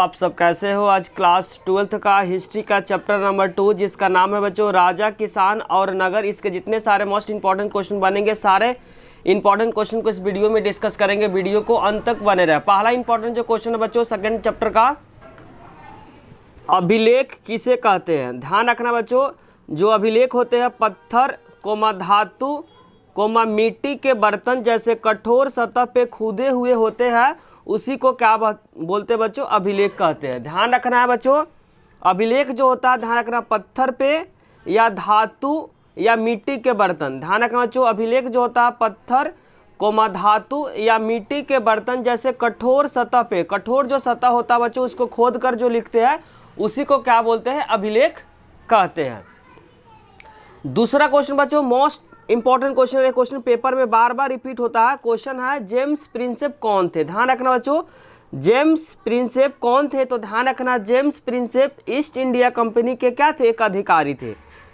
आप सब कैसे हो। आज क्लास 12th का हिस्ट्री का चैप्टर नंबर 2 जिसका नाम है बच्चों राजा, किसान और नगर, इसके जितने सारे मोस्ट इंपॉर्टेंट क्वेश्चन बनेंगे सारे इंपॉर्टेंट क्वेश्चन को इस वीडियो में डिस्कस करेंगे। वीडियो को अंत तक बने रहे। पहला इंपॉर्टेंट जो क्वेश्चन है बच्चों सेकंड चैप्टर का, अभिलेख किसे कहते हैं। ध्यान रखना बच्चों, जो अभिलेख होते हैं पत्थर कोमा धातु कोमा मिट्टी के बर्तन जैसे कठोर सतह पे खुदे हुए होते हैं, उसी को क्या बोलते हैं बच्चों, अभिलेख कहते हैं। ध्यान रखना है बच्चों, अभिलेख जो होता है ध्यान रखना पत्थर पे या धातु या मिट्टी के बर्तन। ध्यान रखना बच्चों, अभिलेख जो होता है पत्थर कोमा धातु या मिट्टी के बर्तन जैसे कठोर सतह पे, कठोर जो सतह होता है बच्चों उसको खोद कर जो लिखते हैं उसी को क्या बोलते हैं, अभिलेख कहते हैं। दूसरा क्वेश्चन बच्चों मोस्ट इंपॉर्टेंट क्वेश्चन है, क्वेश्चन पेपर में बार बार रिपीट होता है। क्वेश्चन है जेम्स प्रिंसेप कौन थे। ध्यान रखना बच्चों, जेम्स प्रिंसेप कौन थे, तो ध्यान रखना James Prinsep east India company के क्या थे, एक अधिकारी थे।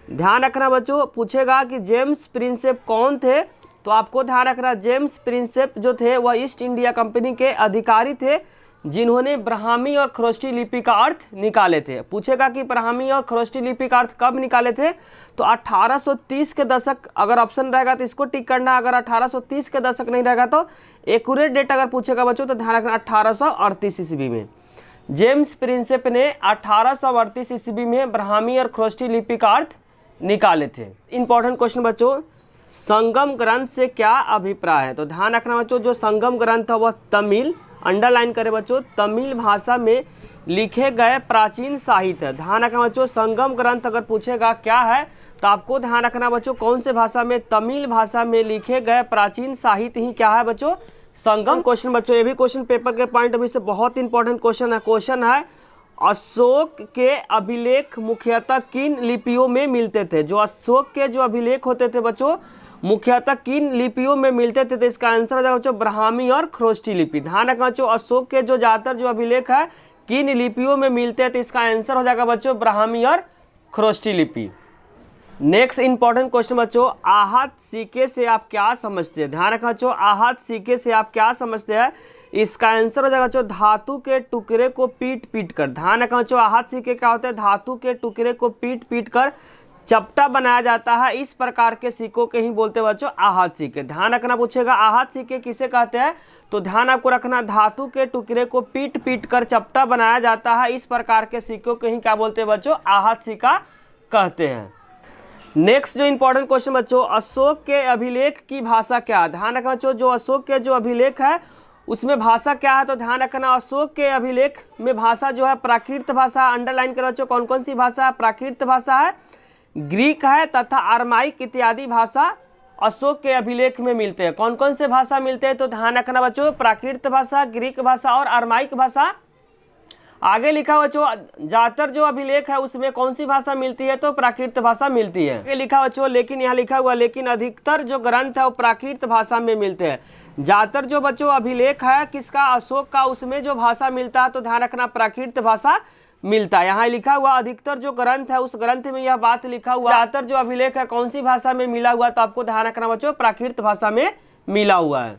ध्यान रखना बच्चों, पूछेगा कि जेम्स प्रिंसेप कौन थे, तो आपको ध्यान रखना जेम्स प्रिंसेप जो थे वह ईस्ट इंडिया कंपनी के अधिकारी थे जिन्होंने ब्राह्मी और खरोष्टी लिपि का अर्थ निकाले थे। पूछेगा कि ब्राह्मी और खरोष्टी लिपि का अर्थ कब निकाले थे, तो 1830 के दशक अगर ऑप्शन रहेगा तो इसको टिक करना, अगर 1830 के दशक नहीं रहेगा तो एक्यूरेट डेट अगर पूछेगा बच्चों तो ध्यान रखना 1838 ईस्वी में जेम्स प्रिंसेप ने 1838 ईस्वी में ब्राह्मी और खरोष्टी लिपि का अर्थ निकाले थे। इंपॉर्टेंट क्वेश्चन बच्चों, संगम ग्रंथ से क्या अभिप्राय है, तो ध्यान रखना बच्चों जो संगम ग्रंथ है वह तमिल, अंडरलाइन करें बच्चों, तमिल भाषा में लिखे गए प्राचीन साहित्य है। ध्यान रखना बच्चों संगम ग्रंथ अगर पूछेगा क्या है तो आपको ध्यान रखना बच्चों कौन से भाषा में, तमिल भाषा में लिखे गए प्राचीन साहित्य ही क्या है बच्चों, संगम। क्वेश्चन बच्चों ये भी क्वेश्चन पेपर के पॉइंट अभी से बहुत इंपॉर्टेंट क्वेश्चन है। क्वेश्चन है अशोक के अभिलेख मुख्यतः किन लिपियों में मिलते थे। जो अशोक के जो अभिलेख होते थे बच्चों मुख्यतः किन लिपियों में मिलते थे, तो इसका आंसर हो जाएगा बच्चों ब्राह्मी और खरोष्टी लिपि। ध्यान रखना बच्चों अशोक के जो ज़्यादातर जो अभिलेख है किन लिपियों में मिलते हैं, तो इसका आंसर हो जाएगा बच्चों ब्राह्मी और खरोष्टी लिपि। नेक्स्ट इंपॉर्टेंट क्वेश्चन बच्चों, आहत सिक्के से आप क्या समझते हैं। ध्यान रखना बच्चों आहत सिक्के से आप क्या समझते हैं, इसका आंसर हो जाएगा बच्चों धातु के टुकड़े को पीट पीट कर। ध्यान रखना बच्चों आहत सिक्के क्या होते हैं, धातु के टुकड़े को पीट पीट कर चपटा बनाया जाता है, इस प्रकार के सिक्कों के ही बोलते हैं बच्चों आहत सिक्के। ध्यान रखना पूछेगा आहत सिक्के किसे कहते हैं, तो ध्यान आपको रखना धातु के टुकड़े को पीट पीट कर चपटा बनाया जाता है, इस प्रकार के सिक्कों के ही क्या बोलते हैं बच्चों, आहत सिक्का कहते हैं। नेक्स्ट जो इंपॉर्टेंट क्वेश्चन बच्चों, अशोक के अभिलेख की भाषा क्या है। ध्यान रखना बच्चों जो अशोक के जो अभिलेख है उसमें भाषा क्या है, तो ध्यान रखना अशोक के अभिलेख में भाषा जो है प्राकृत भाषा, अंडरलाइन करो बच्चों कौन कौन सी भाषा है, प्राकृत भाषा है, ग्रीक है तथा अरमाइक इत्यादि भाषा अशोक के अभिलेख में मिलते हैं। कौन कौन से भाषा मिलते हैं, तो ध्यान रखना बच्चों प्राकृत भाषा, ग्रीक भाषा और अरमाइक भाषा। आगे लिखा हुआ बच्चों ज्यादातर जो अभिलेख है उसमें कौन सी भाषा मिलती है, तो प्राकृत भाषा मिलती है। आगे लिखा बच्चों लेकिन यहाँ लिखा हुआ लेकिन अधिकतर जो ग्रंथ है वो प्राकृत भाषा में मिलते हैं। ज्यादातर जो बच्चों अभिलेख है किसका, अशोक का, उसमें जो भाषा मिलता है तो ध्यान रखना प्राकृत भाषा मिलता है। यहाँ लिखा हुआ अधिकतर जो ग्रंथ है उस ग्रंथ में यह बात लिखा हुआ ज्यादातर जो अभिलेख है कौन सी भाषा में मिला हुआ, तो आपको ध्यान रखना बच्चों प्राकृत भाषा में मिला हुआ है।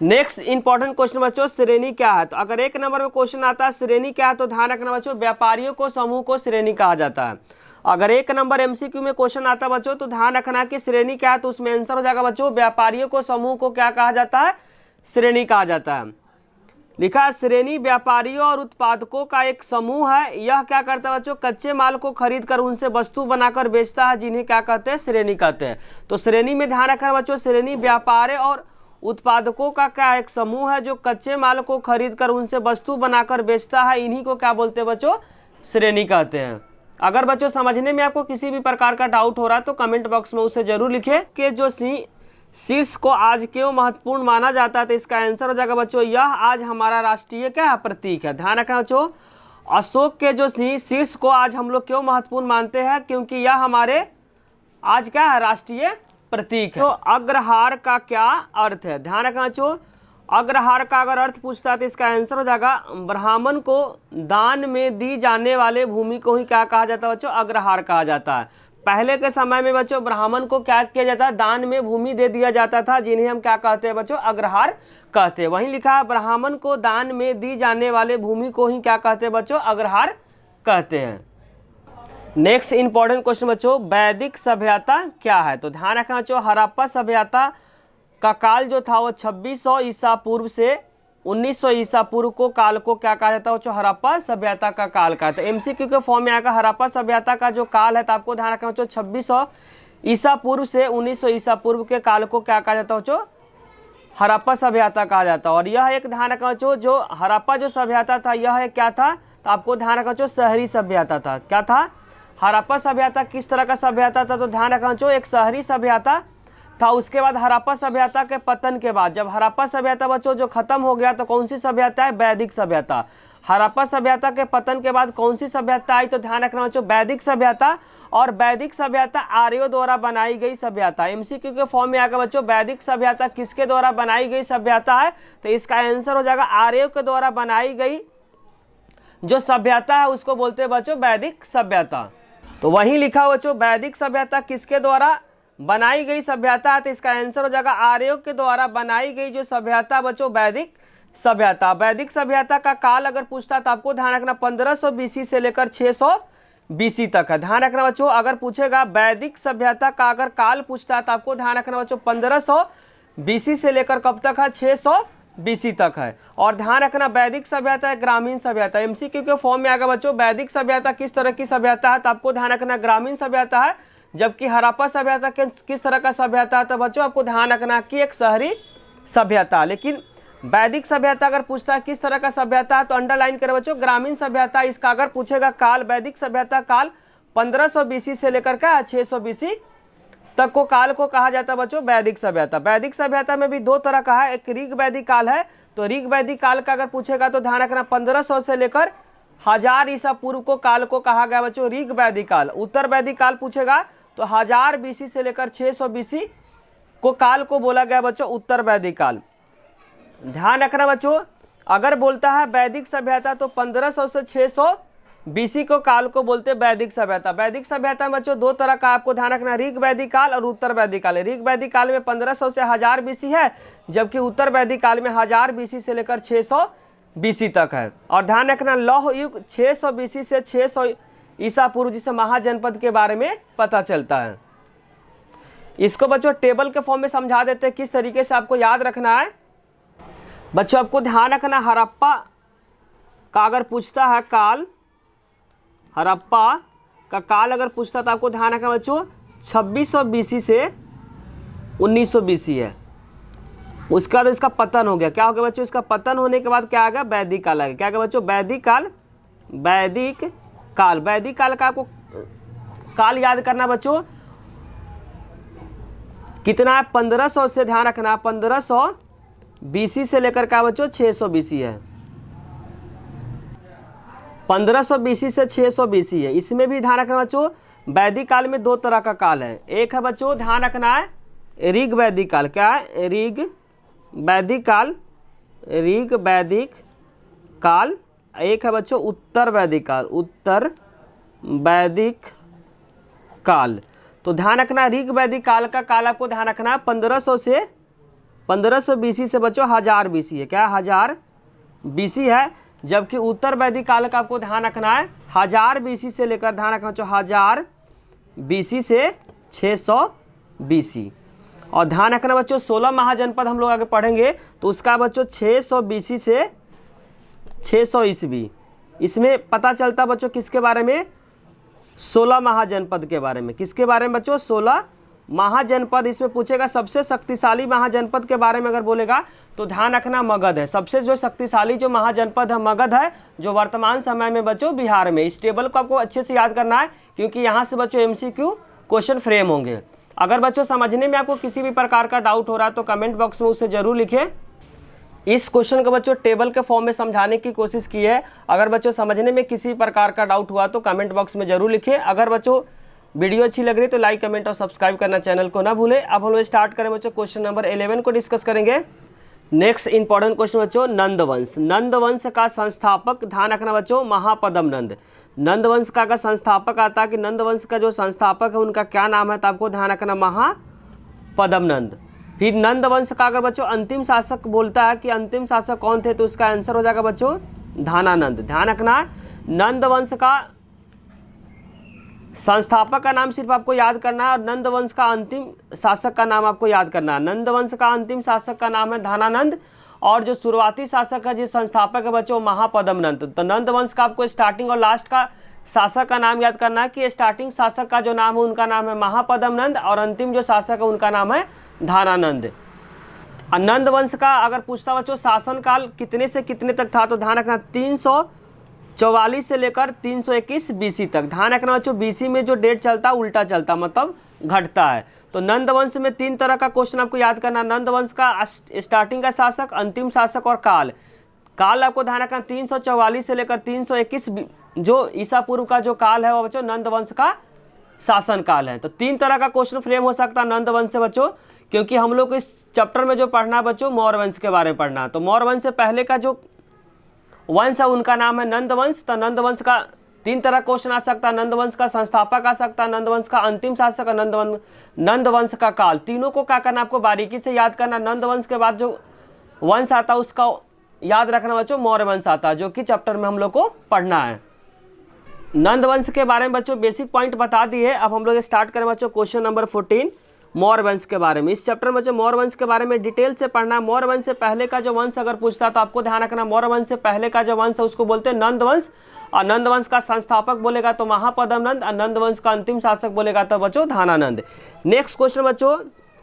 नेक्स्ट इंपॉर्टेंट क्वेश्चन बच्चों श्रेणी क्या है, तो अगर एक नंबर में क्वेश्चन आता है श्रेणी क्या है, तो ध्यान रखना बच्चों व्यापारियों को समूह को श्रेणी कहा जाता है। अगर एक नंबर एमसीक्यू में क्वेश्चन आता है बच्चों तो ध्यान रखना कि श्रेणी क्या है, तो उसमें आंसर हो जाएगा बच्चों व्यापारियों को समूह को क्या कहा जाता है, श्रेणी कहा जाता है। लिखा है श्रेणी व्यापारियों और उत्पादकों का एक समूह है, यह क्या करता है बच्चों, कच्चे माल को खरीद कर उनसे वस्तु बनाकर बेचता है, जिन्हें क्या कहते हैं, श्रेणी कहते हैं। तो श्रेणी में ध्यान रखना बच्चों श्रेणी व्यापारी और उत्पादकों का क्या एक समूह है जो कच्चे माल को खरीद कर उनसे वस्तु बनाकर बेचता है, इन्हीं को क्या बोलते हैं बच्चों, श्रेणी कहते हैं। अगर बच्चों समझने में आपको किसी भी प्रकार का डाउट हो रहा है तो कमेंट बॉक्स में उसे जरूर लिखें कि जो शीर्ष को आज क्यों महत्वपूर्ण माना जाता है, तो इसका आंसर हो जाएगा बच्चों यह आज हमारा राष्ट्रीय क्या है, प्रतीक है। ध्यान रखना बच्चों अशोक के जो शीर्ष को आज हम लोग क्यों महत्वपूर्ण मानते हैं, क्योंकि यह हमारे आज क्या है, राष्ट्रीय प्रतीक है। तो अग्रहार का क्या अर्थ है, ध्यान रखना बच्चों अग्रहार का अगर अर्थ पूछता है तो इसका आंसर हो जाएगा ब्राह्मण को दान में दी जाने वाले भूमि को ही क्या कहा जाता है बच्चों, अग्रहार कहा जाता है। पहले के समय में बच्चों ब्राह्मण को क्या किया जाता है, दान में भूमि दे दिया जाता था, जिन्हें हम क्या कहते हैं बच्चों, अग्रहार कहते हैं। वहीं लिखा है ब्राह्मण को दान में दी जाने वाले भूमि को ही क्या कहते हैं बच्चों, अग्रहार कहते हैं। नेक्स्ट इंपॉर्टेंट क्वेश्चन बच्चों, वैदिक सभ्यता क्या है? तो ध्यान रखना बच्चों, हड़प्पा सभ्यता का काल जो था वो 2600 ईसा पूर्व से 1900 ईसा पूर्व को काल को क्या कहा जाता है बच्चों, हड़प्पा सभ्यता का काल कहते हैं। एमसीक्यू के फॉर्म में आएगा हड़प्पा सभ्यता का जो काल है, तो आपको ध्यान रखना बच्चों 2600 ईसा पूर्व से 1900 ईसा पूर्व के काल को क्या कहा जाता है बच्चों, हड़प्पा सभ्यता कहा जाता है। और यह एक ध्यान रखना बच्चों, जो हड़प्पा जो सभ्यता था यह क्या था, तो आपको ध्यान रखना बच्चों शहरी सभ्यता था। क्या था? हड़प्पा सभ्यता किस तरह का सभ्यता था, तो ध्यान रखना बच्चों एक शहरी सभ्यता था। उसके बाद हड़प्पा सभ्यता के पतन के बाद, जब हड़प्पा सभ्यता बच्चों जो खत्म हो गया, तो कौन सी सभ्यता है, वैदिक सभ्यता। हड़प्पा सभ्यता के पतन के बाद कौन सी सभ्यता आई, तो ध्यान रखना बच्चों वैदिक सभ्यता। और वैदिक सभ्यता आर्यों द्वारा बनाई गई सभ्यता। एमसीक्यू के फॉर्म में आकर बच्चों वैदिक सभ्यता किसके द्वारा बनाई गई सभ्यता है, तो इसका आंसर हो जाएगा आर्यों के द्वारा बनाई गई जो सभ्यता है उसको बोलते हैं बच्चों वैदिक सभ्यता। तो वही लिखा बच्चों वैदिक सभ्यता किसके द्वारा बनाई गई सभ्यता है, तो इसका आंसर हो जाएगा आर्यों के द्वारा बनाई गई जो सभ्यता बच्चों वैदिक सभ्यता। वैदिक सभ्यता का काल अगर पूछता तो आपको ध्यान रखना 1500 बीसी से लेकर 600 बीसी तक है। ध्यान रखना बच्चों, अगर पूछेगा वैदिक सभ्यता का अगर काल पूछता है तो आपको ध्यान रखना बच्चों 1500 बीसी से लेकर कब तक है, 600 बीसी तक है। और ध्यान रखना वैदिक सभ्यता है ग्रामीण सभ्यता। एमसीक्यू के फॉर्म में आएगा बच्चों वैदिक सभ्यता किस तरह की सभ्यता है, तो आपको ध्यान रखना ग्रामीण सभ्यता है। जबकि हड़प्पा सभ्यता किस तरह का सभ्यता है, तो बच्चों आपको ध्यान रखना कि एक शहरी सभ्यता। लेकिन वैदिक सभ्यता अगर पूछता है किस तरह का सभ्यता है, तो अंडरलाइन करें बच्चों ग्रामीण सभ्यता। इसका अगर पूछेगा काल, वैदिक सभ्यता काल 1500 बीसी से लेकर क्या 600 बीसी तक को काल को कहा जाता है बच्चों वैदिक सभ्यता। वैदिक सभ्यता में भी दो तरह का है, एक ऋग वैदिक काल है। तो ऋग वैदिक काल का अगर पूछेगा तो ध्यान रखना 1500 से लेकर 1000 ईसा पूर्व को काल को कहा गया बच्चों ऋग वैदिक काल। उत्तर वैदिक काल पूछेगा तो 1000 बीसी से लेकर 600 बीसी को काल को बोला गया बच्चों उत्तर वैदिक काल। ध्यान रखना बच्चों, अगर बोलता है वैदिक सभ्यता तो 1500 से 600 बीसी को काल को बोलते वैदिक सभ्यता। वैदिक सभ्यता में बच्चों दो तरह का आपको ध्यान रखना, ऋग वैदिक काल और उत्तर वैदिक काल। ऋग वैदिक काल में 1500 से 1000 बीसी है, जबकि उत्तर वैदिक काल में 1000 बीसी से लेकर 600 बीसी तक है। और ध्यान रखना लौह युग 600 बीसी से 600 ईसा पूर्व, जिसे महाजनपद के बारे में पता चलता है। इसको बच्चों टेबल के फॉर्म में समझा देते हैं किस तरीके से आपको याद रखना है। बच्चों आपको ध्यान रखना हड़प्पा का अगर पूछता है काल, हड़प्पा का काल अगर पूछता तो आपको ध्यान रखना बच्चों 2600 बीसी से 1900 बीसी है। उसके बाद इसका पतन हो गया। क्या हो गया बच्चों, इसका पतन होने के बाद क्या आ गया, वैदिक काल आ गया। क्या आ गया बच्चों, वैदिक काल। वैदिक काल, वैदिक काल का आपको काल याद करना बच्चों कितना है, 1500 से ध्यान रखना 1500 बीसी से लेकर क्या बच्चों 600 बीसी है। 1500 बीसी से 600 बीसी है। इसमें भी ध्यान रखना बच्चों वैदिक काल में दो तरह का काल है। एक है बच्चों ध्यान रखना है ऋग वैदिक काल। क्या है, ऋग वैदिक काल, ऋग वैदिक काल। एक है बच्चों उत्तर वैदिक काल, उत्तर वैदिक काल। तो ध्यान रखना ऋग वैदिक काल का काल आपको ध्यान रखना 1500 बीसी से बच्चों 1000 बीसी है। क्या 1000 बीसी है। जबकि उत्तर वैदिक काल का आपको ध्यान रखना है 1000 बीसी से लेकर ध्यान रखना बच्चों 1000 बीसी से 600 बीसी। और ध्यान रखना बच्चों 16 महाजनपद हम लोग आगे पढ़ेंगे, तो उसका बच्चों 600 बीसी से 600 ईस्वी। इसमें पता चलता बच्चों किसके बारे में, 16 महाजनपद के बारे में। किसके बारे में बच्चों, 16 महाजनपद। इसमें पूछेगा सबसे शक्तिशाली महाजनपद के बारे में अगर बोलेगा तो ध्यान रखना मगध है। सबसे जो शक्तिशाली जो महाजनपद है मगध है, जो वर्तमान समय में बच्चों बिहार में। इस टेबल को आपको अच्छे से याद करना है क्योंकि यहाँ से बच्चों एमसीक्यू क्वेश्चन फ्रेम होंगे। अगर बच्चों समझने में आपको किसी भी प्रकार का डाउट हो रहा है तो कमेंट बॉक्स में उसे जरूर लिखें। इस क्वेश्चन को बच्चों टेबल के फॉर्म में समझाने की कोशिश की है। अगर बच्चों समझने में किसी प्रकार का डाउट हुआ तो कमेंट बॉक्स में जरूर लिखें। अगर बच्चों वीडियो अच्छी लग रही तो लाइक कमेंट और सब्सक्राइब करना चैनल को ना भूलें। अब हम लोग स्टार्ट करें बच्चों क्वेश्चन नंबर 11 को डिस्कस करेंगे। नेक्स्ट इंपॉर्टेंट क्वेश्चन बच्चों नंद वंश। नंद वंश का संस्थापक ध्यान रखना बच्चों महापद्म नंद। नंद वंश का अगर संस्थापक आता है कि नंद वंश का जो संस्थापक है उनका क्या नाम है, तो आपको ध्यान रखना महापद्म नंद। फिर नंद वंश का अगर बच्चों अंतिम शासक बोलता है कि अंतिम शासक कौन थे, तो उसका आंसर हो जाएगा बच्चों धानानंद। ध्यान रखना नंद वंश का संस्थापक का नाम सिर्फ आपको याद करना है और नंद वंश का अंतिम शासक का नाम आपको याद करना है। नंद वंश का अंतिम शासक का नाम है धानानंद और जो शुरुआती शासक है जिस संस्थापक है बच्चों महापद्म नंद। तो नंद वंश का आपको स्टार्टिंग और लास्ट का शासक का नाम याद करना है कि स्टार्टिंग शासक का जो नाम है उनका नाम है महापद्म नंद और अंतिम जो शासक है उनका नाम है धानानंद। नंद वंश का अगर पूछता बच्चों शासनकाल कितने से कितने तक था, तो ध्यान रखना 344 से लेकर 321 बीसी तक। ध्यान रखना बच्चों बीसी में जो डेट चलता उल्टा चलता मतलब घटता है। तो नंद वंश में 3 तरह का क्वेश्चन आपको याद करना, नंद वंश का स्टार्टिंग का शासक, अंतिम शासक और काल। काल आपको ध्यान रखना 344 से लेकर 321 जो ईसा पूर्व का जो काल है वो बच्चों नंद वंश का शासन काल है। तो 3 तरह का क्वेश्चन फ्रेम हो सकता है नंद वंश से बच्चों, क्योंकि हम लोग इस चैप्टर में जो पढ़ना है बच्चों मौर्य वंश के बारे में पढ़ना है। तो मौर्य वंश से पहले का जो वंश है उनका नाम है नंद वंश। तो नंद वंश का 3 तरह क्वेश्चन आ सकता है, नंद वंश का संस्थापक आ सकता है, नंद वंश का अंतिम शासक और नंद वंश का काल। तीनों को क्या करना आपको बारीकी से याद करना। नंद वंश के बाद जो वंश आता है उसका याद रखना बच्चों मौर्य वंश आता है, जो कि चैप्टर में हम लोग को पढ़ना है। नंद वंश के बारे में बच्चों बेसिक पॉइंट बता दिए। अब हम लोग स्टार्ट करें बच्चों क्वेश्चन नंबर 14 मौर्य वंश के बारे में। इस चैप्टर में बच्चों मौर्य वंश के बारे में डिटेल से पढ़ना है। मौर्य वंश से पहले का जो वंश अगर पूछता तो आपको ध्यान रखना मौर्य वंश से पहले का जो वंश है उसको बोलते हैं नंद वंश और नंद वंश का संस्थापक बोलेगा तो महापद्म नंद और नंद वंश का अंतिम शासक बोलेगा तो बच्चों धानानंद। नेक्स्ट क्वेश्चन बच्चों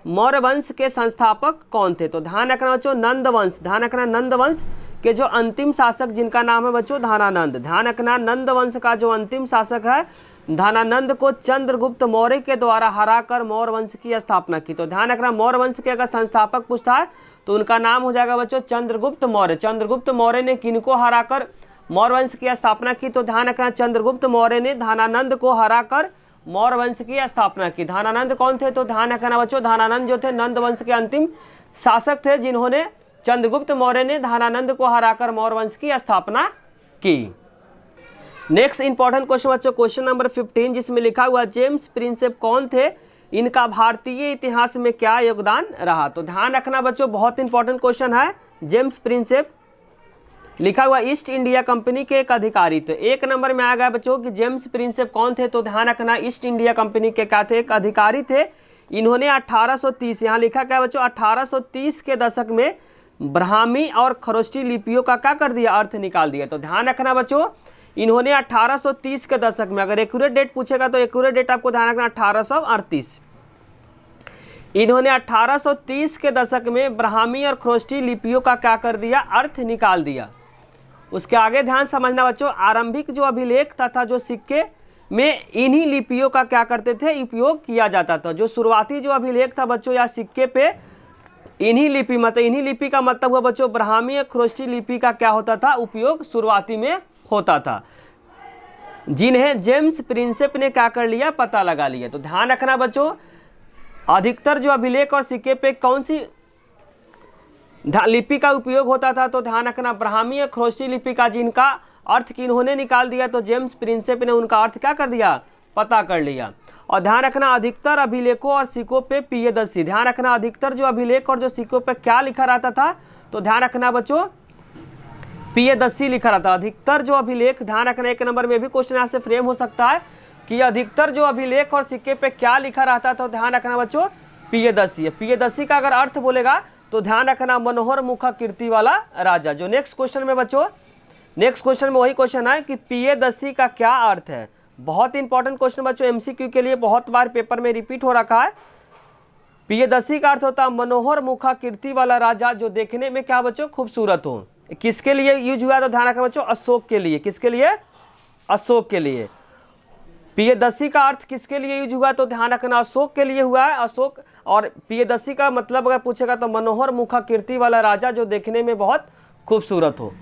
मौर्य वंश के संस्थापक कौन थे, तो ध्यान रखना बच्चों नंद वंश। ध्यान रखना नंद वंश के जो अंतिम शासक जिनका नाम है बच्चों धानानंद। ध्यान रखना नंद वंश का जो अंतिम शासक है धानानंद को चंद्रगुप्त मौर्य के द्वारा हराकर मौर्य वंश की स्थापना की। तो ध्यान रखना मौर्य वंश के अगर संस्थापक पूछता है तो उनका नाम हो जाएगा बच्चों चंद्रगुप्त मौर्य। चंद्रगुप्त मौर्य ने किनको हराकर मौर्य वंश की स्थापना की, तो ध्यान रखना चंद्रगुप्त मौर्य ने धानानंद को हराकर मौर्य वंश की स्थापना की। धानानंद कौन थे, तो ध्यान रखना बच्चों धानानंद जो थे नंद वंश के अंतिम शासक थे जिन्होंने चंद्रगुप्त मौर्य ने धानानंद को हराकर मौर्य वंश की स्थापना की। नेक्स्ट इंपॉर्टेंट क्वेश्चन बच्चों क्वेश्चन नंबर 15 जिसमें लिखा हुआ जेम्स प्रिंसेप कौन थे, इनका भारतीय इतिहास में क्या योगदान रहा। तो ध्यान रखना बच्चों बहुत इंपॉर्टेंट क्वेश्चन है। जेम्स प्रिंसेप लिखा हुआ ईस्ट इंडिया कंपनी के एक अधिकारी थे। 1 नंबर में आ गया बच्चों कि जेम्स प्रिंसेप कौन थे, तो ध्यान रखना ईस्ट इंडिया कंपनी के क्या थे, एक अधिकारी थे। इन्होंने 1830 यहाँ लिखा क्या बच्चों 1830 के दशक में ब्राह्मी और खरोष्टी लिपियों का क्या कर दिया, अर्थ निकाल दिया। तो ध्यान रखना बच्चों इन्होंने 1830 के दशक में, अगर एक्यूरेट डेट पूछेगा तो एक्यूरेट डेट आपको ध्यान रखना 1838। इन्होंने 1830 के दशक में ब्राह्मी और खरोष्टी लिपियों का क्या कर दिया, अर्थ निकाल दिया। उसके आगे ध्यान समझना बच्चों आरंभिक जो अभिलेख तथा जो सिक्के में इन्हीं लिपियों का क्या करते थे, उपयोग किया जाता था। जो शुरुआती जो अभिलेख था बच्चों या सिक्के पे इन्हीं लिपि मतलब इन्हीं लिपि का मतलब हुआ बच्चों ब्राह्मी और खरोष्टी लिपि का क्या होता था, उपयोग शुरुआती में होता था, जिन्हें जेम्स प्रिंसेप ने क्या कर लिया, पता लगा लिया। तो ध्यान रखना बच्चों अधिकतर जो अभिलेख और सिक्के पे कौन सी लिपि का उपयोग होता था, तो ध्यान रखना ब्राह्मी और खरोष्टी लिपि का, जिनका अर्थ किन्होंने निकाल दिया, तो जेम्स प्रिंसेप ने उनका अर्थ क्या कर दिया, पता कर लिया। और ध्यान रखना अधिकतर अभिलेखों और सिक्कों पे पियदर्शी। ध्यान रखना अधिकतर जो अभिलेख और जो सिक्कों पे क्या लिखा रहता था, तो ध्यान रखना बच्चों पियदर्शी लिखा रहता। अधिकतर जो अभिलेख, ध्यान रखना 1 नंबर में भी क्वेश्चन यहाँ से फ्रेम हो सकता है कि अधिकतर जो अभिलेख और सिक्के पे क्या लिखा रहता था, तो ध्यान रखना बच्चों पियदर्शी है। पियदर्शी का अगर अर्थ बोलेगा तो ध्यान रखना मनोहर मुखा कीर्ति वाला राजा। जो नेक्स्ट क्वेश्चन में बच्चों नेक्स्ट क्वेश्चन में वही क्वेश्चन है कि पियदर्शी का क्या अर्थ है। बहुत इंपॉर्टेंट क्वेश्चन बच्चों एमसीक्यू के लिए बहुत बार पेपर में रिपीट हो रखा है। पियदर्शी का अर्थ होता है मनोहर मुखा कीर्ति वाला राजा जो देखने में क्या बच्चों खूबसूरत हो। किसके लिए यूज हुआ, तो ध्यान रखना बच्चों अशोक के लिए। किसके लिए, अशोक के लिए। पियदर्शी का अर्थ किसके लिए यूज हुआ, तो ध्यान रखना अशोक के लिए हुआ है। अशोक और पियदर्शी का मतलब अगर पूछेगा तो मनोहर मुखा कीर्ति वाला राजा जो देखने में बहुत खूबसूरत हो।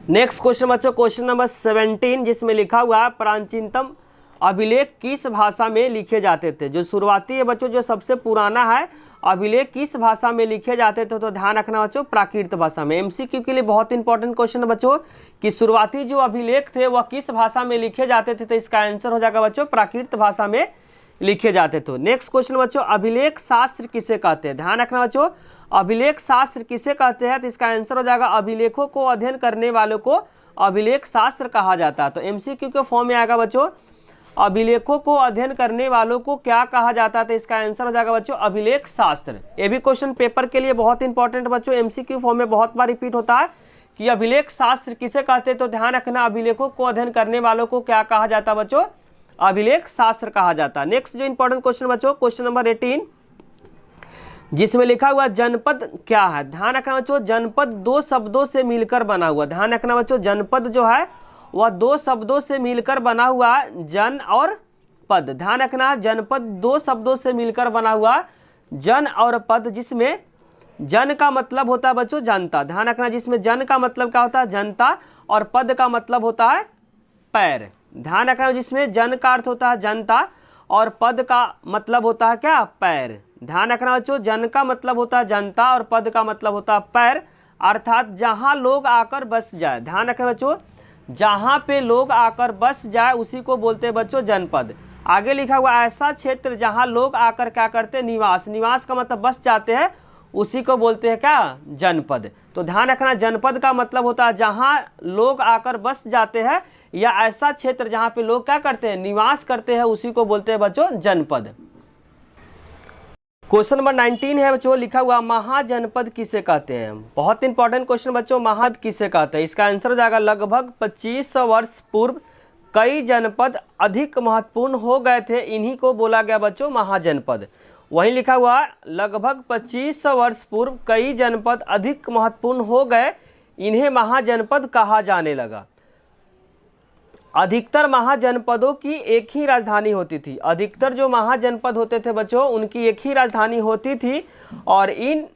नेक्स्ट क्वेश्चन बच्चों क्वेश्चन नंबर 17 जिसमें लिखा हुआ है प्राचीनतम अभिलेख किस भाषा में लिखे जाते थे? जो शुरुआती है बच्चों, जो सबसे पुराना है, अभिलेख किस भाषा में लिखे जाते थे? तो ध्यान रखना बच्चों, प्राकृत भाषा में। एमसीक्यू के लिए बहुत इंपॉर्टेंट क्वेश्चन है बच्चों कि शुरुआती जो अभिलेख थे वह किस भाषा में लिखे जाते थे? तो इसका आंसर हो जाएगा बच्चों, प्राकृत भाषा में लिखे जाते थे। नेक्स्ट क्वेश्चन बच्चों, अभिलेख शास्त्र किसे कहते हैं? ध्यान रखना बच्चों, अभिलेख शास्त्र किसे कहते हैं? तो इसका आंसर हो जाएगा, अभिलेखों को अध्ययन करने वालों को अभिलेख शास्त्र कहा जाता है। तो एमसीक्यू के फॉर्म में आएगा बच्चों, अभिलेखों को अध्ययन करने वालों को क्या कहा जाता है? तो इसका आंसर हो जाएगा बच्चों, अभिलेख शास्त्र। ये भी क्वेश्चन पेपर के लिए बहुत इंपॉर्टेंट बच्चों, एमसीक्यू फॉर्म में बहुत बार रिपीट होता है कि अभिलेख शास्त्र किसे कहते हैं? तो ध्यान रखना, अभिलेखों को अध्ययन करने वालों को क्या कहा जाता है बच्चों? अभिलेख शास्त्र कहा जाता है। नेक्स्ट जो इंपॉर्टेंट क्वेश्चन बच्चों, क्वेश्चन नंबर 18, जिसमें लिखा हुआ जनपद क्या है? ध्यान रखना बच्चों, जनपद दो शब्दों से मिलकर बना हुआ। ध्यान रखना बच्चों, जनपद जो है वह दो शब्दों से मिलकर बना हुआ, जन और पद। ध्यान रखना, जनपद दो शब्दों से मिलकर बना हुआ, जन और पद, जिसमें जन का मतलब होता है बच्चों जनता। ध्यान रखना, जिसमें जन का मतलब क्या होता है? जनता, और पद का मतलब होता है पैर। ध्यान रखना, जिसमें जन का अर्थ होता है जनता और पद का मतलब होता है क्या? पैर। ध्यान रखना बच्चों, जन का मतलब होता है जनता और पद का मतलब होता है पैर, अर्थात जहां लोग आकर बस जाए। ध्यान रखें बच्चों, जहां पे लोग आकर बस जाए उसी को बोलते हैं बच्चों जनपद। आगे लिखा हुआ, ऐसा क्षेत्र जहां लोग आकर क्या करते हैं? निवास। निवास का मतलब बस जाते हैं, उसी को बोलते हैं क्या? जनपद। तो ध्यान रखना, जनपद का मतलब होता है जहां लोग आकर बस जाते हैं, या ऐसा क्षेत्र जहां पे लोग क्या करते हैं? निवास करते हैं, उसी को बोलते हैं बच्चों जनपद। क्वेश्चन नंबर 19 है बच्चों, लिखा हुआ, महाजनपद किसे कहते हैं? बहुत इंपॉर्टेंट क्वेश्चन बच्चों, महाजनपद किसे कहते हैं? इसका आंसर हो जाएगा, लगभग 2500 वर्ष पूर्व कई जनपद अधिक महत्वपूर्ण हो गए थे, इन्हीं को बोला गया बच्चों महाजनपद। वहीं लिखा हुआ, लगभग 2500 वर्ष पूर्व कई जनपद अधिक महत्वपूर्ण हो गए, इन्हें महाजनपद कहा जाने लगा। अधिकतर महाजनपदों की एक ही राजधानी होती थी। अधिकतर जो महाजनपद होते थे बच्चों, उनकी एक ही राजधानी होती थी, और इन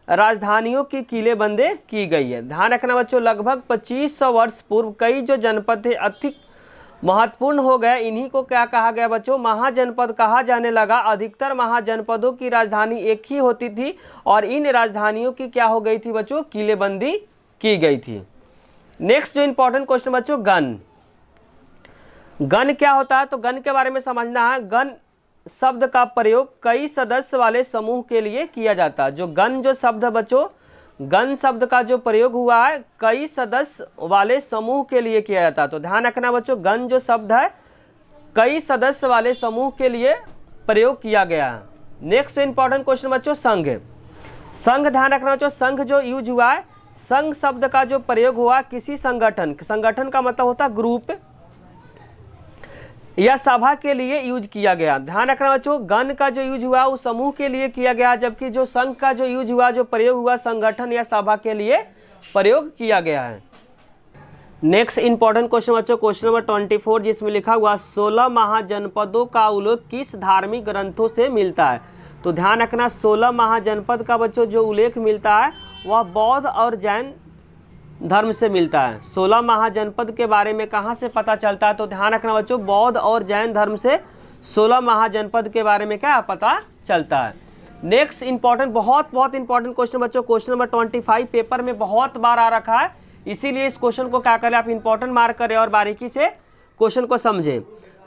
राजधानियों की किलेबंदी की गई है। ध्यान रखना बच्चों, लगभग 2500 वर्ष पूर्व कई जो जनपद थे अधिक महत्वपूर्ण हो गए, इन्हीं को क्या कहा गया बच्चों? महाजनपद कहा जाने लगा। अधिकतर महाजनपदों की राजधानी एक ही होती थी, और इन राजधानियों की क्या हो गई थी बच्चों? किलेबंदी की गई थी। नेक्स्ट जो इंपॉर्टेंट क्वेश्चन बच्चों, गण। गण क्या होता है? तो गण के बारे में समझना है। गण शब्द का प्रयोग कई सदस्य वाले समूह के लिए किया जाता है। जो गण जो शब्द है बच्चों, गण शब्द का जो प्रयोग हुआ है कई सदस्य वाले समूह के लिए किया जाता है। तो ध्यान रखना बच्चों, गण जो शब्द है कई सदस्य वाले समूह के लिए प्रयोग किया गया है। नेक्स्ट इंपॉर्टेंट क्वेश्चन बच्चों, संघ। संघ, ध्यान रखना बच्चों, संघ जो यूज हुआ है, संघ शब्द का जो प्रयोग हुआ किसी संगठन, संगठन का मतलब होता है ग्रुप या सभा के लिए यूज किया गया। ध्यान रखना बच्चों, गण का जो यूज हुआ उस समूह के लिए किया गया, जबकि जो संघ का जो यूज हुआ, जो प्रयोग हुआ, संगठन या सभा के लिए प्रयोग किया गया है। नेक्स्ट इंपॉर्टेंट क्वेश्चन बच्चों, क्वेश्चन नंबर 24, जिसमें लिखा हुआ 16 महाजनपदों का उल्लेख किस धार्मिक ग्रंथों से मिलता है? तो ध्यान रखना, 16 महाजनपद का बच्चों जो उल्लेख मिलता है वह बौद्ध और जैन धर्म से मिलता है। 16 महाजनपद के बारे में कहाँ से पता चलता है? तो ध्यान रखना बच्चों, बौद्ध और जैन धर्म से 16 महाजनपद के बारे में क्या पता चलता है। नेक्स्ट इंपॉर्टेंट, बहुत इंपॉर्टेंट क्वेश्चन बच्चों, क्वेश्चन नंबर 25 पेपर में बहुत बार आ रखा है, इसीलिए इस क्वेश्चन को क्या करें आप इंपॉर्टेंट मार्क करें और बारीकी से क्वेश्चन को समझें।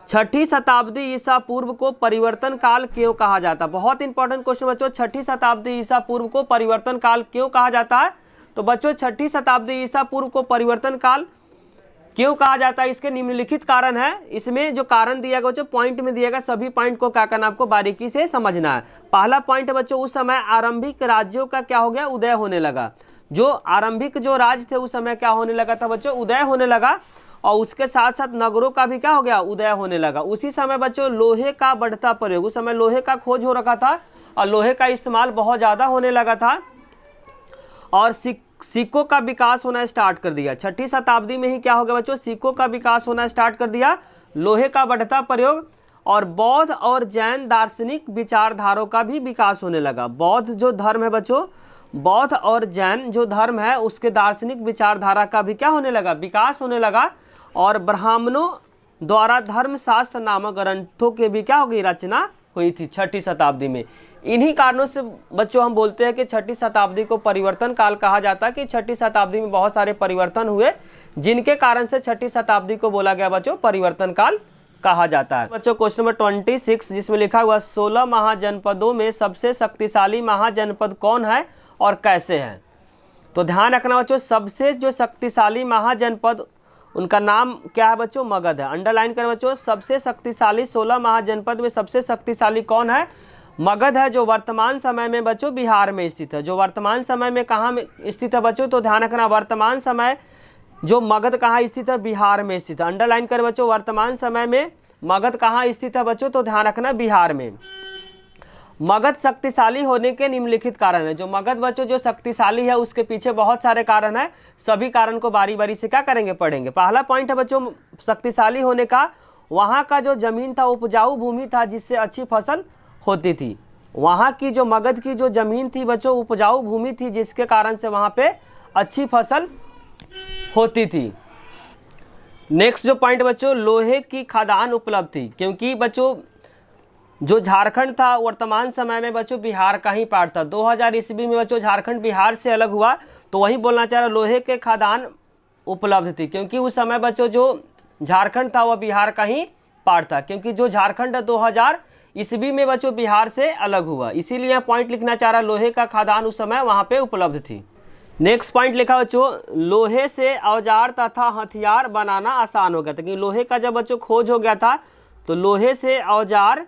6ठी शताब्दी ईसा पूर्व को परिवर्तन काल क्यों कहा जाता? बहुत इंपॉर्टेंट क्वेश्चन बच्चों, 6ठी शताब्दी ईसा पूर्व को परिवर्तन काल क्यों कहा जाता है? तो बच्चों 6ठी शताब्दी ईसा पूर्व को परिवर्तन काल क्यों कहा जाता है? इसके निम्नलिखित कारण है। इसमें जो कारण दिया गया बच्चों पॉइंट में दिया गया, सभी पॉइंट को क्या करना आपको बारीकी से समझना है। पहला पॉइंट बच्चों, उस समय आरंभिक राज्यों का क्या हो गया? उदय होने लगा। जो आरंभिक जो राज्य थे उस समय क्या होने लगा था बच्चों? उदय होने लगा, और उसके साथ साथ नगरों का भी क्या हो गया? उदय होने लगा। उसी समय बच्चों लोहे का बढ़ता प्रयोग, उस समय लोहे का खोज हो रखा था और लोहे का इस्तेमाल बहुत ज़्यादा होने लगा था, और सिक्कों का विकास होना स्टार्ट कर दिया। 6ठी शताब्दी में ही क्या हो गया बच्चों? सिक्कों का विकास होना स्टार्ट कर दिया, लोहे का बढ़ता प्रयोग, और बौद्ध और जैन दार्शनिक विचारधाराओं का भी विकास होने लगा। बौद्ध जो धर्म है बच्चों, बौद्ध और जैन जो धर्म है उसके दार्शनिक विचारधारा का भी क्या होने लगा? विकास होने लगा। और ब्राह्मणों द्वारा धर्मशास्त्र नामक ग्रंथों के भी क्या होगी रचना हुई थी 6ठी शताब्दी में। इन्हीं कारणों से बच्चों हम बोलते हैं कि 6ठी शताब्दी को परिवर्तन काल कहा जाता है कि 6ठी शताब्दी में बहुत सारे परिवर्तन हुए, जिनके कारण से 6ठी शताब्दी को बोला गया बच्चों परिवर्तन काल कहा जाता है। बच्चों क्वेश्चन नंबर 26 जिसमें लिखा हुआ 16 महाजनपदों में सबसे शक्तिशाली महाजनपद कौन है और कैसे है। तो ध्यान रखना बच्चों, सबसे जो शक्तिशाली महाजनपद उनका नाम क्या है बच्चों, मगध है। अंडरलाइन करें बच्चों, सबसे शक्तिशाली 16 महाजनपद में सबसे शक्तिशाली कौन है, मगध है, जो वर्तमान समय में बच्चों बिहार में स्थित है। जो वर्तमान समय में कहाँ में स्थित है बच्चों, तो ध्यान रखना वर्तमान समय जो मगध कहाँ स्थित है, बिहार में स्थित है। अंडरलाइन करें बच्चों, वर्तमान समय में मगध कहाँ स्थित है बच्चों, तो ध्यान रखना बिहार में। मगध शक्तिशाली होने के निम्नलिखित कारण है। जो मगध बच्चों जो शक्तिशाली है उसके पीछे बहुत सारे कारण है, सभी कारण को बारी बारी से क्या करेंगे पढ़ेंगे। पहला पॉइंट है बच्चों शक्तिशाली होने का, वहाँ का जो जमीन था उपजाऊ भूमि था जिससे अच्छी फसल होती थी। वहाँ की जो मगध की जो जमीन थी बच्चों उपजाऊ भूमि थी, जिसके कारण से वहाँ पे अच्छी फसल होती थी। नेक्स्ट जो पॉइंट बच्चों, लोहे की खदान उपलब्ध थी, क्योंकि बच्चों जो झारखंड था वर्तमान समय में बच्चों बिहार का ही पार्ट था। 2000 ईस्वी में बच्चों झारखंड बिहार से अलग हुआ, तो वही बोलना चाह रहा लोहे के खदान उपलब्ध थी, क्योंकि उस समय बच्चों जो झारखंड था वह बिहार का ही पार्ट था, क्योंकि जो झारखंड 2000 ईस्वी में बच्चों बिहार से अलग हुआ, इसीलिए यहाँ पॉइंट लिखना चाह रहा लोहे का खदान उस समय वहाँ पे उपलब्ध थी। नेक्स्ट पॉइंट लिखा बच्चों, लोहे से औजार तथा हथियार बनाना आसान हो गया था, क्योंकि लोहे का जब बच्चों खोज हो गया था तो लोहे से औजार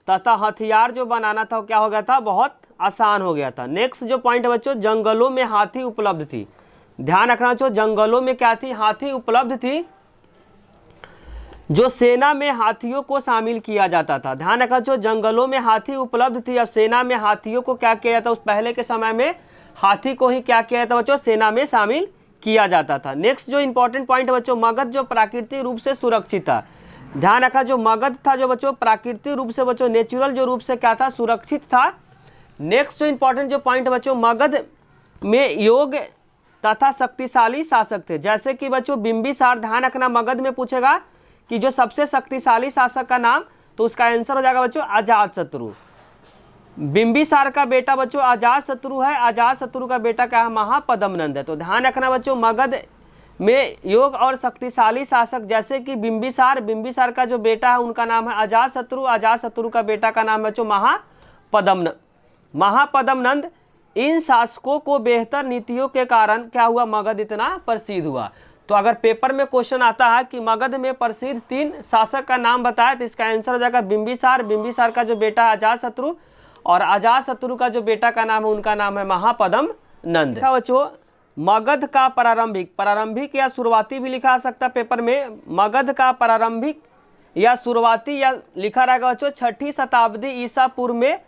तथा हथियार जो बनाना था क्या हो गया था, बहुत आसान हो गया था। नेक्स्ट जो पॉइंट है बच्चों, जंगलों में हाथी उपलब्ध थी। ध्यान रखना बच्चों, जंगलों में क्या थी, हाथी उपलब्ध थी, जो सेना में हाथियों को शामिल किया जाता था। ध्यान रखना बच्चों, जंगलों में हाथी उपलब्ध थी और सेना में हाथियों को क्या किया जाता, उस पहले के समय में हाथी को ही क्या किया जाता बच्चों, सेना में शामिल किया जाता था। नेक्स्ट जो इंपॉर्टेंट पॉइंट है बच्चों, मगध जो प्राकृतिक रूप से सुरक्षित था। ध्यान रखा, जो मगध था जो बच्चों प्राकृतिक रूप से बच्चों नेचुरल जो रूप से क्या था, सुरक्षित था। नेक्स्ट जो इंपॉर्टेंट जो पॉइंट बच्चों, मगध में योग्य तथा शक्तिशाली शासक थे, जैसे कि बच्चों बिंबिसार। ध्यान रखना, मगध में पूछेगा कि जो सबसे शक्तिशाली शासक का नाम, तो उसका आंसर हो जाएगा बच्चों अजातशत्रु। बिंबिसार का बेटा बच्चों अजातशत्रु है, अजातशत्रु का बेटा क्या है, महापद्मनंद है। तो ध्यान रखना बच्चों, मगध में योग और शक्तिशाली शासक जैसे कि बिंबिसार, बिंबिसार का जो बेटा है उनका नाम है अजातशत्रु, अजातशत्रु का बेटा का नाम है बच्चों महापद्मनंद। इन शासकों को बेहतर नीतियों के कारण क्या हुआ, मगध इतना प्रसिद्ध हुआ। तो अगर पेपर में क्वेश्चन आता है कि मगध में प्रसिद्ध 3 शासक का नाम बताया, तो इसका आंसर हो जाएगा बिंबिसार। बिंबिसार का जो बेटा है अजातशत्रु, और अजातशत्रु का जो बेटा का नाम है उनका नाम है महापद्मनंद। बच्चों मगध का प्रारंभिक या शुरुआती भी लिखा आ सकता है पेपर में। मगध का प्रारंभिक या शुरुआती या लिखा रहेगा बच्चों 6ठी शताब्दी ईसा पूर्व में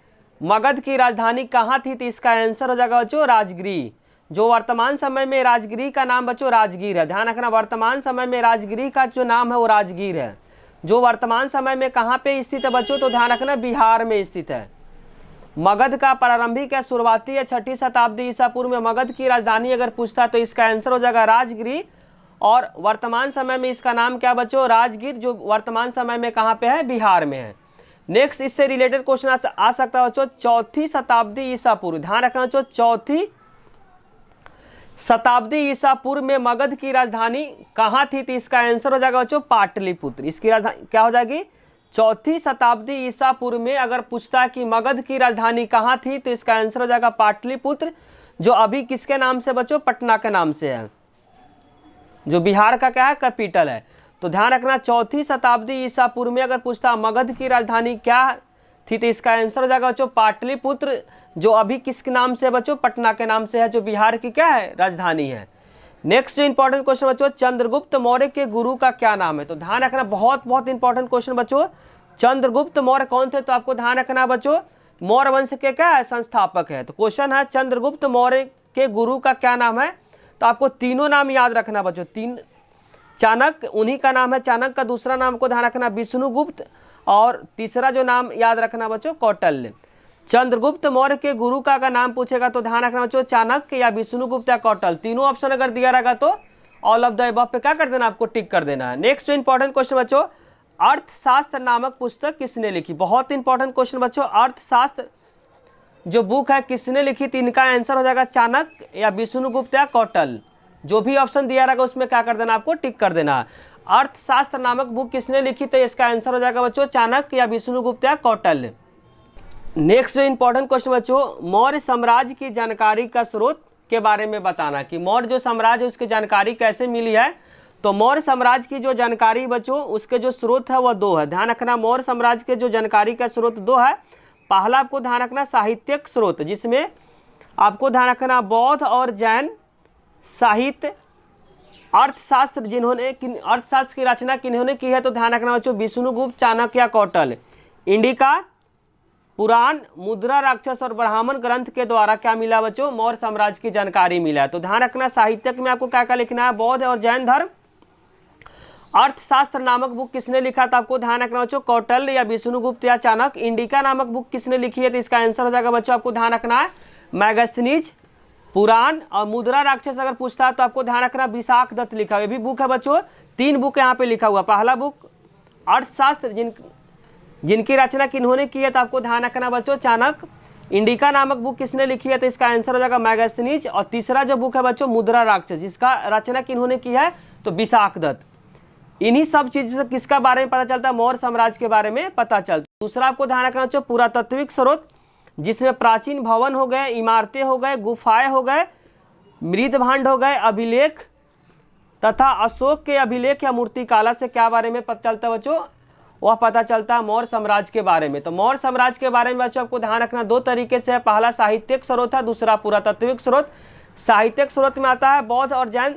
मगध की राजधानी कहाँ थी, तो इसका आंसर हो जाएगा बच्चों राजगिरी। जो वर्तमान समय में राजगिरी का नाम बच्चों राजगीर है। ध्यान रखना, वर्तमान समय में राजगिरी का जो नाम है वो राजगीर है। जो वर्तमान समय में कहाँ पे स्थित है बच्चों, तो ध्यान रखना बिहार में स्थित है। मगध का प्रारंभिक या शुरुआती या 6ठी शताब्दी ईसा पूर्व में मगध की राजधानी अगर पूछता तो इसका आंसर हो जाएगा राजगिरी, और वर्तमान समय में इसका नाम क्या बच्चों, राजगीर, जो वर्तमान समय में कहाँ पे है, बिहार में है। नेक्स्ट इससे रिलेटेड क्वेश्चन आ सकता है बच्चों 4ठी शताब्दी ईसा पूर्व। ध्यान रखना बच्चों, 4ठी शताब्दी ईसा पूर्व में मगध की राजधानी कहाँ थी, तो इसका आंसर हो जाएगा बच्चों पाटलिपुत्र। इसकी राजधानी क्या हो जाएगी, 4ठी शताब्दी ईसा पूर्व में अगर पूछता है कि मगध की राजधानी कहाँ थी, तो इसका आंसर हो जाएगा पाटलिपुत्र, जो अभी किसके नाम से बच्चों, पटना के नाम से है, जो बिहार का क्या है, कैपिटल है। तो ध्यान रखना, 4ठी शताब्दी ईसा पूर्व में अगर पूछता मगध की राजधानी क्या थी, तो इसका आंसर हो जाएगा बच्चों पाटलिपुत्र, जो अभी किसके नाम से बच्चों, पटना के नाम से है, जो बिहार की क्या है, राजधानी है। नेक्स्ट जो इंपॉर्टेंट क्वेश्चन बच्चों, चंद्रगुप्त मौर्य के गुरु का क्या नाम है। तो ध्यान रखना, बहुत इंपॉर्टेंट क्वेश्चन बच्चों, चंद्रगुप्त मौर्य कौन थे, तो आपको ध्यान रखना बच्चों मौर्य वंश के क्या है, संस्थापक है। तो क्वेश्चन है चंद्रगुप्त मौर्य के गुरु का क्या नाम है, तो आपको तीनों नाम याद रखना बच्चों। चाणक्य, उन्हीं का नाम है चाणक्य, का दूसरा नाम को ध्यान रखना विष्णुगुप्त, और तीसरा जो नाम याद रखना बच्चों कौटिल्य। चंद्रगुप्त मौर्य के गुरु का अगर नाम पूछेगा तो ध्यान रखना बच्चों चाणक्य या विष्णुगुप्त या कौटिल्य, तीनों ऑप्शन अगर दिया रहेगा तो ऑल ऑफ द अबव पे क्या कर देना, आपको टिक कर देना है। नेक्स्ट जो इंपॉर्टेंट क्वेश्चन बच्चों, अर्थशास्त्र नामक पुस्तक किसने लिखी? बहुत इंपॉर्टेंट क्वेश्चन बच्चों, अर्थशास्त्र जो बुक है किसने लिखी? तो इनका आंसर हो जाएगा चाणक्य या विष्णुगुप्त या कौटिल्य। जो भी ऑप्शन दिया रहेगा उसमें क्या कर देना, आपको टिक कर देना। अर्थशास्त्र नामक बुक किसने लिखी? तो इसका आंसर हो जाएगा बच्चों चाणक्य या विष्णुगुप्त या कौटिल्य। नेक्स्ट जो इंपॉर्टेंट क्वेश्चन बच्चों, मौर्य साम्राज्य की जानकारी का स्रोत के बारे में बताना कि मौर्य जो साम्राज्य है उसकी जानकारी कैसे मिली है। तो मौर्य साम्राज्य की जो जानकारी बच्चों उसके जो स्रोत है वह दो है। ध्यान रखना, मौर्य साम्राज्य के जो जानकारी का स्रोत दो है। पहला आपको ध्यान रखना साहित्यिक स्रोत, जिसमें आपको ध्यान रखना बौद्ध और जैन साहित्य। अर्थशास्त्र अर्थशास्त्र की रचना किन्होंने की है? तो ध्यान रखना बच्चों विष्णुगुप्त, चाणक्य या कौटिल्य। इंडिका, पुराण, मुद्रा राक्षस और ब्राह्मण ग्रंथ के द्वारा क्या मिला बच्चों? मौर्य साम्राज्य की जानकारी मिला है। तो ध्यान रखना साहित्यिक में आपको क्या क्या लिखना है? बौद्ध और जैन धर्म। अर्थशास्त्र नामक बुक किसने लिखा? तो आपको ध्यान रखना बच्चों कौटिल्य या विष्णुगुप्त या चाणक्य। इंडिका नामक बुक किसने लिखी है? तो इसका आंसर हो जाएगा बच्चों आपको ध्यान रखना है मैगस्थनीज। पुराण और मुद्रा राक्षस अगर पूछता है तो आपको ध्यान रखना विशाख दत्त लिखा हुआ। ये भी बुक है बच्चों, 3 बुक यहाँ पे लिखा हुआ। पहला बुक अर्थशास्त्र जिनकी रचना किन्होंने की है? तो आपको ध्यान रखना बच्चों चाणक्य। इंडिका नामक बुक किसने लिखी है? तो इसका आंसर हो जाएगा मैगस्थनीज। और तीसरा जो बुक है बच्चों मुद्रा राक्षस, जिसका रचना किन्होंने की है? तो विशाख दत्त। इन्हीं सब चीजों से किसका बारे में पता चलता है? मौर्य साम्राज्य के बारे में पता चलता है। दूसरा आपको ध्यान रखना बच्चों पुरातात्विक स्रोत, जिसमें प्राचीन भवन हो गए, इमारतें हो गए, गुफाएं हो गए, मृदभांड हो गए, अभिलेख तथा अशोक के अभिलेख या मूर्तिकला से क्या बारे में पता चलता है बच्चों? वह पता चलता है मौर्य साम्राज्य के बारे में। तो मौर्य साम्राज्य के बारे में बच्चों आपको ध्यान रखना 2 तरीके से है। पहला साहित्यिक स्रोत है, दूसरा पुरातात्विक स्रोत। साहित्यिक स्रोत में आता है बौद्ध और जैन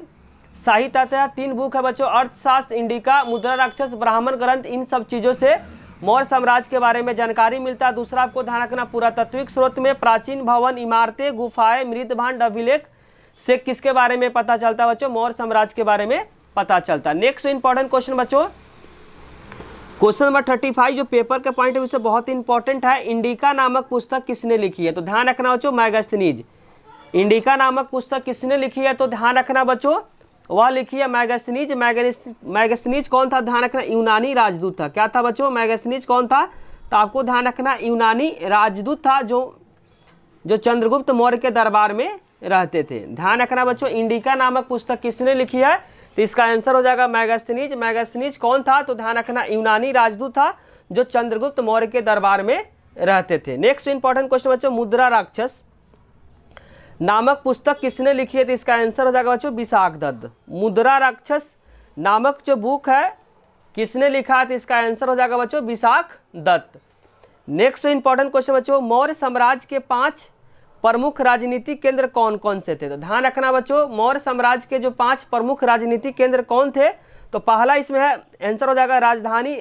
साहित्य आता है। 3 बुक है बच्चों, अर्थशास्त्र, इंडिका, मुद्रा राक्षस, ब्राह्मण ग्रंथ। इन सब चीज़ों से मौर्य साम्राज्य के बारे में जानकारी मिलता है। दूसरा आपको ध्यान रखना पुरातात्विक स्रोत में प्राचीन भवन, इमारतें, गुफाएं, मृदभांड, अभिलेख से किसके बारे में पता चलता है बच्चों? मौर्य साम्राज्य के बारे में पता चलता है। नेक्स्ट इंपॉर्टेंट क्वेश्चन बच्चों, क्वेश्चन नंबर 35 जो पेपर के पॉइंट ऑफ व्यू से बहुत इंपॉर्टेंट है। इंडिका नामक पुस्तक किसने लिखी है? तो ध्यान रखना बच्चों मैगस्थनीज। इंडिका नामक पुस्तक किसने लिखी है? तो ध्यान रखना बच्चों वह लिखी है मैगस्थनीज। मैगस्थनीज कौन था? ध्यान रखना यूनानी राजदूत था। क्या था बच्चों? मैगस्थनीज कौन था? तो आपको ध्यान रखना यूनानी राजदूत था जो चंद्रगुप्त मौर्य के दरबार में रहते थे। ध्यान रखना बच्चों इंडिका नामक पुस्तक किसने लिखी है? तो इसका आंसर हो जाएगा मैगस्थनीज। मैगस्थनीज कौन था? तो ध्यान रखना यूनानी राजदूत था जो चंद्रगुप्त मौर्य के दरबार में रहते थे। नेक्स्ट इंपॉर्टेंट क्वेश्चन बच्चों, मुद्रा राक्षस नामक पुस्तक किसने लिखी है? तो इसका आंसर हो जाएगा बच्चों विशाख दत्त। मुद्रा राक्षस नामक जो बुक है किसने लिखा है? तो इसका आंसर हो जाएगा बच्चों Vishakha Datta. Next important question बच्चों, मौर्य साम्राज्य के 5 प्रमुख राजनीतिक केंद्र कौन कौन से थे? तो ध्यान रखना बच्चों मौर्य साम्राज्य के जो 5 प्रमुख राजनीतिक केंद्र कौन थे? तो पहला इसमें है आंसर हो जाएगा राजधानी।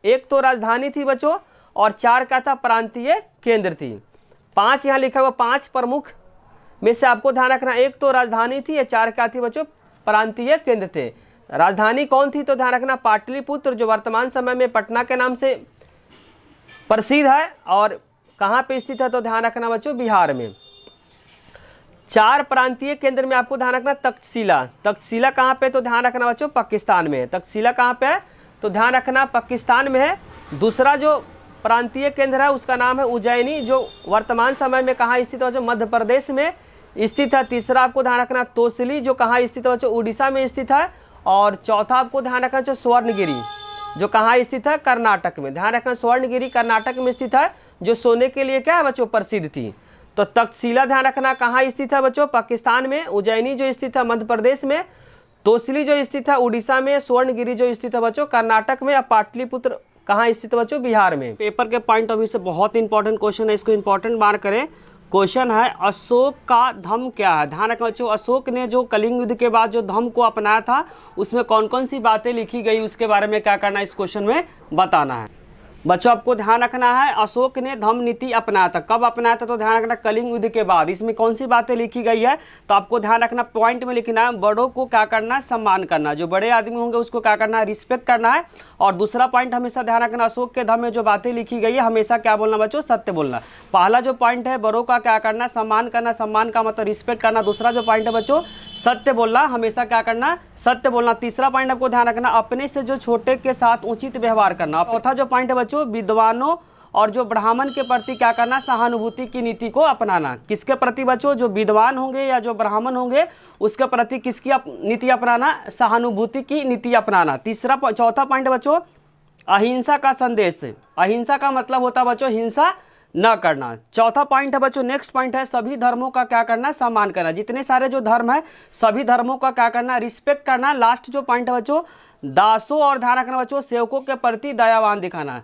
एक तो राजधानी थी बच्चों और 4 क्या था? प्रांतीय केंद्र थी। 5 यहाँ लिखा हुआ 5 प्रमुख में से आपको ध्यान रखना एक तो राजधानी थी या 4 क्या थी बच्चों? प्रांतीय केंद्र थे। राजधानी कौन थी? तो ध्यान रखना पाटलिपुत्र, जो वर्तमान समय में पटना के नाम से प्रसिद्ध है और कहाँ पे स्थित है? तो ध्यान रखना बच्चों बिहार में। 4 प्रांतीय केंद्र में आपको ध्यान रखना तक्षशिला। तक्षशिला कहाँ पे? तो ध्यान रखना बच्चों पाकिस्तान में है। तक्षशिला कहाँ पे है? तो ध्यान रखना पाकिस्तान में है। दूसरा जो प्रांतीय केंद्र है उसका नाम है उज्जैनी, जो वर्तमान समय में कहाँ स्थित है? मध्य प्रदेश में स्थित है। तीसरा आपको ध्यान रखना तोसली, जो कहाँ स्थित है? उड़ीसा में स्थित है। और चौथा आपको ध्यान रखना जो स्वर्णगिरी, जो कहाँ स्थित है? कर्नाटक में। ध्यान रखना स्वर्णगिरी कर्नाटक में स्थित है, जो सोने के लिए क्या है बच्चों? प्रसिद्ध थी। तो तक्षशिला ध्यान रखना कहाँ स्थित है बच्चों? पाकिस्तान में। उज्जैनी जो स्थित है मध्य प्रदेश में। तोसली जो स्थित है उड़ीसा में। स्वर्णगिरी जो स्थित है बच्चों कर्नाटक में। और पाटलिपुत्र कहाँ स्थित है बच्चों? बिहार में। पेपर के पॉइंट ऑफ व्यू से बहुत इंपॉर्टेंट क्वेश्चन है, इसको इंपॉर्टेंट मार्क करें। क्वेश्चन है अशोक का धम्म क्या है? ध्यान रखना बच्चों अशोक ने जो कलिंग युद्ध के बाद जो धम्म को अपनाया था उसमें कौन कौन सी बातें लिखी गई उसके बारे में क्या करना है इस क्वेश्चन में बताना है। बच्चों आपको ध्यान रखना है, अशोक ने धम्म नीति अपनाया था। कब अपनाया था? तो ध्यान रखना कलिंग युद्ध के बाद। इसमें कौन सी बातें लिखी गई है? तो आपको ध्यान रखना, पॉइंट में लिखना है, बड़ों को क्या करना है? सम्मान करना। जो बड़े आदमी होंगे उसको क्या करना है? रिस्पेक्ट करना है। और दूसरा पॉइंट हमेशा ध्यान रखना, अशोक के धम्म में जो बातें लिखी गई है हमेशा क्या बोलना बच्चों? सत्य बोलना। पहला जो पॉइंट है बड़ों का क्या करना? सम्मान करना। सम्मान का मतलब रिस्पेक्ट करना। दूसरा जो पॉइंट है बच्चों सत्य बोलना, हमेशा क्या करना? सत्य बोलना। तीसरा पॉइंट आपको ध्यान रखना, अपने से जो छोटे के साथ उचित व्यवहार करना। चौथा जो पॉइंट है बच्चों, विद्वानों और जो ब्राह्मण के प्रति क्या करना? सहानुभूति की नीति को अपनाना। किसके प्रति बच्चों? जो विद्वान होंगे या जो ब्राह्मण होंगे उसके प्रति किसकी नीति अपनाना? सहानुभूति की नीति अपनाना। चौथा पॉइंट बच्चों, अहिंसा का संदेश। अहिंसा का मतलब होता है बच्चों हिंसा न करना। चौथा पॉइंट है बच्चों, नेक्स्ट पॉइंट है, सभी धर्मों का क्या करना? सम्मान करना। जितने सारे जो धर्म है सभी धर्मों का क्या करना? रिस्पेक्ट करना। लास्ट जो पॉइंट है बच्चों, दासों और ध्यान रखना बच्चों, सेवकों के प्रति दयावान दिखाना।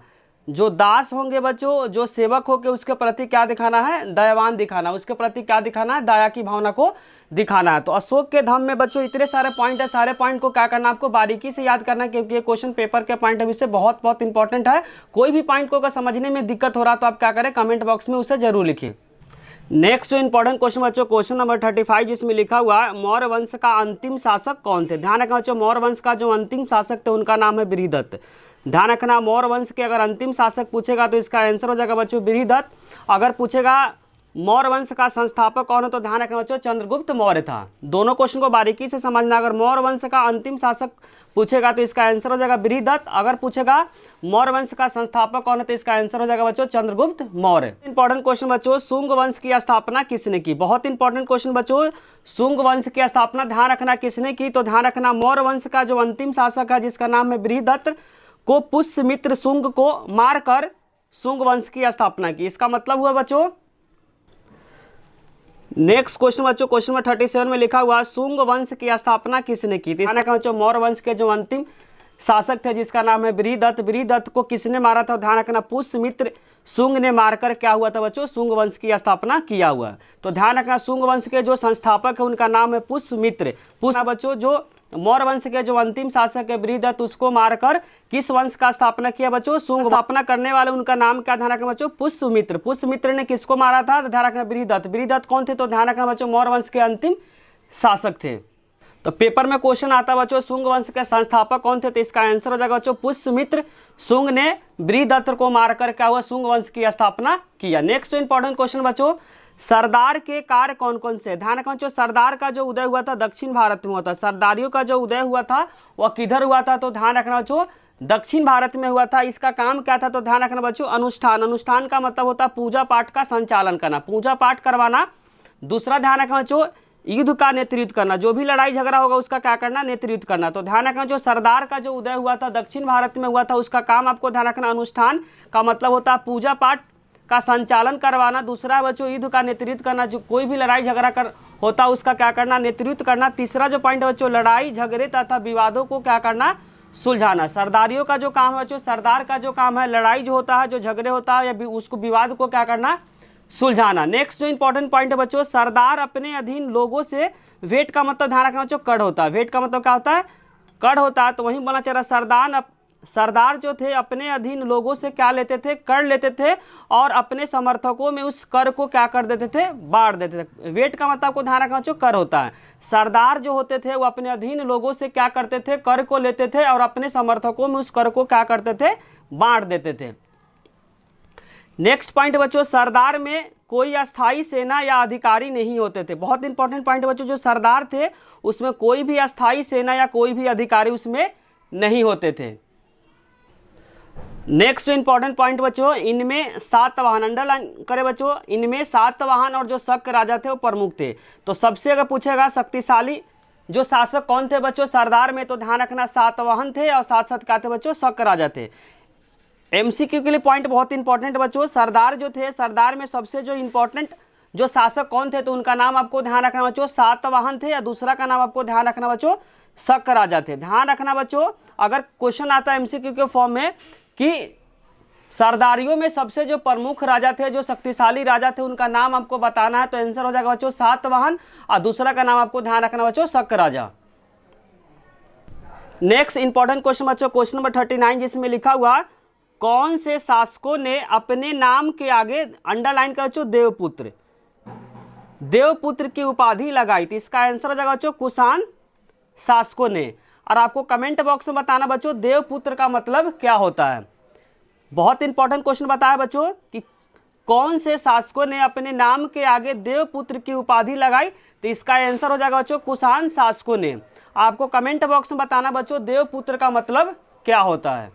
जो दास होंगे बच्चों, जो सेवक होंगे उसके प्रति क्या दिखाना है? दयावान दिखाना। उसके प्रति क्या दिखाना है? दया की भावना को दिखाना है। तो अशोक के धम्म में बच्चों इतने सारे पॉइंट है, सारे पॉइंट को क्या करना? आपको बारीकी से याद करना, क्योंकि ये क्वेश्चन पेपर के पॉइंट ऑफ व्यू से बहुत बहुत इंपॉर्टेंट है। कोई भी पॉइंट को अगर समझने में दिक्कत हो रहा तो आप क्या करें? कमेंट बॉक्स में उसे जरूर लिखिए। नेक्स्ट जो इंपॉर्टेंट क्वेश्चन बच्चों, क्वेश्चन नंबर 35, जिसमें लिखा हुआ है मौर्य वंश का अंतिम शासक कौन थे? ध्यान रखना बच्चों, मौर्य वंश का जो अंतिम शासक थे उनका नाम है बृहदत्त। ध्यान रखना, मौर्य वंश के अगर अंतिम शासक पूछेगा तो इसका आंसर हो जाएगा बच्चों बृहदत्त। अगर पूछेगा मौर्य वंश का संस्थापक कौन है तो ध्यान रखना बच्चों चंद्रगुप्त मौर्य था। दोनों क्वेश्चन को बारीकी से समझना। अगर मौर्य वंश का अंतिम शासक पूछेगा तो इसका आंसर हो जाएगा बृहदत्त। अगर पूछेगा मौर्य वंश का संस्थापक कौन है तो इसका आंसर हो जाएगा बच्चों चंद्रगुप्त मौर्य। इंपॉर्टेंट क्वेश्चन बच्चों, शुंग वंश की स्थापना किसने की? बहुत इंपॉर्टेंट क्वेश्चन बच्चों, शुंग वंश की स्थापना ध्यान रखना किसने की? तो ध्यान रखना मौर्य वंश का जो अंतिम शासक है जिसका नाम है बृहदत्त को पुष्यमित्र शुंग को मारकर शुंग वंश की स्थापना की। इसका मतलब हुआ बच्चों, नेक्स्ट क्वेश्चन बच्चों, क्वेश्चन नंबर 37 में लिखा हुआ शुंग वंश की स्थापना किसने की? बच्चों मौर्य वंश के जो अंतिम शासक थे जिसका नाम है बृहदत्त, बृहदत्त को किसने मारा था? ध्यान रखना पुष्यमित्र शुंग ने मारकर क्या हुआ था बच्चों? शुंग वंश की स्थापना किया हुआ। तो ध्यान रखना शुंग वंश के जो संस्थापक है उनका नाम है पुष्यमित्र। बच्चों जो मौर्य वंश के जो अंतिम शासक है बृहदत्त उसको मारकर किस वंश का स्थापना किया बच्चों? शुंग। स्थापना करने वाले उनका नाम क्या? ध्यान रखना बच्चों पुष्यमित्र। पुष्यमित्र ने किसको मारा था? तो ध्यान रखना बृहदत्त। बृहदत्त कौन थे? तो ध्यान रखना बच्चों मौर्य वंश के अंतिम शासक थे। तो पेपर में क्वेश्चन आता बच्चों शुंग वंश के संस्थापक कौन थे? तो इसका आंसर हो जाएगा बच्चों पुष्यमित्र। शुंग ने बृहदत्त को मारकर क्या हुआ? शुंग वंश की स्थापना किया। नेक्स्ट इंपॉर्टेंट क्वेश्चन बच्चों, सरदार के कार्य कौन कौन से? ध्यान रखना बच्चों, सरदार का जो उदय हुआ था दक्षिण भारत में हुआ था। सरदारियों का जो उदय हुआ था वह किधर हुआ था? तो ध्यान रखना बच्चों दक्षिण भारत में हुआ था। इसका काम क्या था? तो ध्यान रखना बच्चों अनुष्ठान। अनुष्ठान का मतलब होता है पूजा पाठ का संचालन करना, पूजा पाठ करवाना। दूसरा ध्यान रखना बच्चों युद्ध का नेतृत्व करना, जो भी लड़ाई झगड़ा होगा उसका क्या करना? नेतृत्व करना। तो ध्यान रखना जो सरदार का जो उदय हुआ था दक्षिण भारत में हुआ था उसका काम आपको ध्यान रखना अनुष्ठान का मतलब होता है पूजा पाठ का संचालन करवाना। दूसरा बच्चों युद्ध का नेतृत्व करना, जो कोई भी लड़ाई झगड़ा कर होता उसका क्या करना? नेतृत्व करना। तीसरा जो पॉइंट है बच्चों लड़ाई झगड़े तथा विवादों को क्या करना? सुलझाना। सरदारियों का जो काम है बच्चों, सरदार का जो काम है लड़ाई जो होता है, जो झगड़े होता है या उसको विवाद को क्या करना? सुलझाना। नेक्स्ट जो इंपॉर्टेंट पॉइंट है बच्चों, सरदार अपने अधीन लोगों से, वेट का मतलब ध्यान रखना बच्चों कड़ होता है। वेट का मतलब क्या होता है? कड़ होता है। तो वहीं बोलना चाह रहा सरदार जो थे अपने अधीन लोगों से क्या लेते थे? कर लेते थे और अपने समर्थकों में उस कर को क्या कर देते थे? बांट देते थे। वेट का मतलब को ध्यान रखना जो कर होता है। सरदार जो होते थे वो अपने अधीन लोगों से क्या करते थे? कर को लेते थे और अपने समर्थकों में उस कर को क्या करते थे? बांट देते थे। नेक्स्ट पॉइंट बच्चों, सरदार में कोई अस्थाई सेना या अधिकारी नहीं होते थे। बहुत इंपॉर्टेंट पॉइंट बच्चों, जो सरदार थे उसमें कोई भी अस्थाई सेना या कोई भी अधिकारी उसमें नहीं होते थे। नेक्स्ट इंपॉर्टेंट पॉइंट बच्चों, इनमें 7 वाहन, अंडरलाइन करें बच्चों, इनमें 7 वाहन और जो शक राजा थे वो प्रमुख थे। तो सबसे अगर पूछेगा शक्तिशाली जो शासक कौन थे बच्चों सरदार में, तो ध्यान रखना 7 वाहन थे और साथ साथ क्या थे बच्चों? शक राजा थे। एमसीक्यू के लिए पॉइंट बहुत इंपॉर्टेंट बच्चों, सरदार जो थे, सरदार में सबसे जो इंपॉर्टेंट जो शासक कौन थे तो उनका नाम आपको ध्यान रखना बच्चों 7 वाहन थे, या दूसरा का नाम आपको ध्यान रखना बच्चों शक राजा थे। ध्यान रखना बच्चों, अगर क्वेश्चन आता है एमसीक्यू के फॉर्म में कि सरदारियों में सबसे जो प्रमुख राजा थे, जो शक्तिशाली राजा थे, उनका नाम आपको बताना है, तो आंसर हो जाएगा बच्चों 7 वाहन और दूसरा का नाम आपको ध्यान रखना बच्चों शक राजा। नेक्स्ट इंपॉर्टेंट क्वेश्चन बच्चों, क्वेश्चन नंबर 39 जिसमें लिखा हुआ कौन से शासकों ने अपने नाम के आगे अंडरलाइन कर बच्चों देवपुत्र, देवपुत्र की उपाधि लगाई थी? इसका आंसर हो जाएगा बच्चों कुषाण शासकों ने। और आपको कमेंट बॉक्स में बताना बच्चों देवपुत्र का मतलब क्या होता है। बहुत इंपॉर्टेंट क्वेश्चन बताया बच्चों कि कौन से शासकों ने अपने नाम के आगे देवपुत्र की उपाधि लगाई? तो इसका आंसर हो जाएगा बच्चों कुषाण शासकों ने। आपको कमेंट बॉक्स में बताना बच्चों देवपुत्र का मतलब क्या होता है।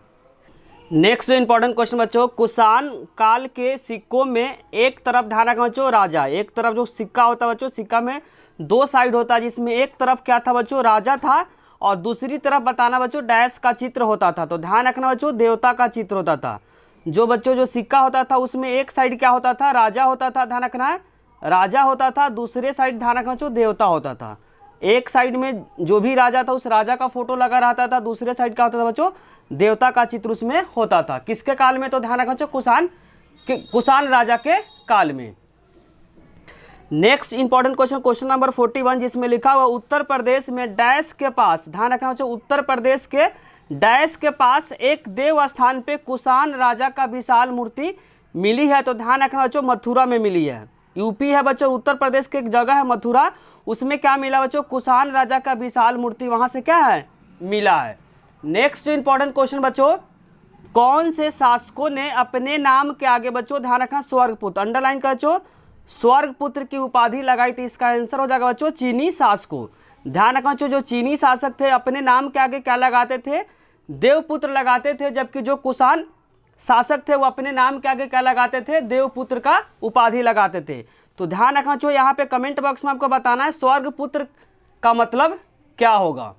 नेक्स्ट इंपॉर्टेंट क्वेश्चन बच्चों, कुषाण काल के सिक्कों में एक तरफ ध्यान रखना बच्चों राजा, एक तरफ जो सिक्का होता है बच्चों, सिक्का में दो साइड होता है, जिसमें एक तरफ क्या था बच्चों राजा था और दूसरी तरफ बताना बच्चों डैश का चित्र होता था। तो ध्यान रखना बच्चों देवता का चित्र होता था। जो बच्चों जो सिक्का होता था उसमें एक साइड क्या होता था राजा होता था, ध्यान रखना है राजा होता था, दूसरे साइड ध्यान रखना बच्चों देवता होता था। एक साइड में जो भी राजा था उस राजा का फोटो लगा रहता था, दूसरे साइड क्या होता था बच्चों देवता का चित्र उसमें होता था। किसके काल में? तो ध्यान रखना बच्चों कुषाण राजा के काल में। Next important question, question number 41, जिसमें लिखा हुआ उत्तर प्रदेश में डैश के पास, ध्यान रखना बच्चों उत्तर प्रदेश के डैश के पास एक देव स्थान पे कुषाण राजा का विशाल मूर्ति मिली है। तो ध्यान रखना बच्चों मथुरा में मिली है। यूपी है बच्चों, उत्तर प्रदेश की एक जगह है मथुरा, उसमें क्या मिला बच्चों कुषाण राजा का विशाल मूर्ति वहां से क्या है मिला है। नेक्स्ट इंपॉर्टेंट क्वेश्चन बच्चों, कौन से शासकों ने अपने नाम के आगे बच्चों ध्यान रखना स्वर्गपुत्र, अंडरलाइन कर बच्चों स्वर्गपुत्र की उपाधि लगाई थी? इसका आंसर हो जाएगा बच्चों चीनी शासकों। ध्यान रखना बच्चों जो चीनी शासक थे अपने नाम के आगे क्या लगाते थे? देवपुत्र लगाते थे, जबकि जो कुषाण शासक थे वो अपने नाम के आगे क्या लगाते थे? देवपुत्र का उपाधि लगाते थे। तो ध्यान रखना चाहिए यहाँ पे कमेंट बॉक्स में आपको बताना है स्वर्गपुत्र का मतलब क्या होगा।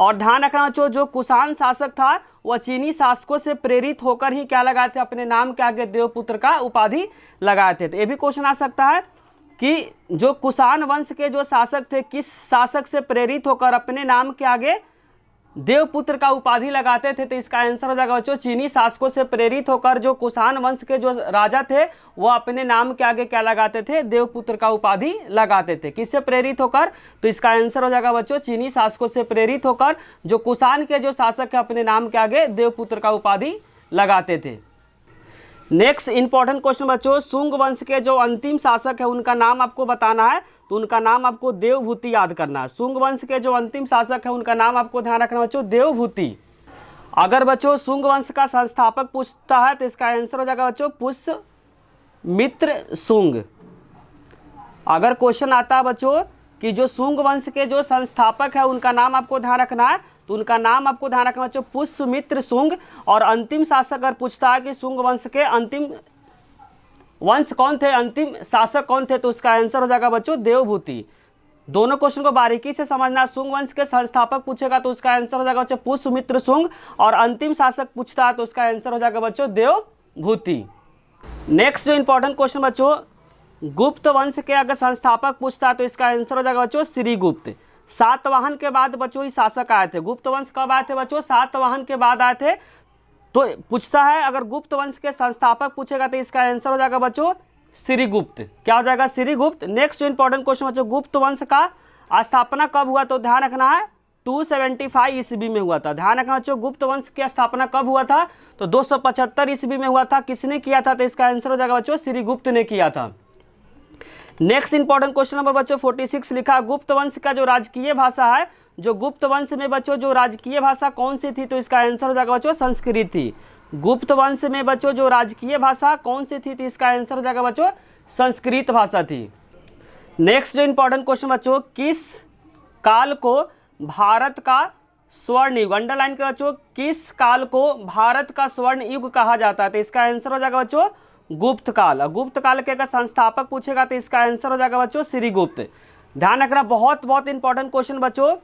और ध्यान रखना चाहिए जो कुषाण शासक था वह चीनी शासकों से प्रेरित होकर ही क्या लगाए थे? अपने नाम के आगे देवपुत्र का उपाधि लगाए थे। तो ये भी क्वेश्चन आ सकता है कि जो कुषाण वंश के जो शासक थे किस शासक से प्रेरित होकर अपने नाम के आगे देवपुत्र का उपाधि लगाते थे? तो इसका आंसर हो जाएगा बच्चों चीनी शासकों से प्रेरित होकर जो कुषाण वंश के जो राजा थे वो अपने नाम के आगे क्या लगाते थे? देवपुत्र का उपाधि लगाते थे। किससे प्रेरित होकर? तो इसका आंसर हो जाएगा बच्चों चीनी शासकों से प्रेरित होकर जो कुषाण के जो शासक है अपने नाम के आगे देवपुत्र का उपाधि लगाते थे। नेक्स्ट इंपॉर्टेंट क्वेश्चन बच्चों, शुंग वंश के जो अंतिम शासक है उनका नाम आपको बताना है। तो उनका नाम आपको देवभूति याद करना है। शुंग वंश के जो अंतिम शासक है उनका नाम आपको ध्यान रखना बच्चों देवभूति। अगर बच्चों शुंग वंश का संस्थापक पूछता है तो इसका आंसर हो जाएगा बच्चों पुष्यमित्र शुंग। अगर क्वेश्चन आता है बच्चों कि जो शुंग वंश के जो संस्थापक है उनका नाम आपको ध्यान रखना है, तो उनका नाम आपको ध्यान रखना बच्चों पुष्यमित्र शुंग। और अंतिम शासक अगर पूछता है कि शुंग वंश के अंतिम वंश कौन थे, अंतिम शासक कौन थे, तो उसका आंसर हो जाएगा बच्चों देवभूति। दोनों क्वेश्चन को बारीकी से समझना। शुंग वंश के संस्थापक पूछेगा तो उसका आंसर हो जाएगा बच्चों पुष्यमित्र शुंग, और अंतिम शासक पूछता है तो उसका आंसर हो जाएगा बच्चों देवभूति। नेक्स्ट जो इंपॉर्टेंट क्वेश्चन बच्चों, गुप्त वंश के अगर संस्थापक पूछता है तो इसका आंसर हो जाएगा बच्चों श्रीगुप्त। सातवाहन के बाद बच्चों ही शासक आए थे। गुप्त वंश कब आए थे बच्चों? सातवाहन के बाद आए थे। तो पूछता है अगर गुप्त वंश के संस्थापक पूछेगा तो इसका आंसर हो जाएगा बच्चों श्रीगुप्त। क्या हो जाएगा? श्रीगुप्त। नेक्स्ट इंपॉर्टेंट क्वेश्चन बच्चों, गुप्त वंश का स्थापना कब हुआ? तो ध्यान रखना है 275 ईस्वी में हुआ था। ध्यान रखना बच्चों गुप्त वंश की स्थापना कब हुआ था? तो 275 ईस्वी में हुआ था। किसने किया था? तो इसका आंसर हो जाएगा बच्चों श्रीगुप्त ने किया था। नेक्स्ट इंपॉर्टेंट क्वेश्चन नंबर बच्चों 46 लिखा, गुप्त वंश का जो राजकीय भाषा है, जो गुप्त वंश में बच्चों जो राजकीय भाषा कौन सी थी? तो इसका आंसर हो जाएगा बच्चों संस्कृत थी। गुप्त वंश में बच्चों जो राजकीय भाषा कौन सी थी? तो इसका आंसर हो जाएगा बच्चों संस्कृत भाषा थी। नेक्स्ट जो इंपॉर्टेंट क्वेश्चन बच्चों, किस काल को भारत का स्वर्ण युग, अंडरलाइन कर बच्चों, किस काल को भारत का स्वर्ण युग कहा जाता है? तो इसका आंसर हो जाएगा बच्चों गुप्त काल। गुप्त काल के अगर संस्थापक पूछेगा तो इसका आंसर हो जाएगा बच्चों श्रीगुप्त। ध्यान रखना, बहुत इंपॉर्टेंट क्वेश्चन बच्चों,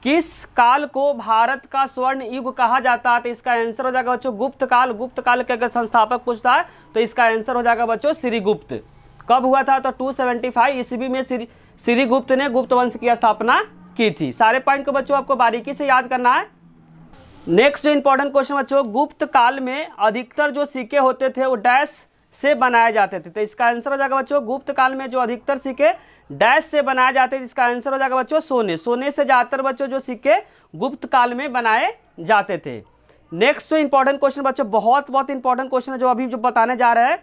किस काल को भारत का स्वर्ण युग कहा जाता है? तो इसका आंसर हो जाएगा बच्चों गुप्त काल। गुप्त काल के अगर संस्थापक पूछता है तो इसका आंसर हो जाएगा बच्चों श्रीगुप्त। कब हुआ था? तो 275 ईस्वी में श्रीगुप्त ने गुप्त वंश की स्थापना की थी। सारे पॉइंट को बच्चों आपको बारीकी से याद करना है। नेक्स्ट जो इंपॉर्टेंट क्वेश्चन बच्चों, गुप्त काल में अधिकतर जो सिक्के होते थे वो डैश से बनाए जाते थे। तो इसका आंसर हो जाएगा बच्चों गुप्त काल में जो अधिकतर सिक्के डैश से बनाए जाते थे, इसका आंसर हो जाएगा बच्चों सोने। सोने से ज़्यादातर बच्चों जो सिक्के गुप्त काल में बनाए जाते थे। नेक्स्ट जो इंपॉर्टेंट क्वेश्चन बच्चों, बहुत बहुत इंपॉर्टेंट क्वेश्चन है जो अभी जो बताने जा रहे हैं।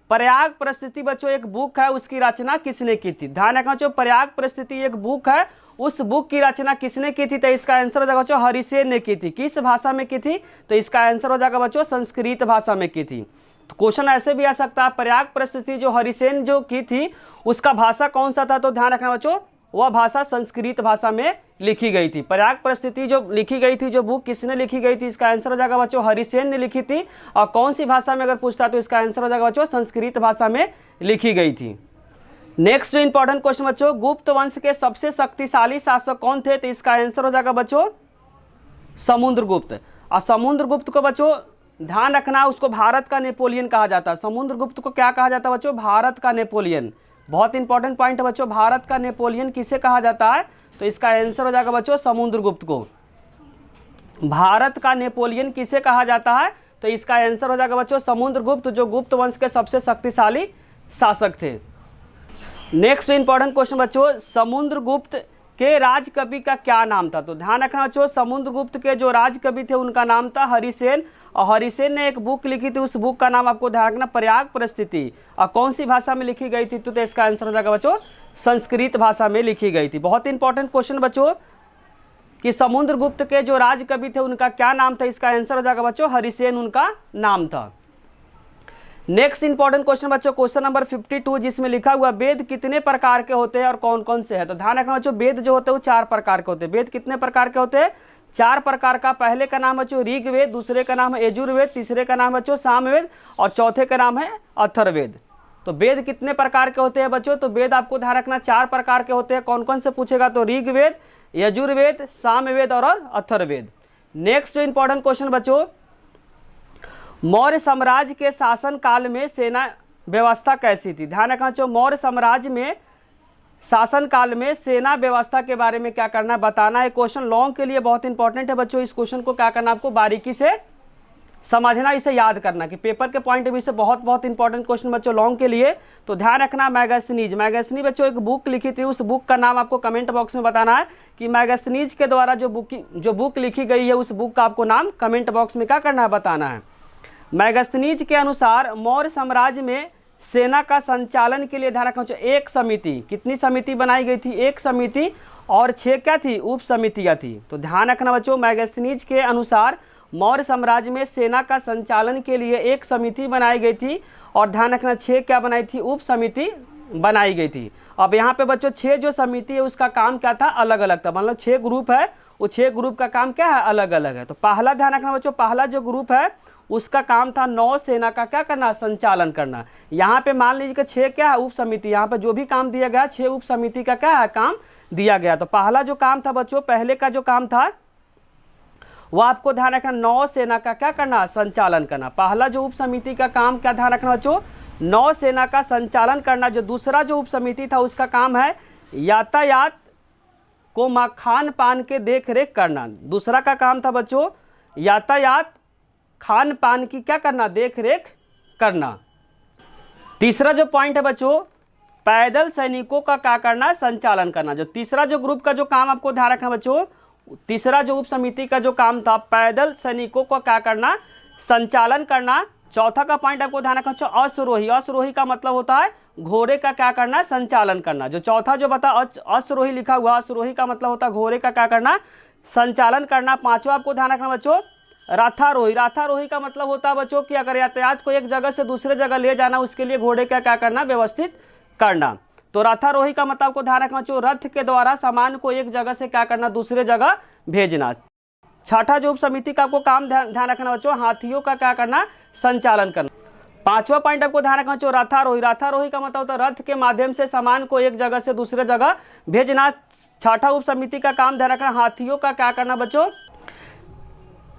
प्रयाग परिस्थिति बच्चों एक बुक है, उसकी रचना किसने की थी? ध्यान रखना बच्चों, प्रयाग परिस्थिति एक बुक है, उस बुक की रचना किसने की थी? तो इसका आंसर हो जाएगा बच्चों हरिसेन ने की थी। किस भाषा में की थी? तो इसका आंसर हो जाएगा बच्चों संस्कृत भाषा में की थी। तो क्वेश्चन ऐसे भी आ सकता है, प्रयाग परिस्थिति जो हरिसेन जो की थी उसका भाषा कौन सा था? तो ध्यान रखना बच्चों, वह भाषा संस्कृत भाषा में लिखी गई थी। प्रयाग परिस्थिति जो लिखी गई थी, जो बुक किसने लिखी गई थी? इसका आंसर हो जाएगा बच्चों हरिसेन ने लिखी थी। और कौन सी भाषा में अगर पूछता तो इसका आंसर हो जाएगा बच्चों संस्कृत भाषा में लिखी गई थी। नेक्स्ट जो इंपॉर्टेंट क्वेश्चन बच्चों, गुप्त वंश के सबसे शक्तिशाली शासक कौन थे? तो इसका आंसर हो जाएगा बच्चों समुद्रगुप्त। और समुद्रगुप्त को बच्चों ध्यान रखना, उसको भारत का नेपोलियन कहा जाता है। समुद्रगुप्त को क्या कहा जाता है बच्चों? भारत का नेपोलियन। बहुत इंपॉर्टेंट पॉइंट है बच्चों, भारत का नेपोलियन किसे कहा जाता है? तो इसका आंसर हो जाएगा बच्चों समुद्रगुप्त को। भारत का नेपोलियन किसे कहा जाता है? तो इसका आंसर हो जाएगा बच्चों समुद्रगुप्त, जो गुप्त वंश के सबसे शक्तिशाली शासक थे। नेक्स्ट इंपॉर्टेंट क्वेश्चन बच्चों, समुद्रगुप्त के राजकवि का क्या नाम था? तो ध्यान रखना बच्चों, समुद्रगुप्त के जो राजकवि थे उनका नाम था हरिसेन। और हरिसेन ने एक बुक लिखी थी, उस बुक का नाम आपको ध्यान रखना प्रयाग परिस्थिति। और कौन सी भाषा में लिखी गई थी? तो इसका आंसर हो जाएगा बच्चों संस्कृत भाषा में लिखी गई थी। बहुत इंपॉर्टेंट क्वेश्चन बच्चों कि समुद्रगुप्त के जो राजकवि थे उनका क्या नाम था? इसका आंसर हो जाएगा बच्चों हरिसेन उनका नाम था। नेक्स्ट इंपॉर्टेंट क्वेश्चन बच्चों, क्वेश्चन नंबर 52, जिसमें लिखा हुआ वेद कितने प्रकार के होते हैं और कौन कौन से हैं? तो ध्यान रखना बच्चों, वेद जो होते हैं वो 4 प्रकार के होते हैं। वेद कितने प्रकार के होते हैं? 4 प्रकार का। पहले का नाम बच्चों ऋग्वेद, दूसरे का नाम है यजुर्वेद, तीसरे का नाम बच्चों सामवेद और चौथे का नाम है अथर्ववेद। तो वेद कितने प्रकार के होते हैं बच्चों? तो वेद आपको ध्यान रखना 4 प्रकार के होते हैं। कौन कौन से पूछेगा? तो ऋग्वेद, यजुर्वेद, सामवेद और अथर्ववेद। नेक्स्ट जो इंपॉर्टेंट क्वेश्चन बच्चों, मौर्य साम्राज्य के शासन काल में सेना व्यवस्था कैसी थी? ध्यान रखना बच्चों, मौर्य साम्राज्य में शासन काल में सेना व्यवस्था के बारे में क्या करना है? बताना है। क्वेश्चन लॉन्ग के लिए बहुत इंपॉर्टेंट है बच्चों। इस क्वेश्चन को क्या करना, आपको बारीकी से समझना, इसे याद करना कि पेपर के पॉइंट ऑफ व्यू से बहुत बहुत इंपॉर्टेंट क्वेश्चन बच्चों लॉन्ग के लिए। तो ध्यान रखना, मैगस्थनीज बच्चों एक बुक लिखी थी, उस बुक का नाम आपको कमेंट बॉक्स में बताना है कि मैगस्थनीज के द्वारा जो बुक लिखी गई है उस बुक का आपको नाम कमेंट बॉक्स में क्या करना है? बताना है। मैगस्थनीज के अनुसार मौर्य साम्राज्य में सेना का संचालन के लिए ध्यान रखना चाहिए एक समिति। कितनी समिति बनाई गई थी? एक समिति, और 6 क्या थी? उप समितियाँ थी। तो ध्यान रखना बच्चों, मैगस्थनीज के अनुसार मौर्य साम्राज्य में सेना का संचालन के लिए एक समिति बनाई गई थी, और ध्यान रखना 6 क्या बनाई थी? उप समिति बनाई गई थी। अब यहाँ पे बच्चों 6 जो समिति है उसका काम क्या था? अलग अलग था। मतलब 6 ग्रुप है, वो 6 ग्रुप का काम क्या है? अलग अलग है। तो पहला ध्यान रखना बच्चों, पहला जो ग्रुप है उसका काम था नौसेना का क्या करना? संचालन करना। यहाँ पे मान लीजिए कि 6 क्या है? उप समिति। यहाँ पे जो भी काम दिया गया 6 उप समिति का क्या है? काम दिया गया। तो पहला जो काम था बच्चों, पहले का जो काम था वो आपको ध्यान रखना नौसेना का क्या करना? संचालन करना। पहला जो उप समिति का काम क्या ध्यान रखना बच्चों? नौसेना का संचालन करना। जो दूसरा जो उप समिति था उसका काम है यातायात को खान पान के देख रेख करना। दूसरा का काम था बच्चों यातायात खान पान की क्या करना? देख रेख करना। तीसरा जो पॉइंट है बच्चों, पैदल सैनिकों का क्या करना? संचालन करना। जो तीसरा जो ग्रुप का जो काम आपको ध्यान रखना बच्चों, तीसरा जो उप समिति का जो काम था पैदल सैनिकों को क्या करना? संचालन करना। चौथा का पॉइंट आपको ध्यान रखना बच्चों, अश्वरोही। अश्वरोही का मतलब होता है घोड़े का क्या करना? संचालन करना। जो चौथा जो बता अश्वरोही लिखा हुआ, अश्वरोही का मतलब होता है घोड़े का क्या करना? संचालन करना। पांचवा आपको ध्यान रखना बच्चों, रथारोही। रथारोही का मतलब होता है बच्चों कि अगर यातायात को एक जगह से दूसरे जगह ले जाना, उसके लिए घोड़े का क्या करना? व्यवस्थित करना। तो रथारोही का मतलब को ध्यान रखना बच्चों, रथ के द्वारा सामान को एक जगह से क्या करना? दूसरे जगह भेजना। छठा जो उप समिति का आपको काम ध्यान रखना बच्चों, हाथियों का क्या करना? संचालन करना। पांचवा पॉइंट आपको ध्यान रखना बच्चों, रथारोही। रथारोही का मतलब होता है रथ के माध्यम से सामान को एक जगह से दूसरे जगह भेजना। छठा उप समिति का काम ध्यान रखना, हाथियों का क्या करना बच्चों?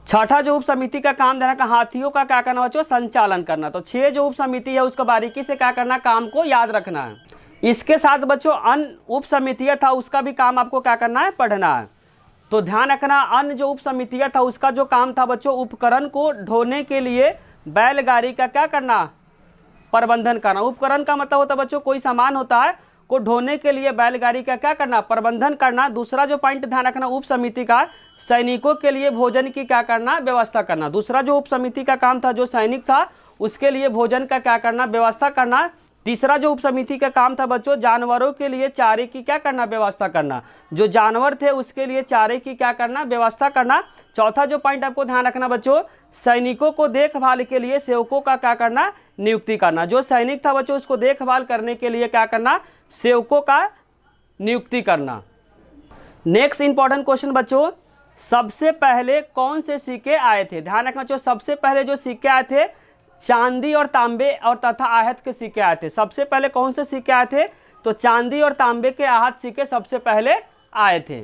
छठा जो उप समिति का काम देना, हाथियों का क्या करना बच्चों? संचालन करना। तो 6 जो उप समिति है उसका बारीकी से क्या करना? काम को याद रखना है। इसके साथ बच्चों अन्य उप समितियाँ था उसका भी काम आपको क्या करना है? पढ़ना है। तो ध्यान रखना, अन्य जो उप समितियाँ था उसका जो काम था बच्चों, उपकरण को ढोने के लिए बैलगाड़ी का क्या करना? प्रबंधन करना। उपकरण का मतलब होता है बच्चों कोई सामान होता है, को ढोने के लिए बैलगाड़ी का क्या करना, प्रबंधन करना। दूसरा जो पॉइंट ध्यान रखना उप समिति का, सैनिकों के लिए भोजन की क्या करना, व्यवस्था करना। दूसरा जो उप समिति का काम था, जो सैनिक था उसके लिए भोजन का क्या करना, व्यवस्था करना। तीसरा जो उप समिति का काम था बच्चों, जानवरों के लिए चारे की क्या करना, व्यवस्था करना। जो जानवर थे उसके लिए चारे की क्या करना, व्यवस्था करना। चौथा जो पॉइंट आपको ध्यान रखना बच्चों, सैनिकों को देखभाल के लिए सेवकों का क्या करना, नियुक्ति करना। जो सैनिक था बच्चों उसको देखभाल करने के लिए क्या करना, सेवकों का नियुक्ति करना। नेक्स्ट इंपॉर्टेंट क्वेश्चन बच्चों, सबसे पहले कौन से सिक्के आए थे। ध्यान रखना बच्चों, सबसे पहले जो सिक्के आए थे चांदी और तांबे और तथा आहत के सिक्के आए थे। सबसे पहले कौन से सिक्के आए थे, तो चांदी और तांबे के आहत सिक्के सबसे पहले आए थे।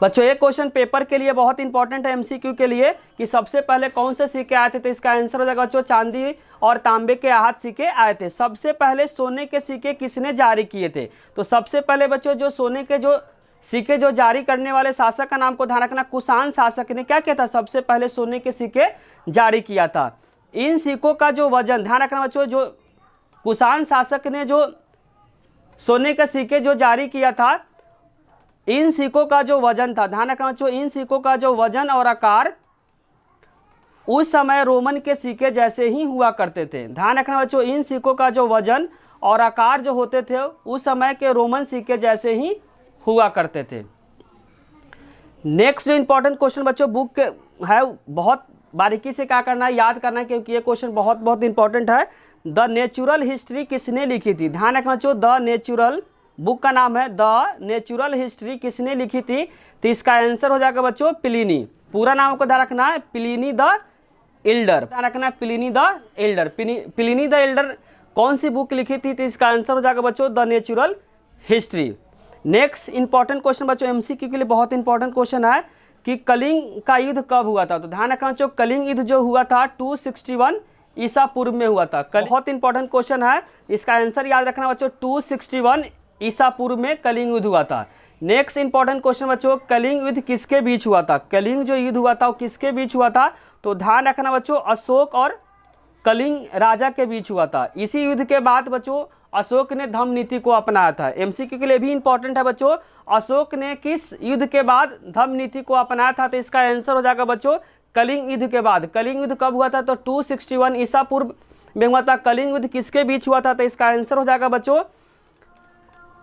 बच्चों एक क्वेश्चन पेपर के लिए बहुत इंपॉर्टेंट है एमसीक्यू के लिए कि सबसे पहले कौन से सिक्के आए थे, तो इसका आंसर हो जाएगा बच्चों चांदी और तांबे के आहत सिक्के आए थे। सबसे पहले सोने के सिक्के किसने जारी किए थे, तो सबसे पहले बच्चों जो सोने के जो सिक्के जो जारी करने वाले शासक का नाम को ध्यान रखना, कुषाण शासक ने क्या किया था, सबसे पहले सोने के सिक्के जारी किया था। इन सिक्कों का जो वजन, ध्यान रखना बच्चों, जो कुषाण शासक ने जो सोने के सिक्के जो जारी किया था, इन सिक्कों का जो वजन था, ध्यान रखना बच्चों, इन सिक्कों का जो वजन और आकार उस समय रोमन के सिक्के जैसे ही हुआ करते थे। ध्यान रखना बच्चों, इन सिक्कों का जो वजन और आकार जो होते थे उस समय के रोमन सिक्के जैसे ही हुआ करते थे। नेक्स्ट जो इंपॉर्टेंट क्वेश्चन बच्चों बुक के है, बहुत बारीकी से क्या करना है, याद करना है, क्योंकि ये क्वेश्चन बहुत बहुत इंपॉर्टेंट है। द नेचुरल हिस्ट्री किसने लिखी थी। ध्यान रखना बच्चों, द नेचुरल, बुक का नाम है द नेचुरल हिस्ट्री, किसने लिखी थी, तो इसका आंसर हो जाएगा बच्चों प्लिनी। पूरा नाम को ध्यान रखना है, प्लिनी द एल्डर। ध्यान रखना है Pliny the Elder. Pliny the Elder कौन सी बुक लिखी थी, तो इसका आंसर हो जाएगा बच्चों the natural history. Next important question बच्चों एमसीक्यू के लिए बहुत इंपॉर्टेंट क्वेश्चन है कि कलिंग का युद्ध कब हुआ था, तो ध्यान रखना बच्चों कलिंग युद्ध जो हुआ था 261 ईसा पूर्व में हुआ था। बहुत इंपॉर्टेंट क्वेश्चन है, इसका आंसर याद रखना बच्चों 261 ईसा पूर्व में कलिंग युद्ध हुआ था। नेक्स्ट इंपॉर्टेंट क्वेश्चन बच्चों, कलिंग युद्ध किसके बीच हुआ था, कलिंग जो युद्ध हुआ था वो किसके बीच हुआ था, तो ध्यान रखना बच्चों अशोक और कलिंग राजा के बीच हुआ था। इसी युद्ध के बाद बच्चों अशोक ने धम्म नीति को अपनाया था। एमसीक्यू के लिए भी इंपॉर्टेंट है बच्चों, अशोक ने किस युद्ध के बाद धम्म नीति को अपनाया था, तो इसका आंसर हो जाएगा बच्चों कलिंग युद्ध के बाद। कलिंग युद्ध कब हुआ था, तो 261 ईसा पूर्व में हुआ था। कलिंग युद्ध किसके बीच हुआ था, तो इसका आंसर हो जाएगा बच्चों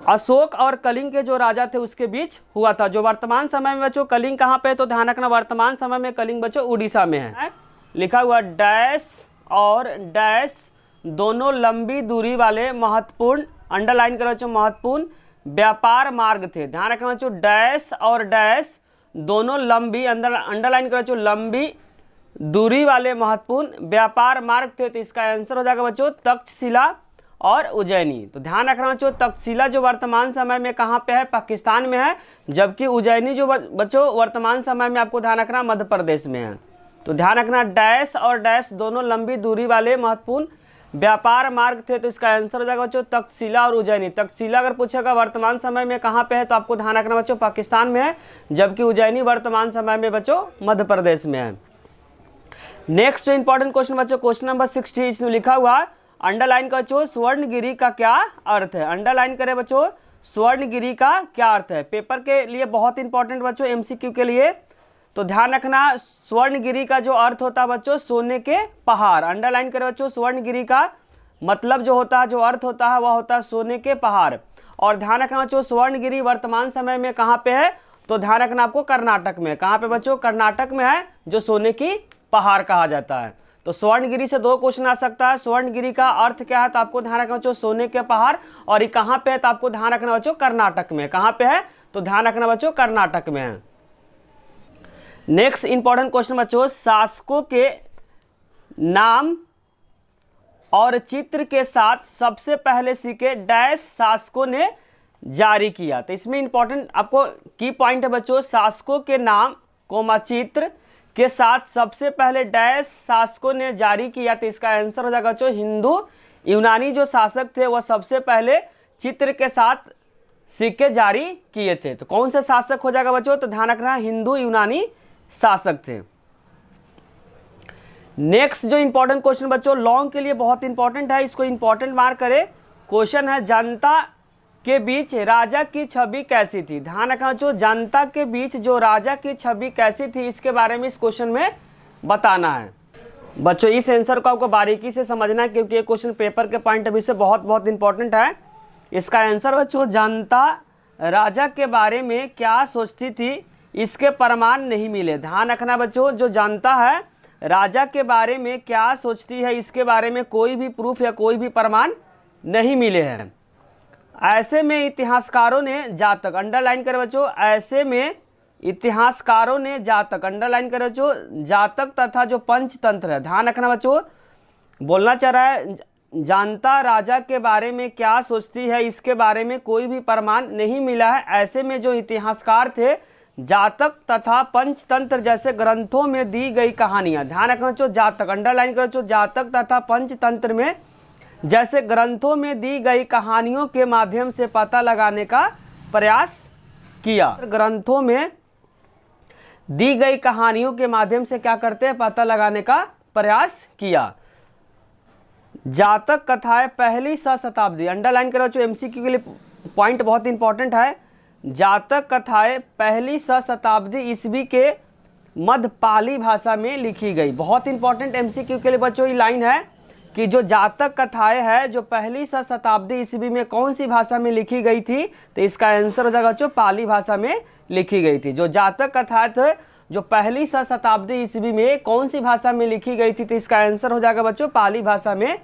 अशोक और कलिंग के जो राजा थे उसके बीच हुआ था। जो वर्तमान समय में बच्चों कलिंग कहाँ पे है, तो ध्यान रखना वर्तमान समय में कलिंग बच्चों उड़ीसा में है। लिखा हुआ डैश और डैश दोनों लंबी दूरी वाले महत्वपूर्ण, अंडरलाइन करो बच्चों, महत्वपूर्ण व्यापार मार्ग थे। ध्यान रखना बच्चों डैश और डैश दोनों लंबी, अंडरलाइन करो बच्चों, लंबी दूरी वाले महत्वपूर्ण व्यापार मार्ग थे। तो इसका आंसर हो जाएगा बच्चों तक्षशिला और उज्जैनी। तो ध्यान रखना बच्चों तक्षशिला जो वर्तमान समय में कहाँ पे है, पाकिस्तान में है, जबकि उज्जैनी जो बच्चों वर्तमान समय में आपको ध्यान रखना मध्य प्रदेश में है। तो ध्यान रखना डैश और डैश दोनों लंबी दूरी वाले महत्वपूर्ण व्यापार मार्ग थे। तो इसका आंसर हो जाएगा बच्चों तक्षशिला और उज्जैनी। तक्षशिला अगर पूछेगा वर्तमान समय में कहाँ पे है, तो आपको ध्यान रखना बच्चों पाकिस्तान में है, जबकि उज्जैनी वर्तमान समय में बच्चों मध्य प्रदेश में है। नेक्स्ट जो इंपॉर्टेंट क्वेश्चन बच्चों क्वेश्चन नंबर 60, इसमें लिखा हुआ अंडरलाइन का बच्चों स्वर्णगिरी का क्या अर्थ है। अंडरलाइन करें बच्चों स्वर्णगिरी का क्या अर्थ है, पेपर के लिए बहुत इंपॉर्टेंट बच्चों एमसीक्यू के लिए। तो ध्यान रखना स्वर्णगिरी का जो अर्थ होता है बच्चों सोने के पहाड़। अंडरलाइन करें बच्चों स्वर्णगिरी का मतलब जो होता है, जो अर्थ होता है वह होता है सोने के पहाड़। और ध्यान रखना बच्चों स्वर्णगिरी वर्तमान समय में कहाँ पे है, तो ध्यान रखना आपको कर्नाटक में। कहाँ पे बच्चों, कर्नाटक में है, जो सोने की पहाड़ कहा जाता है। तो स्वर्णगिरी से दो क्वेश्चन आ सकता है, स्वर्णगिरी का अर्थ क्या है, तो आपको ध्यान रखना बच्चों सोने के पहाड़, और ये कहाँ पे है, तो आपको ध्यान रखना बच्चों कर्नाटक में। कहाँ पे है, तो ध्यान रखना बच्चों कर्नाटक में है। नेक्स्ट इंपॉर्टेंट क्वेश्चन बच्चों शासकों के नाम और चित्र के साथ सबसे पहले सिक्के डैश शासकों ने जारी किया। तो इसमें इंपॉर्टेंट आपको की पॉइंट है बच्चों, शासकों के नाम कोमा चित्र के साथ सबसे पहले डैश शासकों ने जारी किया। तो इसका आंसर हो जाएगा बच्चों हिंदू यूनानी जो शासक थे वह सबसे पहले चित्र के साथ सिक्के जारी किए थे। तो कौन से शासक हो जाएगा बच्चों, तो ध्यान रखना हिंदू यूनानी शासक थे। नेक्स्ट जो इंपॉर्टेंट क्वेश्चन बच्चों लॉन्ग के लिए बहुत इंपॉर्टेंट है, इसको इंपॉर्टेंट मार्क करें। क्वेश्चन है जनता के बीच राजा की छवि कैसी थी। ध्यान रखना बच्चों, जनता के बीच जो राजा की छवि कैसी थी इसके बारे में इस क्वेश्चन में बताना है। बच्चों इस आंसर को आपको बारीकी से समझना है क्योंकि ये क्वेश्चन पेपर के पॉइंट ऑफ व्यू से बहुत इंपॉर्टेंट है। इसका आंसर बच्चों, जनता राजा के बारे में क्या सोचती थी इसके प्रमाण नहीं मिले। ध्यान रखना बच्चों, जो जनता है राजा के बारे में क्या सोचती है इसके बारे में कोई भी प्रूफ या कोई भी प्रमाण नहीं मिले हैं। ऐसे में इतिहासकारों ने जातक, अंडरलाइन करे बच्चों, ऐसे में इतिहासकारों ने जातक, अंडरलाइन करे बच्चों, जातक तथा जो पंचतंत्र है। ध्यान रखना बच्चों, बोलना चाह रहा है जनता राजा के बारे में क्या सोचती है इसके बारे में कोई भी प्रमाण नहीं मिला है। ऐसे में जो इतिहासकार थे जातक तथा पंचतंत्र जैसे ग्रंथों में दी गई कहानियां। ध्यान रखना बच्चों, जातक, अंडरलाइन करो बच्चों, जातक तथा पंचतंत्र में जैसे ग्रंथों में दी गई कहानियों के माध्यम से पता लगाने का प्रयास किया। ग्रंथों में दी गई कहानियों के माध्यम से क्या करते हैं, पता लगाने का प्रयास किया। जातक कथाएं पहली शताब्दी, अंडरलाइन करो बच्चों, एमसीक्यू के लिए पॉइंट बहुत इंपॉर्टेंट है। जातक कथाएं पहली शताब्दी ईस्वी के मध्य पाली भाषा में लिखी गई। बहुत इंपॉर्टेंट एमसीक्यू के लिए बच्चों ये लाइन है कि जो जातक कथाएं है जो पहली शताब्दी ईस्वी में कौन सी भाषा में लिखी गई थी, तो इसका आंसर हो जाएगा बच्चों पाली भाषा में लिखी गई थी। जो जातक कथाएं थे जो पहली शताब्दी ईस्वी में कौन सी भाषा में लिखी गई थी, तो इसका आंसर हो जाएगा बच्चों पाली भाषा में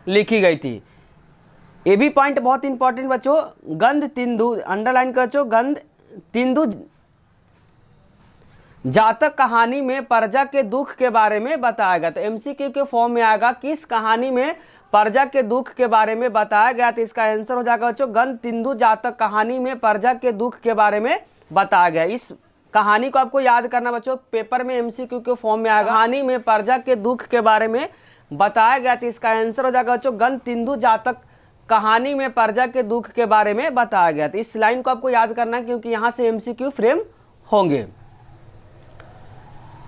लिखी गई थी। ये भी पॉइंट बहुत इंपॉर्टेंट बच्चों, गंध तिंदु, अंडरलाइन कर बच्चों, गंध तिंदु जातक कहानी में प्रजा के दुख के बारे में बताया गया। तो एमसीक्यू के फॉर्म में आएगा किस कहानी में प्रजा के दुख के बारे में बताया गया, तो इसका आंसर हो जाएगा बच्चों गंध तिंदु जातक कहानी में प्रजा के दुख के बारे में बताया गया। इस कहानी को आपको याद करना बच्चों, पेपर में एमसीक्यू के फॉर्म में आएगा, कहानी में प्रजा के दुख के बारे में बताया गया, तो इसका आंसर हो जाएगा बच्चों गंध तिंदु जातक कहानी में प्रजा के दुख के बारे में बताया गया। तो इस लाइन को आपको याद करना है क्योंकि यहाँ से एमसीक्यू फ्रेम होंगे।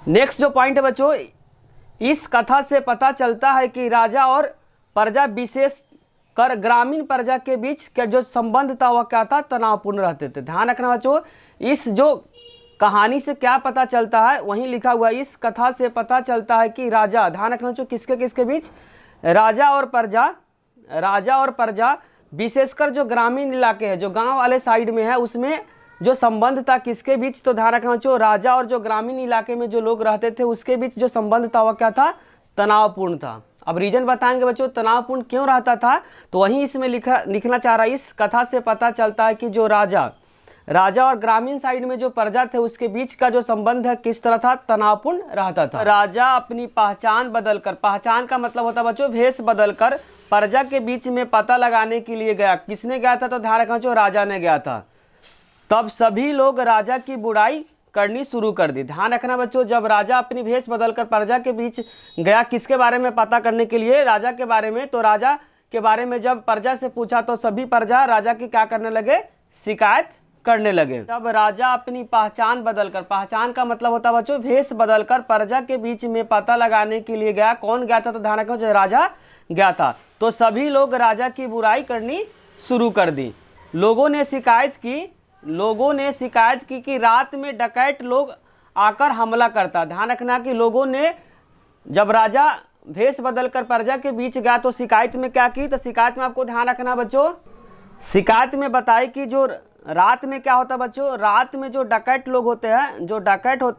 नेक्स्ट जो पॉइंट है बच्चों, इस कथा से पता चलता है कि राजा और प्रजा विशेष कर ग्रामीण प्रजा के बीच का जो संबंध था वह क्या था, तनावपूर्ण रहते थे। ध्यान रखना बच्चों, इस जो कहानी से क्या पता चलता है वहीं लिखा हुआ है, इस कथा से पता चलता है कि राजा, ध्यान रखना बच्चों किसके किसके बीच, राजा और प्रजा विशेषकर जो ग्रामीण इलाके हैं जो गांव वाले साइड में है उसमें जो संबंध था किसके बीच, तो ध्यान रखना बच्चों राजा और जो ग्रामीण इलाके में जो लोग रहते थे उसके बीच जो संबंध था वह क्या था, तनावपूर्ण था। अब रीजन बताएंगे बच्चों तनावपूर्ण क्यों रहता था, तो वहीं इसमें लिखना चाह रहा है, इस कथा से पता चलता है कि जो राजा और ग्रामीण साइड में जो प्रजा थे उसके बीच का जो संबंध है किस तरह था, तनावपूर्ण रहता था। राजा अपनी पहचान बदलकर, पहचान का मतलब होता है बच्चों भेष बदलकर प्रजा के बीच में पता लगाने के लिए गया। किसने गया था, तो ध्यान रखना बच्चों राजा ने गया था। तब सभी लोग राजा की बुराई करनी शुरू कर दी। ध्यान रखना बच्चों, जब राजा अपनी भेष बदलकर प्रजा के बीच गया किसके बारे में पता करने के लिए, राजा के बारे में, तो राजा के बारे में जब प्रजा से पूछा तो सभी प्रजा राजा की क्या करने लगे, शिकायत करने लगे। तब राजा अपनी पहचान बदलकर, पहचान का मतलब होता है बच्चों भेष बदलकर प्रजा के बीच में पता लगाने के लिए गया। कौन गया था, तो ध्यान रखो राजा गया था। तो सभी लोग राजा की बुराई करनी शुरू कर दी। लोगों ने शिकायत की कि रात में डकैत लोग आकर हमला करता। ध्यान रखना कि लोगों ने जब राजा भेष बदलकर प्रजा के बीच गया तो शिकायत में क्या की, तो शिकायत में आपको ध्यान रखना बच्चों, शिकायत में बताई कि जो रात में क्या होता है बच्चों, रात में जो डकैत लोग होते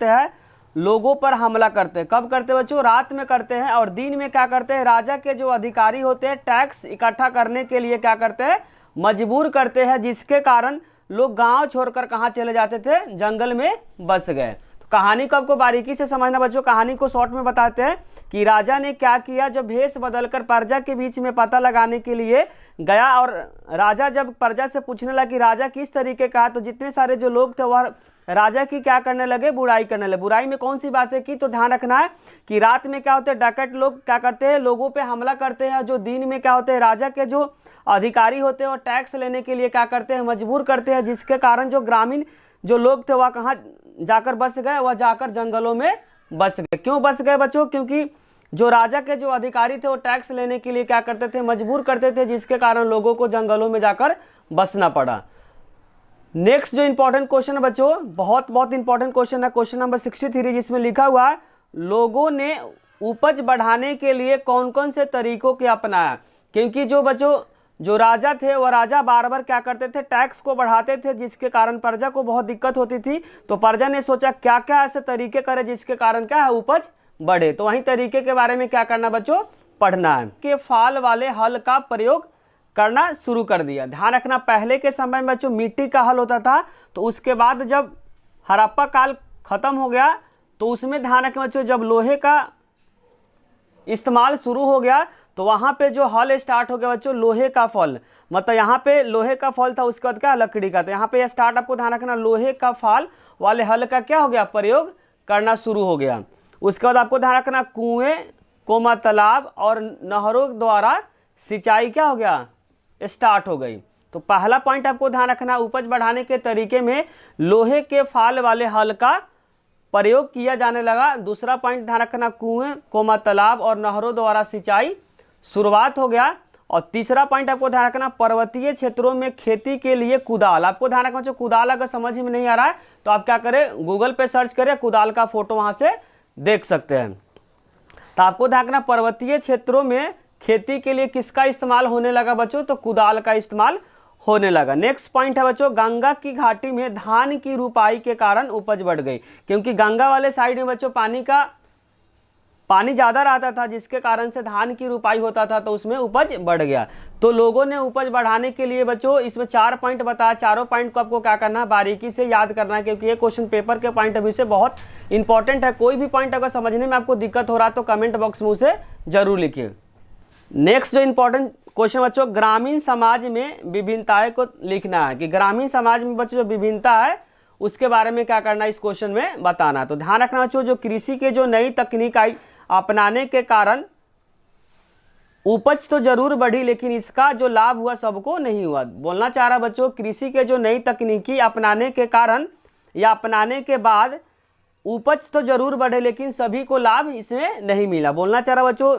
हैं लोगों पर हमला करते हैं। कब करते हैं बच्चों, रात में करते हैं। और दिन में क्या करते हैं, राजा के जो अधिकारी होते हैं टैक्स इकट्ठा करने के लिए क्या करते हैं, मजबूर करते हैं, जिसके कारण लोग गांव छोड़कर कहाँ चले जाते थे, जंगल में बस गए। तो कहानी को आपको बारीकी से समझना बच्चों, कहानी को शॉर्ट में बताते हैं कि राजा ने क्या किया, जब भेष बदलकर प्रजा के बीच में पता लगाने के लिए गया और राजा जब प्रजा से पूछने लगा कि राजा किस तरीके का, तो जितने सारे जो लोग थे वह राजा की क्या करने लगे, बुराई करने लगे। बुराई में कौन सी बातें की, तो ध्यान रखना है कि रात में क्या होते हैं, डकैत लोग क्या करते हैं, लोगों पे हमला करते हैं। जो दिन में क्या होते हैं, राजा के जो अधिकारी होते हैं और टैक्स लेने के लिए क्या करते हैं, मजबूर करते हैं, जिसके कारण जो ग्रामीण जो लोग थे वह कहाँ जाकर बस गए, वह जाकर जंगलों में बस गए। क्यों बस गए बच्चों, क्योंकि जो राजा के जो अधिकारी थे वो टैक्स लेने के लिए क्या करते थे, मजबूर करते थे, जिसके कारण लोगों को जंगलों में जाकर बसना पड़ा। नेक्स्ट जो इंपॉर्टेंट क्वेश्चन है बच्चों, बहुत इंपॉर्टेंट क्वेश्चन है, क्वेश्चन नंबर 63, जिसमें लिखा हुआ है लोगों ने उपज बढ़ाने के लिए कौन कौन से तरीकों के अपनाया। क्योंकि जो बच्चों जो राजा थे वह राजा बार बार क्या करते थे, टैक्स को बढ़ाते थे, जिसके कारण प्रजा को बहुत दिक्कत होती थी। तो प्रजा ने सोचा क्या क्या ऐसे तरीके करे जिसके कारण क्या है, उपज बढ़े। तो वही तरीके के बारे में क्या करना बच्चों, पढ़ना है। कि फाल वाले हल का प्रयोग करना शुरू कर दिया। ध्यान रखना, पहले के समय में बच्चों मिट्टी का हल होता था, तो उसके बाद जब हड़प्पा काल खत्म हो गया तो उसमें ध्यान रखना बच्चों, जब लोहे का इस्तेमाल शुरू हो गया तो वहाँ पे जो हल स्टार्ट हो गया बच्चों, लोहे का फल, मतलब यहाँ पे लोहे का फल था, उसके बाद क्या लकड़ी का। तो यहाँ पे स्टार्ट आपको ध्यान रखना, लोहे का फाल वाले हल का क्या हो गया, प्रयोग करना शुरू हो गया। उसके बाद आपको ध्यान रखना, कुएं तालाब और नहरों द्वारा सिंचाई क्या हो गया, स्टार्ट हो गई। तो पहला पॉइंट आपको ध्यान रखना, उपज बढ़ाने के तरीके में लोहे के फाल वाले हल का प्रयोग किया जाने लगा। दूसरा पॉइंट ध्यान रखना, कुएं तालाब और नहरों द्वारा सिंचाई शुरुआत हो गया। और तीसरा पॉइंट आपको ध्यान रखना, पर्वतीय क्षेत्रों में खेती के लिए कुदाल। आपको ध्यान रखना, जो कुदाल अगर समझ में नहीं आ रहा है तो आप क्या करें, गूगल पे सर्च करें, कुदाल का फोटो वहां से देख सकते हैं। तो आपको ध्यान रखना, पर्वतीय क्षेत्रों में खेती के लिए किसका इस्तेमाल होने लगा बच्चों, तो कुदाल का इस्तेमाल होने लगा। नेक्स्ट पॉइंट है बच्चों, गंगा की घाटी में धान की रुपाई के कारण उपज बढ़ गई। क्योंकि गंगा वाले साइड में बच्चों पानी ज़्यादा रहता था, जिसके कारण से धान की रुपाई होता था, तो उसमें उपज बढ़ गया। तो लोगों ने उपज बढ़ाने के लिए बच्चों इसमें 4 पॉइंट बताया। चारों पॉइंट को आपको क्या करना है, बारीकी से याद करना है, क्योंकि ये क्वेश्चन पेपर के पॉइंट ऑफ व्यू से बहुत इंपॉर्टेंट है। कोई भी पॉइंट अगर समझने में आपको दिक्कत हो रहा है तो कमेंट बॉक्स में उसे जरूर लिखिए। नेक्स्ट जो इंपॉर्टेंट क्वेश्चन बच्चों, ग्रामीण समाज में विभिन्नताएं को लिखना है। कि ग्रामीण समाज में बच्चों जो विभिन्नता है उसके बारे में क्या करना है, इस क्वेश्चन में बताना। तो ध्यान रखना बच्चों, जो कृषि के जो नई तकनीक आई अपनाने के कारण उपज तो जरूर बढ़ी, लेकिन इसका जो लाभ हुआ सबको नहीं हुआ। बोलना चाह रहा बच्चों, कृषि के जो नई तकनीकी अपनाने के कारण या अपनाने के बाद उपज तो जरूर बढ़े, लेकिन सभी को लाभ इसमें नहीं मिला। बोलना चाह रहा बच्चों,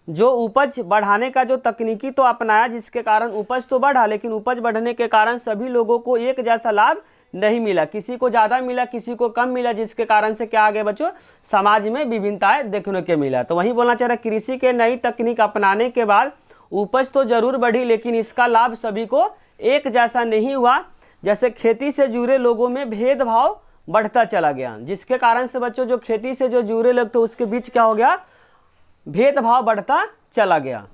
जो उपज बढ़ाने का जो तकनीकी तो अपनाया, जिसके कारण उपज तो बढ़ा, लेकिन उपज बढ़ने के कारण सभी लोगों को एक जैसा लाभ नहीं मिला। किसी को ज़्यादा मिला, किसी को कम मिला, जिसके कारण से क्या आ गया बच्चों, समाज में विभिन्नताएं देखने को मिला। तो वही बोलना चाह रहा, कृषि के नई तकनीक अपनाने के बाद उपज तो जरूर बढ़ी, लेकिन इसका लाभ सभी को एक जैसा नहीं हुआ। जैसे खेती से जुड़े लोगों में भेदभाव बढ़ता चला गया, जिसके कारण से बच्चों जो खेती से जो जुड़े लोग थे उसके बीच क्या हो गया, भेदभाव बढ़ता चला गया।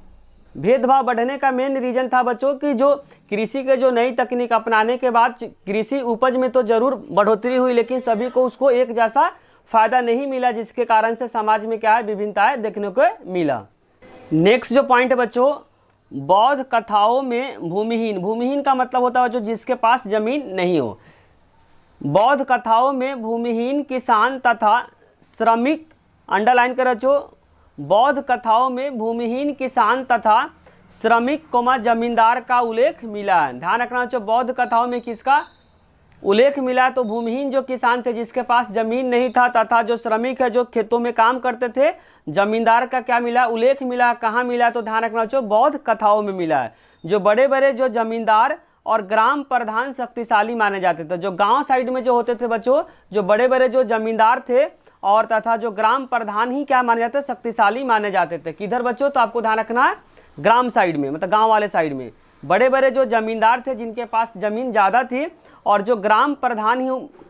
भेदभाव बढ़ने का मेन रीजन था बच्चों कि जो कृषि के जो नई तकनीक अपनाने के बाद कृषि उपज में तो जरूर बढ़ोतरी हुई, लेकिन सभी को उसको एक जैसा फायदा नहीं मिला, जिसके कारण से समाज में क्या है, विभिन्नताएं देखने को मिला। नेक्स्ट जो पॉइंट है बच्चों, बौद्ध कथाओं में भूमिहीन का मतलब होता है बच्चों जिसके पास जमीन नहीं हो। बौद्ध कथाओं में भूमिहीन किसान तथा श्रमिक, अंडरलाइन कर बच्चों, बौद्ध कथाओं में भूमिहीन किसान तथा श्रमिक जमींदार का उल्लेख मिला है। ध्यान रखना बच्चों, बौद्ध कथाओं में किसका उल्लेख मिला, तो भूमिहीन जो किसान थे जिसके पास जमीन नहीं था, तथा जो श्रमिक है जो खेतों में काम करते थे, जमींदार का क्या मिला, उल्लेख मिला। कहाँ मिला, तो ध्यान रखना बच्चों, बौद्ध कथाओं में मिला है। जो बड़े बड़े जो जमींदार और ग्राम प्रधान शक्तिशाली माने जाते थे। जो गाँव साइड में जो होते थे बच्चों, जो बड़े बड़े जो जमींदार थे और तथा जो ग्राम प्रधान ही क्या माने जाते, शक्तिशाली माने जाते थे। किधर बच्चों, तो आपको ध्यान रखना है ग्राम साइड में, मतलब गांव वाले साइड में बड़े बड़े जो जमींदार थे जिनके पास जमीन ज़्यादा थी, और जो ग्राम प्रधान ही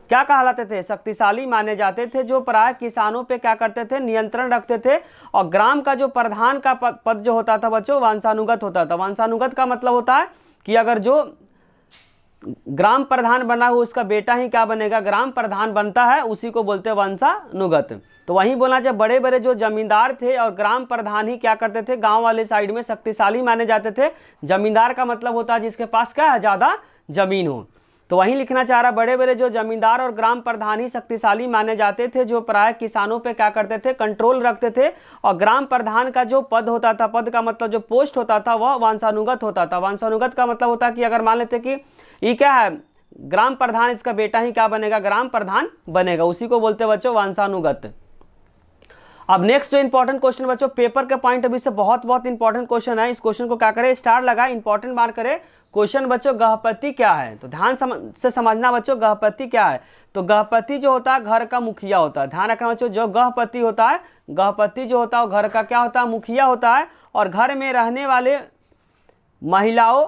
क्या कहलाते थे, शक्तिशाली माने जाते थे, जो प्राय किसानों पे क्या करते थे, नियंत्रण रखते थे। और ग्राम का जो प्रधान का पद जो होता था बच्चों, वंशानुगत होता था। वंशानुगत का मतलब होता है कि अगर जो ग्राम प्रधान बना हुआ उसका बेटा ही क्या बनेगा, ग्राम प्रधान बनता है, उसी को बोलते हैं वंशानुगत। तो वहीं बोलना चाहिए, बड़े बड़े जो जमींदार थे और ग्राम प्रधान ही क्या करते थे, गांव वाले साइड में शक्तिशाली माने जाते थे। जमींदार का मतलब होता है जिसके पास क्या है, ज़्यादा जमीन हो। तो वहीं लिखना चाह रहा, बड़े बड़े जो जमींदार और ग्राम प्रधान ही शक्तिशाली माने जाते थे, जो प्राय किसानों पे क्या करते थे, कंट्रोल रखते थे। और ग्राम प्रधान का जो पद होता था, पद का मतलब जो पोस्ट होता था, वह वंशानुगत होता था। वंशानुगत का मतलब होता है कि अगर मान लेते कि ये क्या है, ग्राम प्रधान, इसका बेटा ही क्या बनेगा, ग्राम प्रधान बनेगा, उसी को बोलते हैं बच्चों वंशानुगत। अब नेक्स्ट जो इंपॉर्टेंट क्वेश्चन बच्चों, पेपर के पॉइंट ऑफ व्यू से बहुत इंपॉर्टेंट क्वेश्चन है। इस क्वेश्चन को क्या करें, स्टार लगाए, इंपॉर्टेंट मार्क करें, क्वेश्चन बच्चों गृहपति क्या है, तो ध्यान से समझना बच्चों गृहपति क्या है। तो गृहपति जो होता है घर का मुखिया होता है। ध्यान रखना बच्चों, जो गृहपति होता है, गृहपति जो होता है वो घर का क्या होता है, मुखिया होता है, और घर में रहने वाले महिलाओं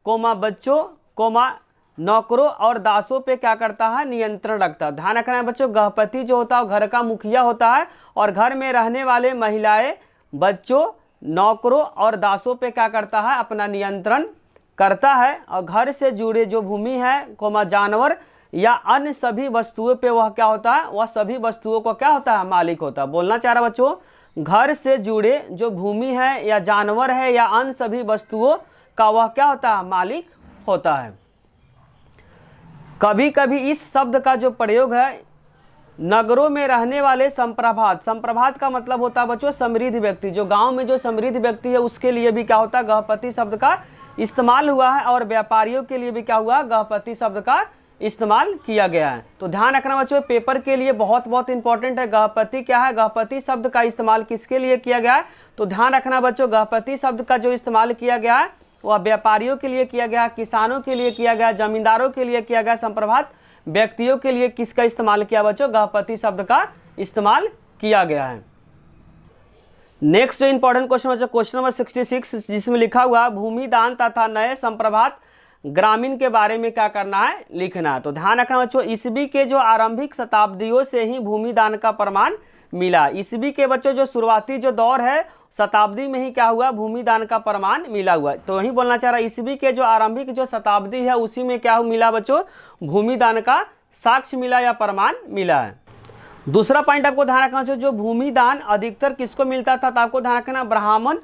कोमा बच्चों कोमा नौकरों और दासों पे क्या करता है, नियंत्रण रखता है। ध्यान रखना है बच्चों, गृहपति जो होता है वो घर का मुखिया होता है और घर में रहने वाले महिलाएं, बच्चों, नौकरों और दासों पे क्या करता है, अपना नियंत्रण करता है। और घर से जुड़े जो भूमि है कोमा जानवर या अन्य सभी वस्तुओं पे वह क्या होता है, वह सभी वस्तुओं को क्या होता है, मालिक होता है। बोलना चाह रहा बच्चों, घर से जुड़े जो भूमि है या जानवर है या अन्य सभी वस्तुओं का वह क्या होता है, मालिक होता है। कभी कभी इस शब्द का जो प्रयोग है नगरों में रहने वाले संप्रभात, संप्रभात का मतलब होता है बच्चों समृद्ध व्यक्ति, जो गांव में जो समृद्ध व्यक्ति है उसके लिए भी क्या होता है, गृहपति शब्द का इस्तेमाल हुआ है, और व्यापारियों के लिए भी क्या हुआ, गृहपति शब्द का इस्तेमाल किया गया है। तो ध्यान रखना बच्चों, पेपर के लिए बहुत बहुत इंपॉर्टेंट है, गृहपति क्या है, गृहपति शब्द का इस्तेमाल किसके लिए किया गया है। तो ध्यान रखना बच्चों, गृहपति शब्द का जो इस्तेमाल किया गया है वह व्यापारियों के लिए किया गया, किसानों के लिए किया गया, जमींदारों के लिए किया गया, संप्रभात व्यक्तियों के लिए किसका इस्तेमाल किया बच्चों, गृहपति शब्द का इस्तेमाल किया गया है। नेक्स्ट जो इंपॉर्टेंट क्वेश्चन बच्चों, क्वेश्चन नंबर 66, जिसमें लिखा हुआ भूमि दान तथा नए संप्रभात ग्रामीण के बारे में क्या करना है, लिखना है। तो ध्यान रखना बच्चों, ईसवी के जो आरंभिक शताब्दियों से ही भूमि दान का प्रमाण मिला। ईसवी के बच्चों जो शुरुआती जो दौर है शताब्दी में ही क्या हुआ, भूमि दान का प्रमाण मिला हुआ। तो वही बोलना चाह रहा है, ईसवी के जो आरंभिक जो शताब्दी है उसी में क्या मिला बच्चों, भूमि दान का साक्ष्य मिला या प्रमाण मिला है। दूसरा पॉइंट आपको ध्यान रखना चाहिए, जो भूमि दान अधिकतर किसको मिलता था, तो आपको ध्यान रखना ब्राह्मण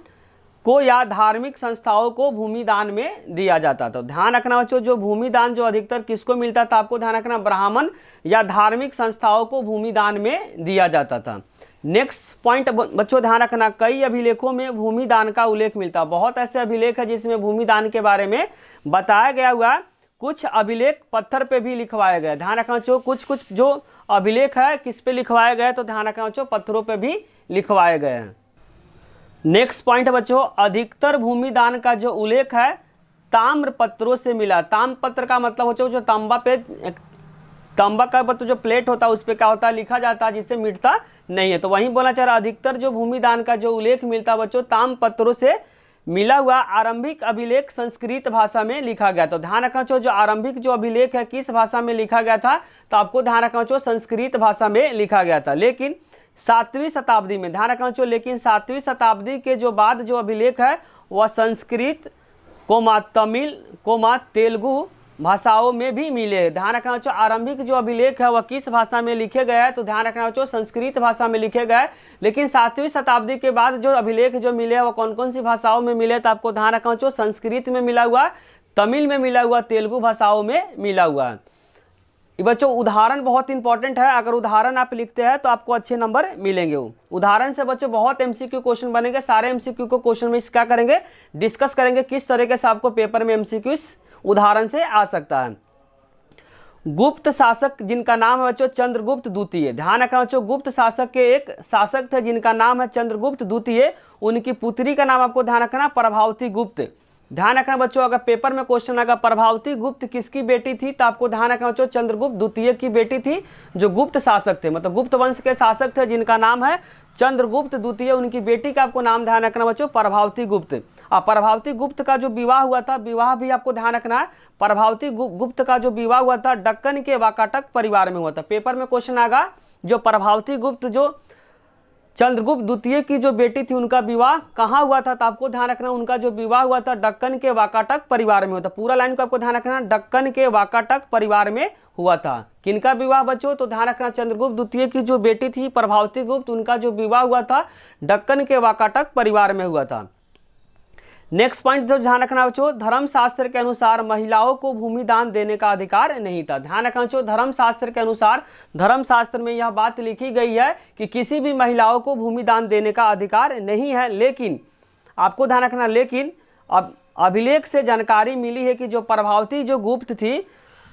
को या धार्मिक संस्थाओं को भूमि दान में दिया जाता था। ध्यान रखना बच्चों, जो भूमि दान जो अधिकतर किसको मिलता था, आपको ध्यान रखना ब्राह्मण या धार्मिक संस्थाओं को भूमि दान में दिया जाता था। नेक्स्ट पॉइंट बच्चों ध्यान रखना, कई अभिलेखों में भूमि दान का उल्लेख मिलता। बहुत ऐसे अभिलेख है जिसमें भूमि दान के बारे में बताया गया हुआ। कुछ अभिलेख पत्थर पे भी लिखवाए गए। ध्यान रखना बच्चों, कुछ जो अभिलेख है किस पे लिखवाए गए, तो ध्यान रखना बच्चों पत्थरों पे भी लिखवाए गए हैं। नेक्स्ट पॉइंट बच्चों, अधिकतर भूमि दान का जो उल्लेख है ताम्र पत्रों से मिला। ताम्र पत्र का मतलब बच्चों जो तांबा का पत्र जो प्लेट होता है उस पर क्या होता है, लिखा जाता है, जिससे मिटता नहीं है। तो वहीं बोलना चाह रहा, अधिकतर जो भूमि दान का जो उल्लेख मिलता बच्चों ताम्र पत्रों से मिला हुआ आरंभिक अभिलेख संस्कृत भाषा में लिखा गया। तो ध्यान रखना चाहिए, जो आरंभिक जो अभिलेख है किस भाषा में लिखा गया था, तो आपको ध्यान रखना चाहिए संस्कृत भाषा में लिखा गया था। लेकिन 7वीं शताब्दी में, ध्यान रखना चाहिए, लेकिन 7वीं शताब्दी के जो बाद जो अभिलेख है वह संस्कृत कोमा तमिल कोमा तेलुगु भाषाओं में भी मिले। ध्यान रखना चाहिए, आरंभिक जो अभिलेख है वह किस भाषा में लिखे गए हैं, तो ध्यान रखना चाहिए संस्कृत भाषा में लिखे गए। लेकिन 7वीं शताब्दी के बाद जो अभिलेख जो मिले हैं वह कौन कौन सी भाषाओं में मिले, तो आपको ध्यान रखना चाहिए संस्कृत में मिला हुआ, तमिल में मिला हुआ, तेलुगु भाषाओं में मिला हुआ। ये बच्चों उदाहरण बहुत इंपॉर्टेंट है, अगर उदाहरण आप लिखते हैं तो आपको अच्छे नंबर मिलेंगे। उदाहरण से बच्चों बहुत एमसीक्यू क्वेश्चन बनेंगे। सारे एमसीक्यू को क्वेश्चन में क्या करेंगे, डिस्कस करेंगे किस तरीके से आपको पेपर में एमसीक्यू उदाहरण से आ सकता है। गुप्त शासक जिनका नाम है बच्चों चंद्रगुप्त द्वितीय। ध्यान रखना बच्चों, गुप्त शासक के एक शासक थे जिनका नाम है चंद्रगुप्त द्वितीय। उनकी पुत्री का नाम आपको ध्यान रखना प्रभावती गुप्त। ध्यान रखना बच्चों, अगर पेपर में क्वेश्चन आएगा प्रभावती गुप्त किसकी बेटी थी, तो आपको ध्यान रखना बच्चों चंद्रगुप्त द्वितीय की बेटी थी, जो गुप्त शासक थे, मतलब गुप्त वंश के शासक थे जिनका नाम है चंद्रगुप्त द्वितीय। उनकी बेटी का आपको नाम ध्यान रखना बच्चों प्रभावती गुप्त। और प्रभावती गुप्त का जो विवाह हुआ था, विवाह भी आपको ध्यान रखना है, प्रभावती गुप्त का जो विवाह हुआ था दक्कन के वाकाटक परिवार में हुआ था। पेपर में क्वेश्चन आएगा जो प्रभावती गुप्त जो चंद्रगुप्त द्वितीय की जो बेटी थी उनका विवाह कहाँ हुआ था, तो आपको ध्यान रखना उनका जो विवाह हुआ था दक्कन के वाकाटक परिवार में हुआ था। पूरा लाइन को आपको ध्यान रखना, दक्कन के वाकाटक परिवार में हुआ था। किनका विवाह बच्चों, तो ध्यान रखना चंद्रगुप्त द्वितीय की जो बेटी थी प्रभावती गुप्त, उनका जो विवाह हुआ था दक्कन के वाकाटक परिवार में हुआ था। नेक्स्ट पॉइंट जो ध्यान रखना बच्चों, धर्मशास्त्र के अनुसार महिलाओं को भूमि दान देने का अधिकार नहीं था। ध्यान रखना बच्चों, धर्मशास्त्र के अनुसार, धर्मशास्त्र में यह बात लिखी गई है कि किसी भी महिलाओं को भूमि दान देने का अधिकार नहीं है। लेकिन आपको ध्यान रखना, लेकिन अब अभिलेख से जानकारी मिली है कि जो प्रभावती जो गुप्त थी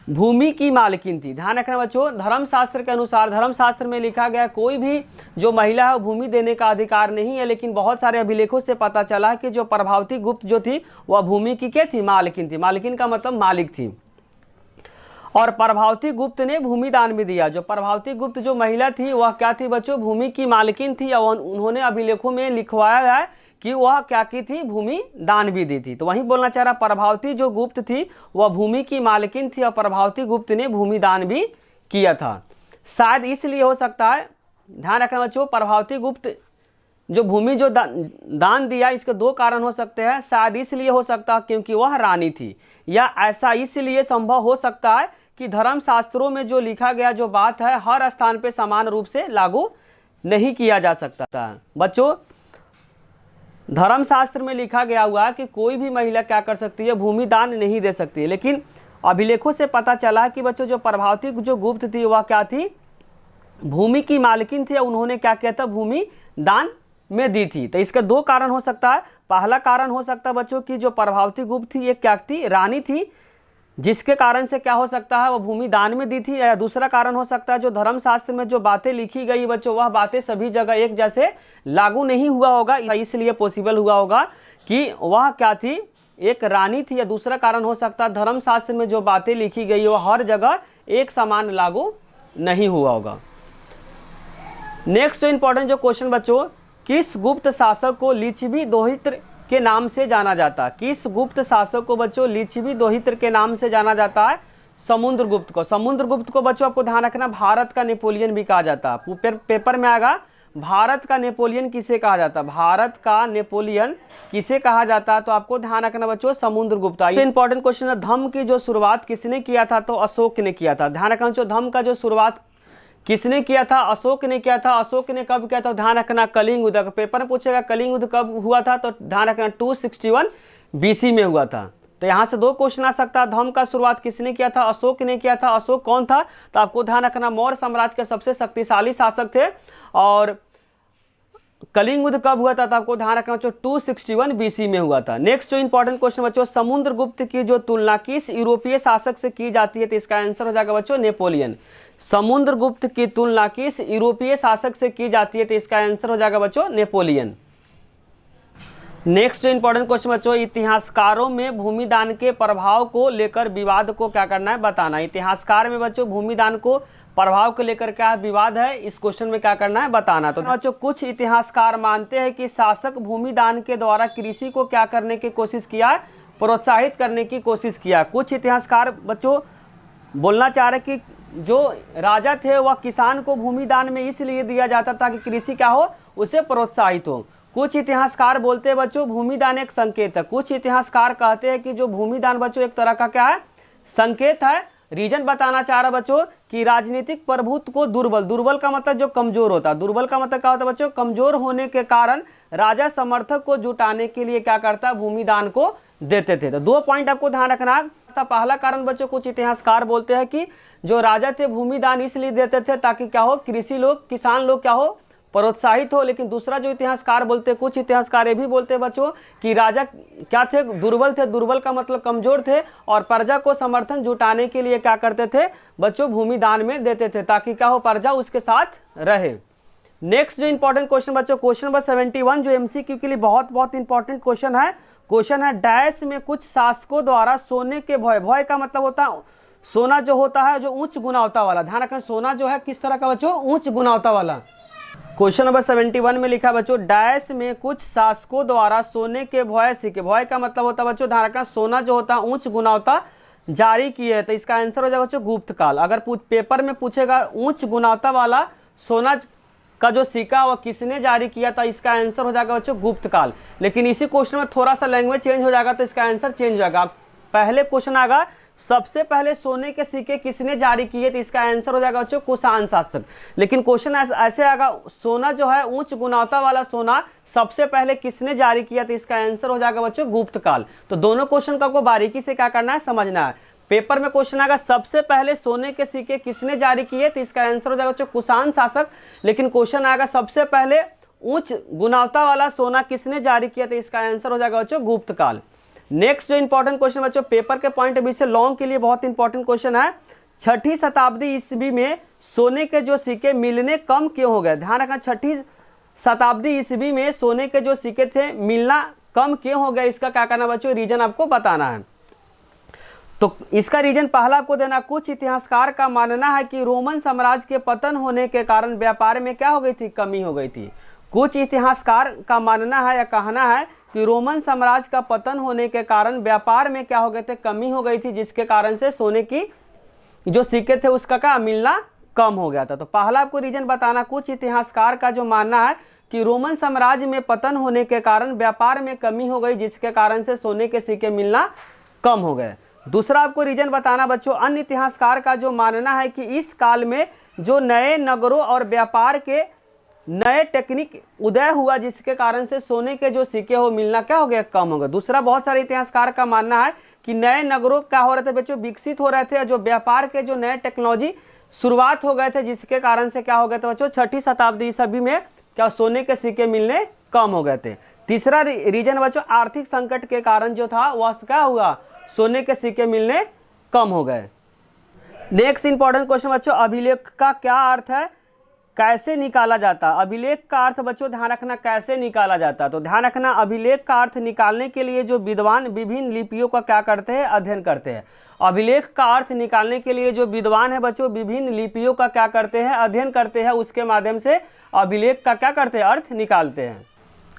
भूमि की मालकिन थी। ध्यान रखना बच्चों, धर्मशास्त्र के अनुसार, धर्मशास्त्र में लिखा गया कोई भी जो महिला है वो भूमि देने का अधिकार नहीं है, लेकिन बहुत सारे अभिलेखों से पता चला कि जो प्रभावती गुप्त जो थी वह भूमि की क्या थी, मालकिन थी। मालकिन का मतलब मालिक थी। और प्रभावती गुप्त ने भूमि दान भी दिया। जो प्रभावती गुप्त जो महिला थी वह क्या थी बच्चों, भूमि की मालकिन थी, और उन्होंने अभिलेखों में लिखवाया है कि वह क्या की थी, भूमि दान भी दी थी। तो वही बोलना चाह रहा, प्रभावती जो गुप्त थी वह भूमि की मालकिन थी और प्रभावती गुप्त ने भूमि दान भी किया था। शायद इसलिए हो सकता है, ध्यान रखना बच्चों, प्रभावती गुप्त जो भूमि जो दान दिया, इसके दो कारण हो सकते हैं। शायद इसलिए हो सकता है क्योंकि वह रानी थी, या ऐसा इसलिए संभव हो सकता है कि धर्मशास्त्रों में जो लिखा गया जो बात है हर स्थान पे समान रूप से लागू नहीं किया जा सकता। बच्चों, धर्मशास्त्र में लिखा गया हुआ है कि कोई भी महिला क्या कर सकती है, भूमि दान नहीं दे सकती है, लेकिन अभिलेखों से पता चला कि बच्चों जो प्रभावती जो गुप्त थी वह क्या थी, भूमि की मालकिन थी, उन्होंने क्या किया था, भूमि दान में दी थी। तो इसका दो कारण हो सकता है। पहला कारण हो सकता है बच्चों की जो प्रभावती गुप्त थी ये क्या थी, रानी थी, जिसके कारण से क्या हो सकता है, वो भूमि दान में दी थी। या दूसरा कारण हो सकता है जो धर्मशास्त्र में जो बातें लिखी गई बच्चों, वह बातें सभी जगह एक जैसे लागू नहीं हुआ होगा, इसलिए पॉसिबल हुआ होगा कि वह क्या थी, एक रानी थी। या दूसरा कारण हो सकता है धर्मशास्त्र में जो बातें लिखी गई वह हर जगह एक समान लागू नहीं हुआ होगा। नेक्स्ट जो इंपॉर्टेंट जो क्वेश्चन बच्चों, किस गुप्त शासक को लिच्छवी दोहित्र के नाम से जाना जाता है? किस गुप्त शासक को बच्चों लिच्छवी दोहित्र के नाम से जाना जाता है? समुद्रगुप्त को। समुद्रगुप्त को बच्चों आपको ध्यान रखना भारत का नेपोलियन भी कहा जाता है। पेपर में आएगा भारत का नेपोलियन किसे कहा जाता है, भारत का नेपोलियन किसे कहा जाता है, तो आपको ध्यान रखना बच्चों समुद्रगुप्त। सबसे इंपॉर्टेंट क्वेश्चन है, धम्म की जो शुरुआत किसने किया था, तो अशोक ने किया था। ध्यान रखना बच्चों, धम्म का जो शुरुआत किसने किया था, अशोक ने किया था। अशोक ने कब किया था, ध्यान रखना कलिंग युद्ध। पेपर में पूछेगा कलिंग युद्ध कब हुआ था, तो ध्यान रखना 261 BC में हुआ था। तो यहाँ से दो क्वेश्चन आ सकता है, धम्म का शुरुआत किसने किया था, अशोक ने किया था। अशोक कौन था, तो आपको ध्यान रखना मौर्य साम्राज्य के सबसे शक्तिशाली शासक थे। और कलिंग युद्ध कब हुआ था, तो आपको ध्यान रखना बच्चों 261 BC में हुआ था। नेक्स्ट जो इंपॉर्टेंट क्वेश्चन बच्चों, समुद्रगुप्त की जो तुलना किस यूरोपीय शासक से की जाती है, तो इसका आंसर हो जाएगा बच्चों नेपोलियन। समुद्रगुप्त की तुलना किस यूरोपीय शासक से की जाती है, तो इसका आंसर हो जाएगा बच्चों नेपोलियन। नेक्स्ट जो इंपॉर्टेंट क्वेश्चन बच्चों, इतिहासकारों में भूमि दान के प्रभाव को लेकर विवाद को क्या करना है, बताना। इतिहासकार में बच्चों भूमि दान को प्रभाव को लेकर क्या विवाद है, इस क्वेश्चन में क्या करना है, बताना। तो बच्चों कुछ इतिहासकार मानते हैं कि शासक भूमि दान के द्वारा कृषि को क्या करने की कोशिश किया, प्रोत्साहित करने की कोशिश किया। कुछ इतिहासकार बच्चों बोलना चाह रहे कि जो राजा थे वह किसान को भूमि दान में इसलिए दिया जाता था कि कृषि क्या हो, उसे प्रोत्साहित हो। कुछ इतिहासकार बोलते हैं बच्चों भूमि दान एक संकेत है। कुछ इतिहासकार कहते हैं कि जो भूमि दान बच्चों एक तरह का क्या है, संकेत है। रीजन बताना चाह रहा बच्चों कि राजनीतिक प्रभुत्व को दुर्बल का मतलब जो कमजोर होता है, दुर्बल का मतलब क्या होता है बच्चों, कमजोर होने के कारण राजा समर्थक को जुटाने के लिए क्या करता, भूमि दान को देते थे। तो दो पॉइंट आपको ध्यान रखना था। पहला कारण बच्चों कुछ इतिहासकार बोलते हैं कि जो राजा थे भूमि दान इसलिए देते थे ताकि क्या हो, कृषि लोग, किसान लोग क्या हो, प्रोत्साहित हो। लेकिन दूसरा जो इतिहासकार बोलते हैं, कुछ इतिहासकार ये भी बोलते हैं बच्चों कि राजा क्या थे, दुर्बल थे। दुर्बल का मतलब कमजोर थे, और प्रजा को समर्थन जुटाने के लिए क्या करते थे बच्चों, भूमि दान में देते थे ताकि क्या हो, प्रजा उसके साथ रहे। नेक्स्ट जो इंपॉर्टेंट क्वेश्चन बच्चों, क्वेश्चन नंबर 71 जो MCQ के लिए बहुत इंपॉर्टेंट क्वेश्चन है। क्वेश्चन है, डैश में कुछ शासकों द्वारा सोने के भय का मतलब होता है सोना जो होता है जो उच्च गुणवत्ता वाला। ध्यान रखें सोना जो है किस तरह का बच्चों, उच्च गुणवत्ता वाला। क्वेश्चन नंबर 71 में लिखा बच्चों, डैश में कुछ शासकों द्वारा सोने के भय का मतलब होता है बच्चों, ध्यान रखना सोना जो होता है उच्च गुणवत्ता जारी किए है। तो इसका आंसर हो जाएगा बच्चों गुप्त काल। अगर पेपर में पूछेगा उच्च गुणवत्ता वाला सोना का जो सिक्का वह किसने जारी किया था, इसका आंसर हो जाएगा बच्चों गुप्त काल। लेकिन इसी क्वेश्चन में थोड़ा सा लैंग्वेज चेंज हो जाएगा तो इसका आंसर चेंज हो जाएगा। पहले क्वेश्चन आएगा सबसे पहले सोने के सिक्के किसने जारी किए, तो इसका आंसर हो जाएगा बच्चों कुषाण शासक। लेकिन क्वेश्चन ऐसे आएगा सोना जो है उच्च गुणवत्ता वाला सोना सबसे पहले किसने जारी किया, तो इसका आंसर हो जाएगा बच्चों गुप्त काल। तो दोनों क्वेश्चन का को बारीकी से क्या करना है, समझना है। पेपर में क्वेश्चन आएगा सबसे पहले सोने के सिक्के किसने जारी किए, तो इसका आंसर हो जाएगा बच्चों कुषाण शासक। लेकिन क्वेश्चन आएगा सबसे पहले उच्च गुणवत्ता वाला सोना किसने जारी किया, तो इसका आंसर हो जाएगा बच्चों गुप्त काल। नेक्स्ट जो इंपॉर्टेंट क्वेश्चन बच्चों पेपर के पॉइंट ऑफ व्यू से लॉन्ग के लिए बहुत इंपॉर्टेंट क्वेश्चन है, 6ठी शताब्दी ईस्वी में सोने के जो सिक्के मिलने कम क्यों हो गए। ध्यान रखना, 6ठी शताब्दी ईस्वी में सोने के जो सिक्के थे मिलना कम क्यों हो गए, इसका क्या करना बच्चों, रीजन आपको बताना है। तो इसका रीजन पहला आपको देना, कुछ इतिहासकार का मानना है कि रोमन साम्राज्य के पतन होने के कारण व्यापार में क्या हो गई थी, कमी हो गई थी। कुछ इतिहासकार का मानना है या कहना है कि रोमन साम्राज्य का पतन होने के कारण व्यापार में क्या हो गए थे, कमी हो गई थी, जिसके कारण से सोने की जो सिक्के थे उसका क्या मिलना कम हो गया था। तो पहला आपको रीजन बताना, कुछ इतिहासकार का जो मानना है कि रोमन साम्राज्य में पतन होने के कारण व्यापार में कमी हो गई, जिसके कारण से सोने के सिक्के मिलना कम हो गए। दूसरा आपको रीजन बताना बच्चों, अन्य इतिहासकार का जो मानना है कि इस काल में जो नए नगरों और व्यापार के नए टेक्निक उदय हुआ, जिसके कारण से सोने के जो सिक्के हो मिलना क्या हो गया, कम हो गया। दूसरा बहुत सारे इतिहासकार का मानना है कि नए नगरों क्या हो रहे थे बच्चों, विकसित हो रहे थे, जो व्यापार के जो नए टेक्नोलॉजी शुरुआत हो गए थे, जिसके कारण से क्या हो गए थे बच्चों, 6ठी शताब्दी ईस्वी में क्या सोने के सिक्के मिलने कम हो गए थे। तीसरा रीजन बच्चों, आर्थिक संकट के कारण जो था वह क्या हुआ, सोने के सिक्के मिलने कम हो गए। नेक्स्ट इंपॉर्टेंट क्वेश्चन बच्चों, अभिलेख का क्या अर्थ है, कैसे निकाला जाता। अभिलेख का अर्थ बच्चों ध्यान रखना, कैसे निकाला जाता। तो ध्यान रखना, अभिलेख का अर्थ निकालने के लिए जो विद्वान विभिन्न लिपियों का क्या करते हैं, अध्ययन करते हैं। अभिलेख का अर्थ निकालने के लिए जो विद्वान है बच्चों विभिन्न लिपियों का क्या करते हैं, अध्ययन करते हैं, उसके माध्यम से अभिलेख का क्या करते हैं, अर्थ निकालते हैं।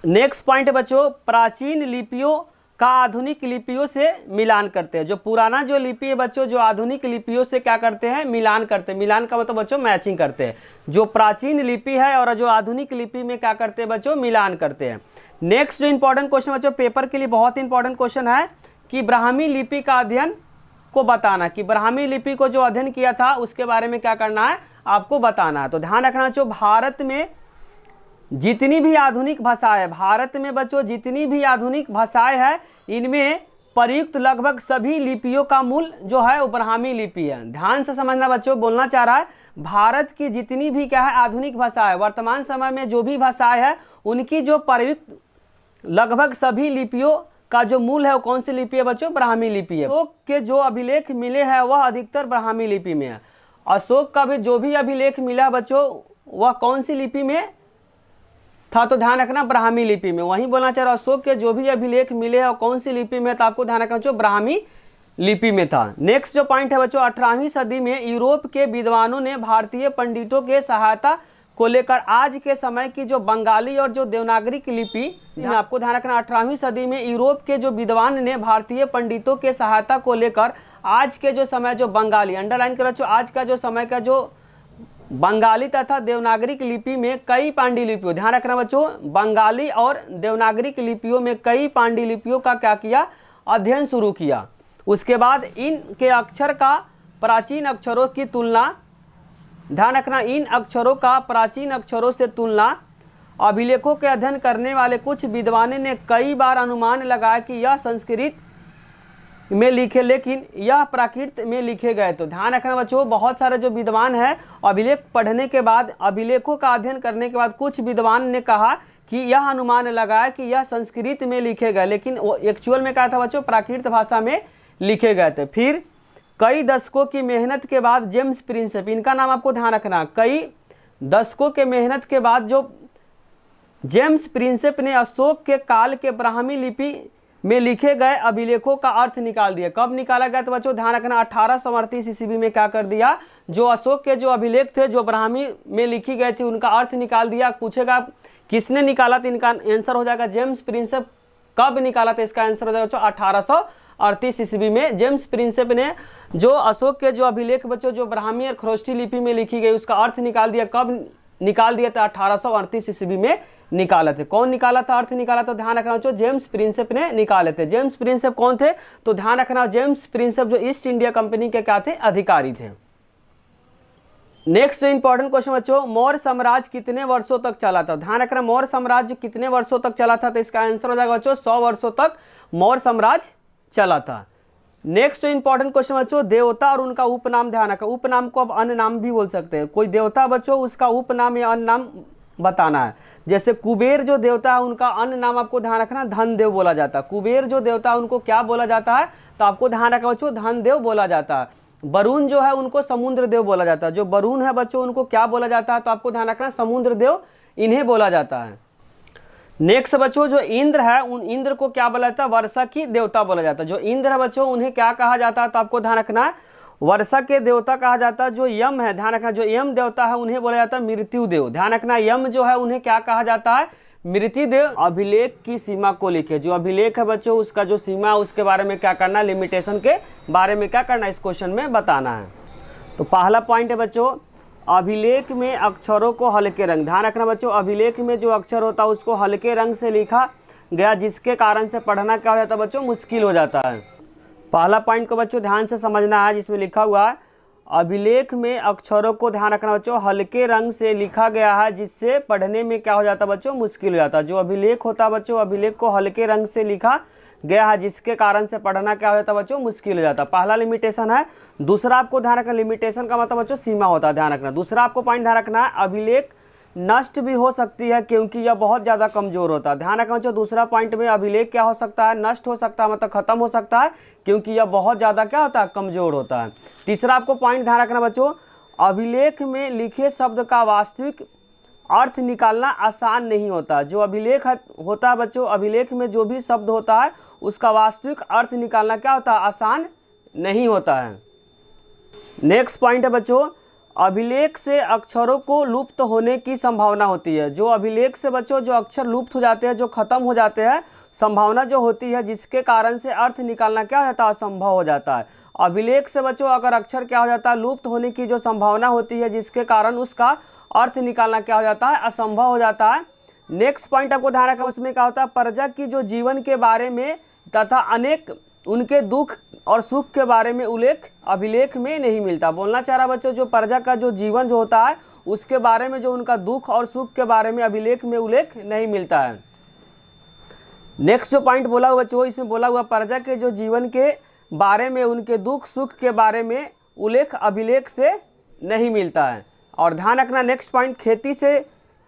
नेक्स्ट पॉइंट है बच्चों, प्राचीन लिपियों का आधुनिक लिपियों से मिलान करते हैं। जो पुराना जो लिपि है बच्चों, जो आधुनिक लिपियों से क्या करते हैं, मिलान करते हैं। मिलान का मतलब बच्चों मैचिंग करते हैं। जो प्राचीन लिपि है और जो आधुनिक लिपि में क्या करते हैं बच्चों, मिलान करते हैं। नेक्स्ट जो इंपॉर्टेंट क्वेश्चन बच्चों पेपर के लिए बहुत इंपॉर्टेंट क्वेश्चन है कि ब्राह्मी लिपि का अध्ययन को बताना, कि ब्राह्मी लिपि को जो अध्ययन किया था उसके बारे में क्या करना है, आपको बताना है। तो ध्यान रखना बच्चों, भारत में जितनी भी आधुनिक भाषाएं है, भारत में बच्चों जितनी भी आधुनिक भाषाएं है, इनमें प्रयुक्त लगभग सभी लिपियों का मूल जो है वो ब्राह्मी लिपि है। ध्यान से समझना बच्चों, बोलना चाह रहा है भारत की जितनी भी क्या है आधुनिक भाषा है, वर्तमान समय में जो भी भाषाएं है, उनकी जो प्रयुक्त लगभग सभी लिपियों का जो मूल है वो कौन सी लिपि है बच्चों, ब्राह्मी लिपि है। अशोक के जो अभिलेख मिले हैं वह अधिकतर ब्राह्मी लिपि में है। अशोक का भी जो भी अभिलेख मिला बच्चों वह कौन सी लिपि में था, तो ध्यान रखना ब्राह्मी लिपि में। वहीं बोलना चाह रहा, अशोक के जो भी अभिलेख मिले हैं कौन सी लिपि में, तो आपको ध्यान रखना बच्चों ब्राह्मी लिपि में था। नेक्स्ट जो पॉइंट है बच्चों, 18वीं सदी में यूरोप के विद्वानों ने भारतीय पंडितों के सहायता को लेकर आज के समय की जो बंगाली और जो देवनागरी की लिपि में, आपको ध्यान रखना 18वीं सदी में यूरोप के जो विद्वान ने भारतीय पंडितों के सहायता को लेकर आज के जो समय जो बंगाली, अंडरलाइन कर बच्चों, आज का जो समय का जो बंगाली तथा देवनागरिक लिपि में कई पांडुलिपियों, ध्यान रखना बच्चों बंगाली और देवनागरिक लिपियों में कई पांडुलिपियों का क्या किया, अध्ययन शुरू किया। उसके बाद इनके अक्षर का प्राचीन अक्षरों की तुलना, ध्यान रखना इन अक्षरों का प्राचीन अक्षरों से तुलना अभिलेखों के अध्ययन करने वाले कुछ विद्वानों ने कई बार अनुमान लगाया कि यह संस्कृत में लिखे लेकिन यह प्राकृत में लिखे गए। तो ध्यान रखना बच्चों, बहुत सारे जो विद्वान हैं अभिलेख पढ़ने के बाद, अभिलेखों का अध्ययन करने के बाद कुछ विद्वान ने कहा कि यह अनुमान लगाया कि यह संस्कृत में लिखे गए, लेकिन वो एक्चुअल में क्या था बच्चों, प्राकृत भाषा में लिखे गए थे। फिर कई दशकों की मेहनत के बाद जेम्स प्रिंसेप, इनका नाम आपको ध्यान रखना, कई दशकों के मेहनत के बाद जो जेम्स प्रिंसेप ने अशोक के काल के ब्राह्मी लिपि में लिखे गए अभिलेखों का अर्थ निकाल दिया। कब निकाला गया तो बच्चों ध्यान रखना 1838 ईस्वी में क्या कर दिया, जो अशोक के जो अभिलेख थे जो ब्राह्मी में लिखी गई थी उनका अर्थ निकाल दिया। पूछेगा किसने निकाला, तो इनका आंसर हो जाएगा जेम्स प्रिंसेप। कब निकाला था, इसका आंसर हो जाएगा बच्चों 1838 ईस्वी में जेम्स प्रिंसेप ने जो अशोक के जो अभिलेख बच्चों जो ब्राह्मी और खरोष्ठी लिपि में लिखी गई उसका अर्थ निकाल दिया। कब निकाल दिया था, 1838 ईस्वी में निकाला थे। कौन निकाला था, अर्थ निकाला, तो ध्यान रखना बच्चों जेम्स प्रिंसेप ने निकाले थे। जेम्स प्रिंसेप कौन थे, तो ध्यान रखना जेम्स प्रिंसेप जो ईस्ट इंडिया कंपनी के क्या थे, अधिकारी थे। नेक्स्ट इंपॉर्टेंट क्वेश्चन बच्चों, मौर्य साम्राज्य कितने वर्षों तक चला था। ध्यान रखना मौर्य साम्राज्य कितने वर्षों तक चला था, तो इसका आंसर हो जाएगा बच्चों 100 वर्षों तक मौर्य साम्राज्य चला था। नेक्स्ट इंपॉर्टेंट क्वेश्चन बच्चों, देवता और उनका उपनाम। ध्यान रखा, उपनाम को अब अन्य नाम भी बोल सकते हैं। कोई देवता बच्चों उसका उपनाम या अन्य नाम बताना है। जैसे कुबेर जो देवता है उनका अन्य नाम आपको ध्यान रखना धन देव बोला जाता है। कुबेर जो देवता है उनको क्या बोला जाता है, तो आपको ध्यान रखना बच्चों धन देव बोला जाता है। वरुण जो है उनको समुद्र देव बोला जाता है। जो वरुण है बच्चों उनको क्या बोला जाता है, तो आपको ध्यान रखना समुद्र देव इन्हें बोला जाता है। नेक्स्ट बच्चों जो इंद्र है उन इंद्र को क्या बोला जाता है, वर्षा की देवता बोला जाता है। जो इंद्र है बच्चों उन्हें क्या कहा जाता है, तो आपको ध्यान रखना है वर्षा के देवता कहा जाता है। जो यम है ध्यान रखना, जो यम देवता है उन्हें बोला जाता है मृत्यु देव। ध्यान रखना यम जो है उन्हें क्या कहा जाता है, मृत्यु देव। अभिलेख की सीमा को लिखे, जो अभिलेख है बच्चों उसका जो सीमा है उसके बारे में क्या करना, लिमिटेशन के बारे में क्या करना इस क्वेश्चन में बताना है। तो पहला पॉइंट है बच्चों अभिलेख में अक्षरों को हल्के रंग, ध्यान रखना बच्चों अभिलेख में जो अक्षर होता है उसको हल्के रंग से लिखा गया जिसके कारण से पढ़ना क्या हो जाता है बच्चों, मुश्किल हो जाता है। पहला पॉइंट को बच्चों ध्यान से समझना है, जिसमें लिखा हुआ है अभिलेख में अक्षरों को ध्यान रखना बच्चों हल्के रंग से लिखा गया है जिससे पढ़ने में क्या हो जाता है बच्चों, मुश्किल हो जाता है। जो अभिलेख होता है बच्चों अभिलेख को हल्के रंग से लिखा गया है जिसके कारण से पढ़ना क्या हो जाता है बच्चों, मुश्किल हो जाता है। पहला लिमिटेशन है। दूसरा आपको ध्यान रखना, लिमिटेशन का मतलब बच्चों सीमा होता है, ध्यान रखना। दूसरा आपको पॉइंट ध्यान रखना है अभिलेख नष्ट भी हो सकती है क्योंकि यह बहुत ज़्यादा कमजोर होता है। ध्यान रखना बच्चों दूसरा पॉइंट में अभिलेख क्या हो सकता है, नष्ट हो सकता है, मतलब खत्म हो सकता है क्योंकि यह बहुत ज़्यादा क्या होता है, कमजोर होता है। तीसरा आपको पॉइंट ध्यान रखना बच्चों अभिलेख में लिखे शब्द का वास्तविक अर्थ निकालना आसान नहीं होता। जो अभिलेख होता है बच्चों अभिलेख में जो भी शब्द होता है उसका वास्तविक अर्थ निकालना क्या होता है, आसान नहीं होता है। नेक्स्ट पॉइंट है बच्चों अभिलेख से अक्षरों को लुप्त होने की संभावना होती है। जो अभिलेख से बच्चों जो अक्षर लुप्त हो जाते हैं, जो खत्म हो जाते हैं, संभावना जो होती है जिसके कारण से अर्थ निकालना क्या हो जाता है, असंभव हो जाता है। अभिलेख से बच्चों अगर अक्षर क्या हो जाता है, लुप्त होने की जो संभावना होती है जिसके कारण उसका अर्थ निकालना क्या हो जाता है, असंभव हो जाता है। नेक्स्ट पॉइंट आपको ध्यान रखना, उसमें क्या होता है प्रजा की जो जीवन के बारे में तथा अनेक उनके दुख और सुख के बारे में उल्लेख अभिलेख में नहीं मिलता। बोलना चाह रहा बच्चों जो प्रजा का जो जीवन जो होता है उसके बारे में जो उनका दुख और सुख के बारे में अभिलेख में उल्लेख नहीं मिलता है। नेक्स्ट जो पॉइंट बोला हुआ बच्चों इसमें बोला हुआ प्रजा के जो जीवन के बारे में उनके दुख सुख के बारे में उल्लेख अभिलेख से नहीं मिलता है। और ध्यान रखना नेक्स्ट पॉइंट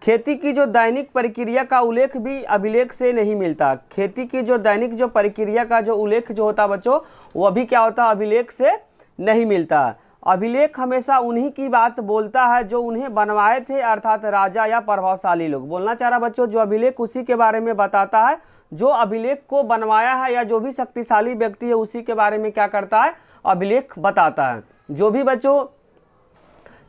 खेती की जो दैनिक प्रक्रिया का उल्लेख भी अभिलेख से नहीं मिलता। खेती की जो दैनिक जो प्रक्रिया का जो उल्लेख जो होता है बच्चों वह भी क्या होता है, अभिलेख से नहीं मिलता। अभिलेख हमेशा उन्हीं की बात बोलता है जो उन्हें बनवाए थे, अर्थात राजा या प्रभावशाली लोग। बोलना चाह रहा बच्चों जो अभिलेख उसी के बारे में बताता है जो अभिलेख को बनवाया है या जो भी शक्तिशाली व्यक्ति है उसी के बारे में क्या करता है, अभिलेख बताता है। जो भी बच्चों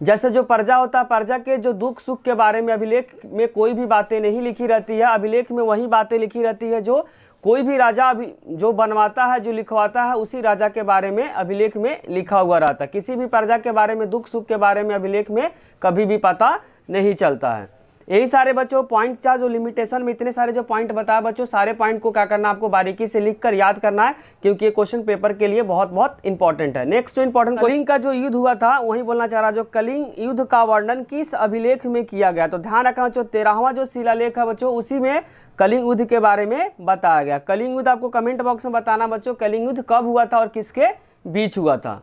जैसे जो प्रजा होता है प्रजा के जो दुख सुख के बारे में अभिलेख में कोई भी बातें नहीं लिखी रहती है, अभिलेख में वही बातें लिखी रहती है जो कोई भी राजा जो बनवाता है जो लिखवाता है उसी राजा के बारे में अभिलेख में लिखा हुआ रहता है। किसी भी प्रजा के बारे में दुख सुख के बारे में अभिलेख में कभी भी पता नहीं चलता है। यही सारे बच्चों पॉइंट था जो लिमिटेशन में इतने सारे जो पॉइंट बताया बच्चों सारे पॉइंट को क्या करना आपको बारीकी से लिखकर याद करना है क्योंकि ये क्वेश्चन पेपर के लिए बहुत बहुत इंपॉर्टेंट है। नेक्स्ट जो इंपॉर्टेंट कलिंग का जो युद्ध हुआ था वही बोलना चाह रहा जो कलिंग युद्ध का वर्णन किस अभिलेख में किया गया, तो ध्यान रखना बच्चों 13वां जो शिलालेख है बच्चों उसी में कलिंग युद्ध के बारे में बताया गया। कलिंग युद्ध आपको कमेंट बॉक्स में बताना बच्चों कलिंग युद्ध कब हुआ था और किसके बीच हुआ था।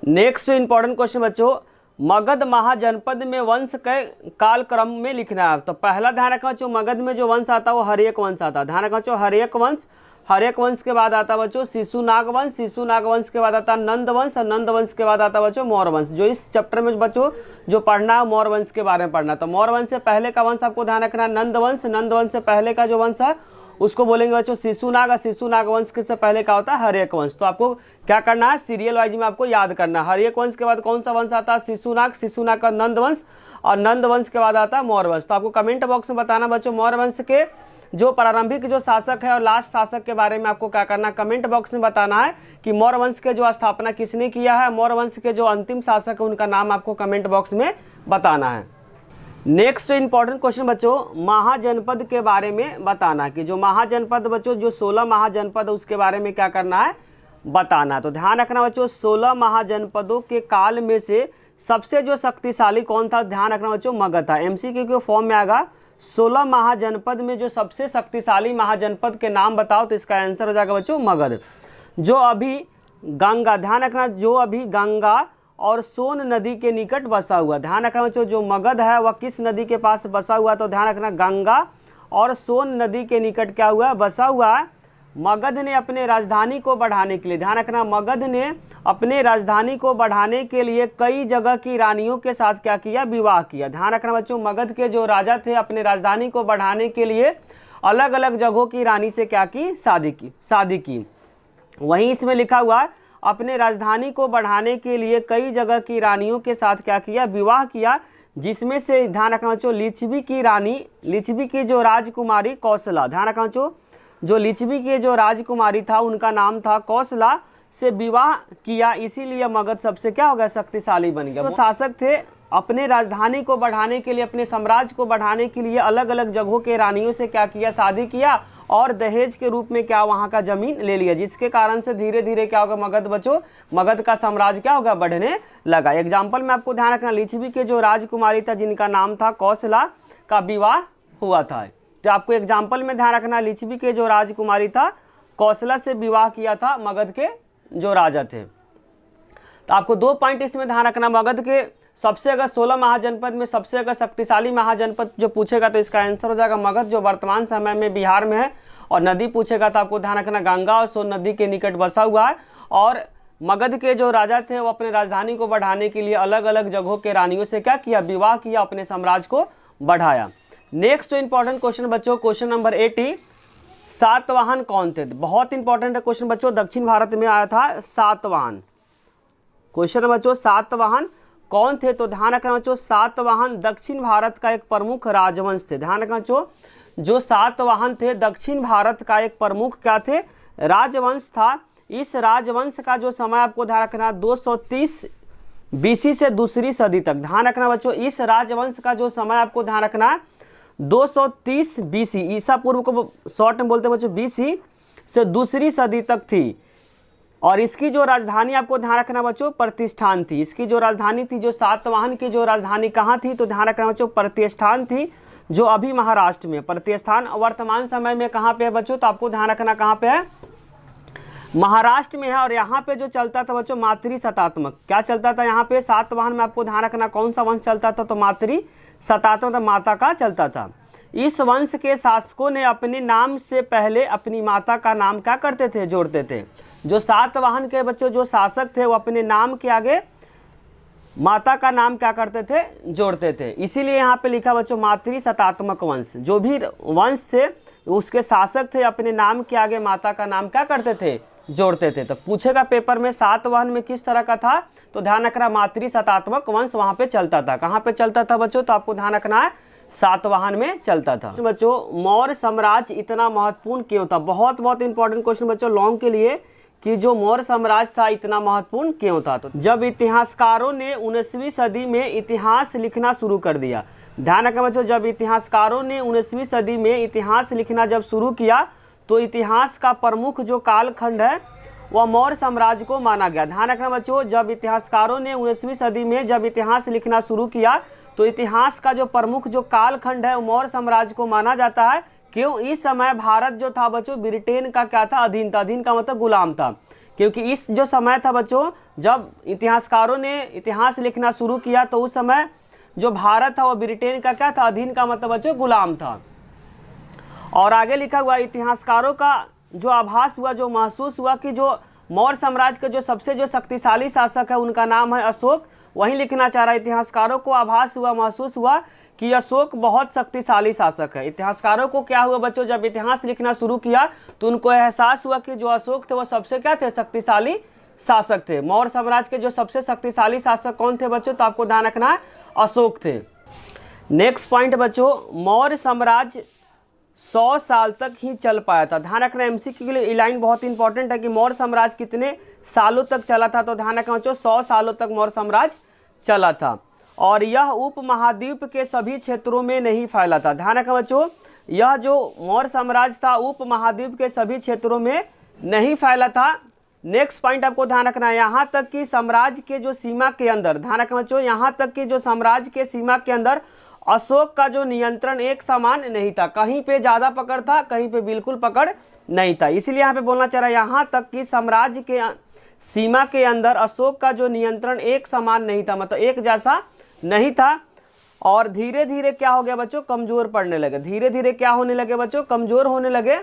नेक्स्ट इंपॉर्टेंट क्वेश्चन बच्चों मगध महाजनपद में वंश के कालक्रम में लिखना है। तो पहला ध्यान रखना बच्चों मगध में जो वंश आता है वो हर्यक वंश आता है। ध्यान रखना बच्चों हर्यक वंश के बाद आता है बच्चों शिशुनाग वंश के बाद आता है नंद वंश और नंद वंश के बाद आता है बच्चों मौर्य वंश। जो इस चैप्टर में बच्चों जो पढ़ना है मौर्य वंश के बारे में पढ़ना। तो मौर्य वंश से पहले का वंश आपको ध्यान रखना है नंद वंश से पहले का जो वंश है उसको बोलेंगे बच्चों शिशुनाग, शिशुनाग वंश के से पहले का होता है हर्यक वंश। तो आपको क्या करना है सीरियल वाइज में आपको याद करना है। हर्यक वंश के बाद कौन सा वंश आता है शिशुनाग, शिशुनाग का नंद वंश और नंद वंश के बाद आता है मौर्य वंश। तो आपको कमेंट बॉक्स में बताना बच्चों मौर्य वंश के जो प्रारंभिक जो शासक है और लास्ट शासक के बारे में आपको क्या करना कमेंट बॉक्स में बताना है कि मौर्य वंश के जो स्थापना किसने किया है, मौर्य वंश के जो अंतिम शासक है उनका नाम आपको कमेंट बॉक्स में बताना है। नेक्स्ट इंपॉर्टेंट क्वेश्चन बच्चों महाजनपद के बारे में बताना कि जो महाजनपद बच्चों जो 16 महाजनपद है उसके बारे में क्या करना है बताना। तो ध्यान रखना बच्चों 16 महाजनपदों के काल में से सबसे जो शक्तिशाली कौन था, ध्यान रखना बच्चों मगध था। एमसीक्यू के फॉर्म में आएगा 16 महाजनपद में जो सबसे शक्तिशाली महाजनपद के नाम बताओ, तो इसका आंसर हो जाएगा बच्चों मगध। जो अभी गंगा, ध्यान रखना जो अभी गंगा और सोन नदी के निकट बसा हुआ। ध्यान रखना बच्चों, जो मगध है वह किस नदी के पास बसा हुआ, तो ध्यान रखना गंगा और सोन नदी के निकट क्या हुआ, बसा हुआ है। मगध ने अपने राजधानी को बढ़ाने के लिए, ध्यान रखना, मगध ने अपने राजधानी को बढ़ाने के लिए कई जगह की रानियों के साथ क्या किया, विवाह किया। ध्यान रखना बच्चों, मगध के जो राजा थे अपने राजधानी को बढ़ाने के लिए अलग अलग जगहों की रानी से क्या की, शादी की। वहीं इसमें लिखा हुआ है अपने राजधानी को बढ़ाने के लिए कई जगह की रानियों के साथ क्या किया, विवाह किया, जिसमें से ध्यान रखना बच्चों लिच्छवी की रानी, लिच्छवी की जो राजकुमारी कौशला, ध्यान रखना बच्चों, जो लिच्छवी के जो राजकुमारी था उनका नाम था कौशला, से विवाह किया, इसीलिए मगध सबसे क्या हो गया, शक्तिशाली बन गया। तो शासक थे अपने राजधानी को बढ़ाने के लिए, अपने साम्राज्य को बढ़ाने के लिए अलग अलग जगहों के रानियों से क्या किया, शादी किया और दहेज के रूप में क्या वहाँ का जमीन ले लिया, जिसके कारण से धीरे धीरे क्या होगा, मगध बच्चों, मगध का साम्राज्य क्या होगा, बढ़ने लगा। एग्जाम्पल में आपको ध्यान रखना, लिच्छवी के जो राजकुमारी था जिनका नाम था कौशला का विवाह हुआ था। तो आपको एग्जाम्पल में ध्यान रखना, लिच्छवी के जो राजकुमारी था कौशला से विवाह किया था मगध के जो राजा थे। तो आपको 2 पॉइंट इसमें ध्यान रखना, मगध के सबसे अगर 16 महाजनपद में सबसे अगर शक्तिशाली महाजनपद जो पूछेगा तो इसका आंसर हो जाएगा मगध, जो वर्तमान समय में बिहार में है। और नदी पूछेगा तो आपको ध्यान रखना गंगा और सोन नदी के निकट बसा हुआ है। और मगध के जो राजा थे वो अपने राजधानी को बढ़ाने के लिए अलग अलग जगहों के रानियों से क्या किया, विवाह किया, अपने साम्राज्य को बढ़ाया। नेक्स्ट इंपॉर्टेंट क्वेश्चन बच्चों, क्वेश्चन नंबर 80, सातवाहन कौन थे। बहुत इंपॉर्टेंट है क्वेश्चन बच्चों, दक्षिण भारत में आया था सातवाहन। क्वेश्चन बच्चों, सातवाहन कौन थे, तो ध्यान रखना बच्चों, सातवाहन दक्षिण भारत का एक प्रमुख राजवंश थे। ध्यान रखना बच्चों, जो सातवाहन थे दक्षिण भारत का एक प्रमुख क्या थे, राजवंश था। इस राजवंश का जो समय आपको ध्यान रखना 230 बीसी से दूसरी सदी तक। ध्यान रखना बच्चों, इस राजवंश का जो समय आपको ध्यान रखना 230 बीसी, ईसा पूर्व को शॉर्ट में बोलते हैं बच्चों, बीसी से दूसरी सदी तक थी। और इसकी जो राजधानी आपको ध्यान रखना बच्चों प्रतिष्ठान थी। इसकी जो राजधानी थी, जो सातवाहन की जो राजधानी कहाँ थी, तो ध्यान रखना बच्चों प्रतिष्ठान थी, जो अभी महाराष्ट्र में। प्रतिष्ठान वर्तमान समय में कहाँ पे है बच्चों, तो आपको ध्यान रखना कहाँ पे है, महाराष्ट्र में है। और यहाँ पे जो चलता था बच्चों मातृ शतात्मक, क्या चलता था यहाँ पे सातवाहन में, आपको ध्यान रखना कौन सा वंश चलता था, तो मातृ शतात्मक, माता का चलता था। इस वंश के शासकों ने अपने नाम से पहले अपनी माता का नाम क्या करते थे, जोड़ते थे। जो सातवाहन के बच्चों जो शासक थे वो अपने नाम के आगे माता का नाम क्या करते थे, जोड़ते थे। इसीलिए यहाँ पे लिखा बच्चों मातृ शतात्मक वंश। जो भी वंश थे उसके शासक थे अपने नाम के आगे माता का नाम क्या करते थे, जोड़ते थे। तो पूछेगा पेपर में सातवाहन में किस तरह का था, तो ध्यान रखना मातृ शतात्मक वंश वहाँ पे चलता था। कहाँ पे चलता था बच्चों, तो आपको ध्यान रखना है सातवाहन में चलता था। बच्चों मौर्य साम्राज्य इतना महत्वपूर्ण क्यों था, बहुत इंपॉर्टेंट क्वेश्चन बच्चों लॉन्ग के लिए, कि जो मौर्य साम्राज्य था इतना महत्वपूर्ण क्यों था। तो जब इतिहासकारों ने 19वीं सदी में इतिहास लिखना शुरू कर दिया। ध्यान रखना बच्चों, जब इतिहासकारों ने 19वीं सदी में इतिहास लिखना जब शुरू किया तो इतिहास का प्रमुख जो कालखंड है वह मौर्य साम्राज्य को माना गया। ध्यान रखना बच्चों, जब इतिहासकारों ने 19वीं सदी में जब इतिहास लिखना शुरू किया तो इतिहास का जो प्रमुख जो कालखंड है मौर्य साम्राज्य को माना जाता है। क्यों, इस समय भारत जो था बच्चों ब्रिटेन का क्या था, अधीन था। अधीन का मतलब गुलाम था। क्योंकि इस जो समय था बच्चों जब इतिहासकारों ने इतिहास लिखना शुरू किया तो उस समय जो भारत था वो ब्रिटेन का क्या था, अधीन का मतलब बच्चों गुलाम था। और आगे लिखा हुआ इतिहासकारों का जो आभास हुआ, जो महसूस हुआ कि जो मौर्य साम्राज्य के जो सबसे जो शक्तिशाली शासक है उनका नाम है अशोक। वहीं लिखना चाह रहा है इतिहासकारों को आभास हुआ, महसूस हुआ कि अशोक बहुत शक्तिशाली शासक है। इतिहासकारों को क्या हुआ बच्चों, जब इतिहास लिखना शुरू किया तो उनको एहसास हुआ कि जो अशोक थे वो सबसे क्या थे, शक्तिशाली शासक थे। मौर्य साम्राज्य के जो सबसे शक्तिशाली शासक कौन थे बच्चों, तो आपको ध्यान रखना है अशोक थे। नेक्स्ट पॉइंट बच्चों, मौर्य साम्राज्य 100 साल तक ही चल पाया था। ध्यान रखना एमसीक्यू के लिए ये लाइन बहुत इंपॉर्टेंट है कि मौर्य साम्राज्य कितने सालों तक चला था, तो ध्यान रखना बच्चों 100 सालों तक मौर्य साम्राज्य चला था। और यह उपमहाद्वीप के सभी क्षेत्रों में नहीं फैला था। ध्यान रखना बच्चों, यह जो मौर्य साम्राज्य था उपमहाद्वीप के सभी क्षेत्रों में नहीं फैला था। नेक्स्ट पॉइंट आपको ध्यान रखना है, यहाँ तक कि साम्राज्य के जो सीमा के अंदर, ध्यान रखना बच्चों, यहाँ तक कि जो साम्राज्य के सीमा के अंदर अशोक का जो नियंत्रण एक समान नहीं था। कहीं पे ज़्यादा पकड़ था, कहीं पे बिल्कुल पकड़ नहीं था। इसीलिए यहाँ पे बोलना चाह रहा है यहाँ तक कि साम्राज्य के सीमा के अंदर अशोक का जो नियंत्रण एक समान नहीं था, मतलब एक जैसा नहीं था, और धीरे धीरे क्या हो गया बच्चों, कमजोर पड़ने लगे। धीरे धीरे क्या होने लगे बच्चों, कमजोर होने लगे।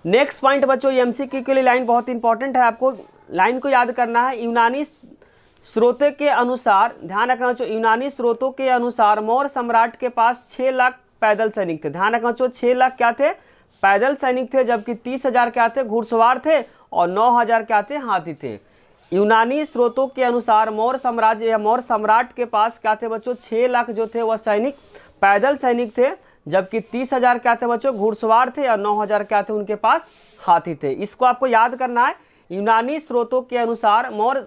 नेक्स्ट पॉइंट बच्चों, एमसीक्यू के लिए लाइन बहुत इंपॉर्टेंट है, आपको लाइन को याद करना है। यूनानी स्रोतों के अनुसार, ध्यान रखना बच्चों, यूनानी स्रोतों के अनुसार मौर्य सम्राट के पास 6 लाख पैदल सैनिक थे। ध्यान रखना बच्चों, 6 लाख क्या थे, पैदल सैनिक थे, जबकि 30,000 क्या थे, घुड़सवार थे, और 9,000 क्या थे, हाथी थे। यूनानी स्रोतों के अनुसार मौर्य साम्राज्य या मौर्य सम्राट के पास क्या थे बच्चों, 6 लाख जो थे वह सैनिक पैदल सैनिक थे, जबकि 30,000 क्या थे बच्चों, घुड़सवार थे, और 9,000 क्या थे, उनके पास हाथी थे। इसको आपको याद करना है। यूनानी स्रोतों के अनुसार मौर्य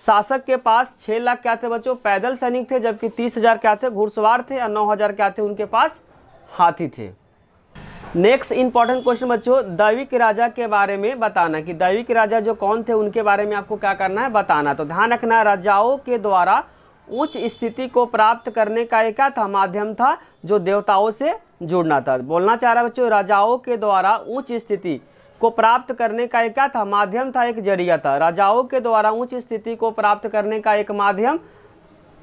शासक के पास 6 लाख क्या थे बच्चों, पैदल सैनिक थे, जबकि 30,000 क्या थे, घुड़सवार थे, और 9,000 क्या थे, उनके पास हाथी थे। नेक्स्ट इंपॉर्टेंट क्वेश्चन बच्चों, दैविक राजा के बारे में बताना, कि दैविक राजा जो कौन थे उनके बारे में आपको क्या करना है, बताना। तो ध्यान रखना, राजाओं के द्वारा उच्च स्थिति को प्राप्त करने का एक क्या था, माध्यम था, जो देवताओं से जुड़ना था। बोलना चाह रहा है बच्चों, राजाओं के द्वारा उच्च स्थिति को प्राप्त करने का एक क्या था, माध्यम था, एक जरिया था। राजाओं के द्वारा उच्च स्थिति को प्राप्त करने का एक माध्यम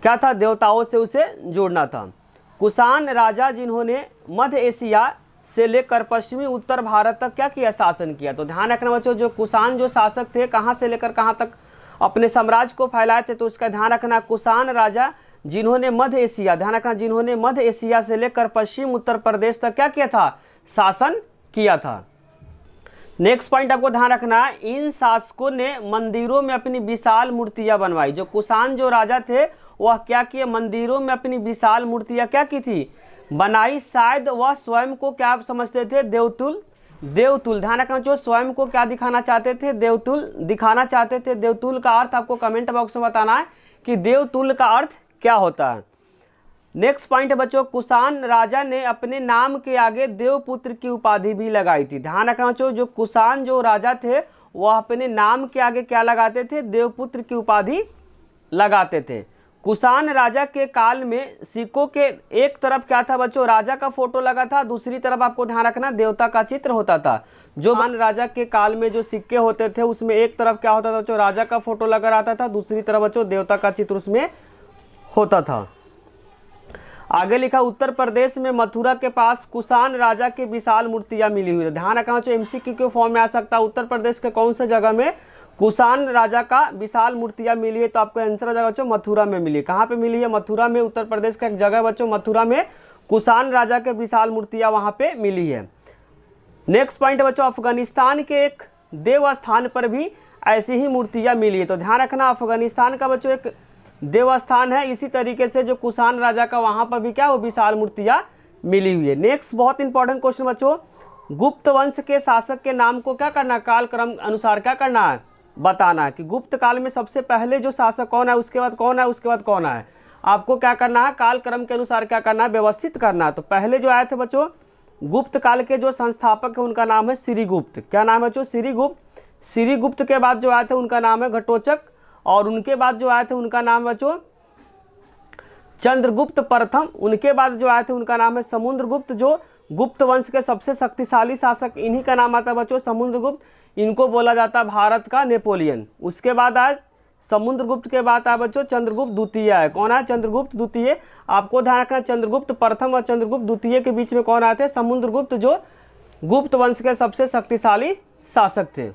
क्या था, देवताओं से उसे जोड़ना था। कुषाण राजा जिन्होंने मध्य एशिया से लेकर पश्चिमी उत्तर भारत तक क्या किया, शासन किया। तो ध्यान रखना बच्चों, जो कुषाण जो शासक थे, कहाँ से लेकर कहाँ तक अपने साम्राज्य को फैलाए थे, तो उसका ध्यान रखना, कुषाण राजा जिन्होंने मध्य एशिया, ध्यान रखना, जिन्होंने मध्य एशिया से लेकर पश्चिम उत्तर प्रदेश तक क्या किया था, शासन किया था। नेक्स्ट पॉइंट आपको ध्यान रखना है, इन शासकों ने मंदिरों में अपनी विशाल मूर्तियां बनवाई। जो कुषाण जो राजा थे वह क्या किए, मंदिरों में अपनी विशाल मूर्तियां क्या की थी, बनाई। शायद वह स्वयं को क्या आप समझते थे, देवतुल, देवतुल। ध्यान रखना, जो स्वयं को क्या दिखाना चाहते थे, देवतुल दिखाना चाहते थे। देवतुल का अर्थ आपको कमेंट बॉक्स में बताना है कि देवतुल का अर्थ क्या होता है। नेक्स्ट पॉइंट है बच्चों, कुषाण राजा ने अपने नाम के आगे देवपुत्र की उपाधि भी लगाई थी। ध्यान रखना बच्चों, जो कुषाण जो राजा थे वह अपने नाम के आगे क्या लगाते थे, देवपुत्र की उपाधि लगाते थे। कुषाण राजा के काल में सिक्कों के एक तरफ क्या था बच्चों, राजा का फोटो लगा था, दूसरी तरफ आपको ध्यान रखना देवता का चित्र होता था। जो राजा के काल में जो सिक्के होते थे उसमें एक तरफ क्या होता था बच्चों, राजा का फोटो लगा रहता था, दूसरी तरफ बच्चों देवता का चित्र उसमें होता था। आगे लिखा, उत्तर प्रदेश में मथुरा के पास कुषाण राजा की विशाल मूर्तियां मिली हुई है। ध्यान रखना चाहिए, एमसीक्यू के फॉर्म में आ सकता है, उत्तर प्रदेश के कौन से जगह में कुषाण राजा का विशाल मूर्तियां मिली है, तो आपको आंसर आ जाएगा बच्चों, मथुरा में मिली है। कहाँ पे मिली है, मथुरा में, उत्तर प्रदेश का एक जगह बच्चों, मथुरा में कुषाण राजा के विशाल मूर्तियां वहां पे मिली है। नेक्स्ट पॉइंट बच्चों, अफगानिस्तान के एक देव स्थान पर भी ऐसी ही मूर्तियां मिली है। तो ध्यान रखना, अफगानिस्तान का बच्चों एक देवस्थान है, इसी तरीके से जो कुषाण राजा का वहां पर भी क्या वो विशाल मूर्तियां मिली हुई है। नेक्स्ट बहुत इंपॉर्टेंट क्वेश्चन बच्चों, गुप्त वंश के शासक के नाम को क्या करना, कालक्रम अनुसार क्या करना है, बताना है कि गुप्त काल में सबसे पहले जो शासक कौन है, उसके बाद कौन है, उसके बाद कौन है। आपको क्या करना है, कालक्रम के अनुसार क्या करना है, व्यवस्थित करना है। तो पहले जो आए थे बच्चों गुप्त काल के जो संस्थापक है उनका नाम है श्रीगुप्त। क्या नाम है बच्चों, श्रीगुप्त। श्रीगुप्त के बाद जो आए थे उनका नाम है घटोत्कच, और उनके बाद जो आए थे उनका नाम बच्चों चंद्रगुप्त प्रथम। उनके बाद जो आए थे उनका नाम है समुद्रगुप्त। जो गुप्त वंश के सबसे शक्तिशाली शासक, इन्हीं का नाम आता है बच्चों समुद्रगुप्त। इनको बोला जाता है भारत का नेपोलियन। उसके बाद आए समुद्रगुप्त के बाद आया बच्चों चंद्रगुप्त द्वितीय है। कौन है, चंद्रगुप्त द्वितीय। आपको ध्यान रखना, चंद्रगुप्त प्रथम और चंद्रगुप्त द्वितीय के बीच में कौन आते हैं, समुद्रगुप्त, जो गुप्त वंश के सबसे शक्तिशाली शासक थे।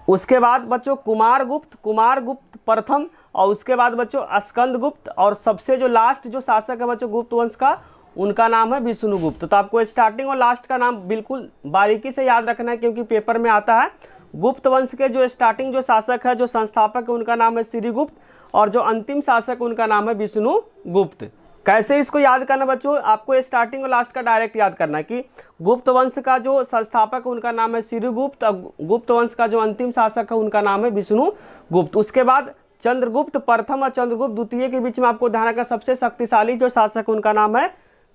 उसके बाद बच्चों कुमारगुप्त, कुमारगुप्त प्रथम, और उसके बाद बच्चों स्कंदगुप्त, और सबसे जो लास्ट जो शासक है बच्चों गुप्त वंश का, उनका नाम है विष्णुगुप्त। तो आपको स्टार्टिंग और लास्ट का नाम बिल्कुल बारीकी से याद रखना है, क्योंकि पेपर में आता है। गुप्त वंश के जो स्टार्टिंग जो शासक है, जो संस्थापक है, उनका नाम है श्रीगुप्त, और जो अंतिम शासक उनका नाम है विष्णुगुप्त। कैसे इसको याद करना बच्चों, आपको स्टार्टिंग और लास्ट का डायरेक्ट याद करना है कि गुप्त वंश का जो संस्थापक उनका नाम है श्रीगुप्त, गुप्त वंश का जो अंतिम शासक है उनका नाम है विष्णुगुप्त। उसके बाद चंद्रगुप्त प्रथम और चंद्रगुप्त द्वितीय के बीच में आपको ध्यान रखना सबसे शक्तिशाली जो शासक उनका नाम है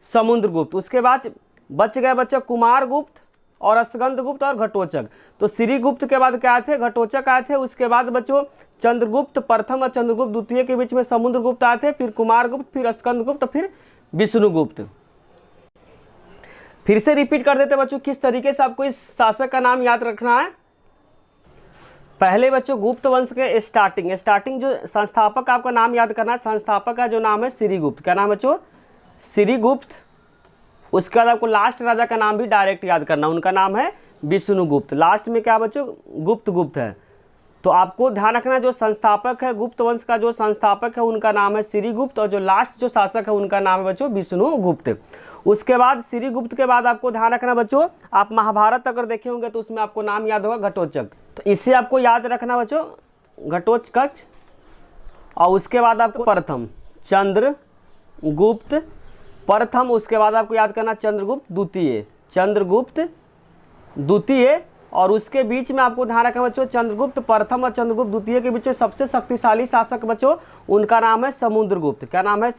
समुद्रगुप्त। उसके बाद बच गए बच्चे कुमारगुप्त और स्कंदगुप्त और घटोत्कच। तो श्रीगुप्त के बाद क्या आए थे, घटोत्कच आए थे। उसके बाद बच्चों चंद्रगुप्त प्रथम और चंद्रगुप्त द्वितीय के बीच में समुद्रगुप्त आए थे, फिर कुमारगुप्त, फिर स्कंदगुप्त, फिर विष्णुगुप्त। फिर से रिपीट कर देते बच्चों किस तरीके से आपको इस शासक का नाम याद रखना है। पहले बच्चों गुप्त वंश के स्टार्टिंग जो संस्थापक, आपका नाम याद करना है, संस्थापक का जो नाम है श्रीगुप्त। क्या नाम बच्चों? श्रीगुप्त। उसके बाद आपको लास्ट राजा का नाम भी डायरेक्ट याद करना, उनका नाम है विष्णुगुप्त। लास्ट में क्या बच्चों? गुप्त है। तो आपको ध्यान रखना जो संस्थापक है गुप्त वंश का, जो संस्थापक है उनका नाम है श्रीगुप्त, और जो लास्ट जो शासक है उनका नाम है बच्चों विष्णुगुप्त। उसके बाद श्रीगुप्त के बाद आपको ध्यान रखना बच्चों, आप महाभारत अगर देखे होंगे तो उसमें आपको नाम याद होगा घटोत्कच। तो इसे आपको याद रखना बच्चों, घटोत्कच। और उसके बाद आपको प्रथम चंद्रगुप्त प्रथम, उसके बाद आपको याद करना चंद्रगुप्त द्वितीय। और उसके बीच में आपको ध्यान रखना बच्चों, चंद्रगुप्त प्रथम और चंद्रगुप्त द्वितीय के बीच में सबसे शक्तिशाली शासक बच्चों, उनका नाम है समुद्रगुप्त। क्या नाम है?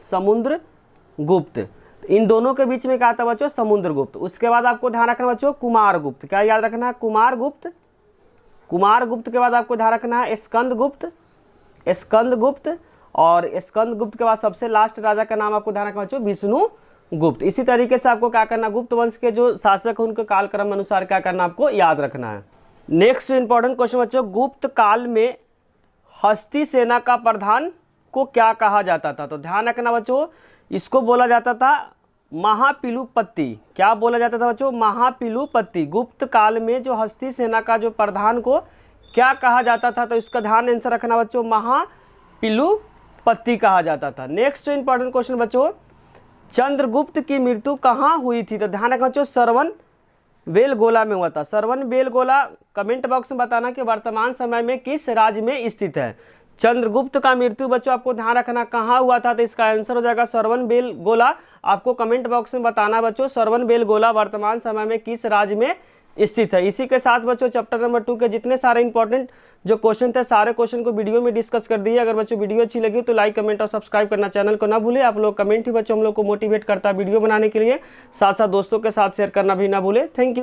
समुद्रगुप्त। इन दोनों के बीच में क्या था बच्चों? समुद्रगुप्त। उसके बाद आपको ध्यान रखना बच्चों कुमारगुप्त। क्या याद रखना है? कुमारगुप्त के बाद आपको ध्यान रखना है स्कंदगुप्त। और स्कंदगुप्त के बाद सबसे लास्ट राजा का नाम आपको ध्यान रखना बच्चों विष्णुगुप्त। इसी तरीके से आपको क्या करना, गुप्त वंश के जो शासक हैं उनके कालक्रम अनुसार क्या करना आपको याद रखना है। नेक्स्ट इंपॉर्टेंट क्वेश्चन बच्चों, गुप्त काल में हस्ती सेना का प्रधान को क्या कहा जाता था? तो ध्यान रखना बच्चों, इसको बोला जाता था महापिलुपति। क्या बोला जाता था बच्चों? महापिलुपति। गुप्त काल में जो हस्ती सेना का जो प्रधान को क्या कहा जाता था? तो इसका ध्यान आंसर रखना बच्चों, महापिलुपति कहा जाता था। नेक्स्ट इंपॉर्टेंट क्वेश्चन बच्चों, चंद्रगुप्त की मृत्यु कहाँ हुई थी? तो ध्यान रखना बच्चों, श्रवणबेलगोला में हुआ था। श्रवणबेलगोला कमेंट बॉक्स में बताना कि वर्तमान समय में किस राज्य में स्थित है। चंद्रगुप्त का मृत्यु बच्चों आपको ध्यान रखना कहाँ हुआ था? तो इसका आंसर हो जाएगा श्रवणबेलगोला। आपको कमेंट बॉक्स में बताना बच्चों, श्रवणबेलगोला वर्तमान समय में किस राज्य में स्थित है। इसी के साथ बच्चों चैप्टर नंबर 2 के जितने सारे इंपॉर्टेंट जो क्वेश्चन थे सारे क्वेश्चन को वीडियो में डिस्कस कर दिए। अगर बच्चों वीडियो अच्छी लगी तो लाइक कमेंट और सब्सक्राइब करना चैनल को ना भूलें। आप लोग कमेंट ही बच्चों हम लोग को मोटिवेट करता है वीडियो बनाने के लिए, साथ साथ दोस्तों के साथ शेयर करना भी ना भूलें। Thank you.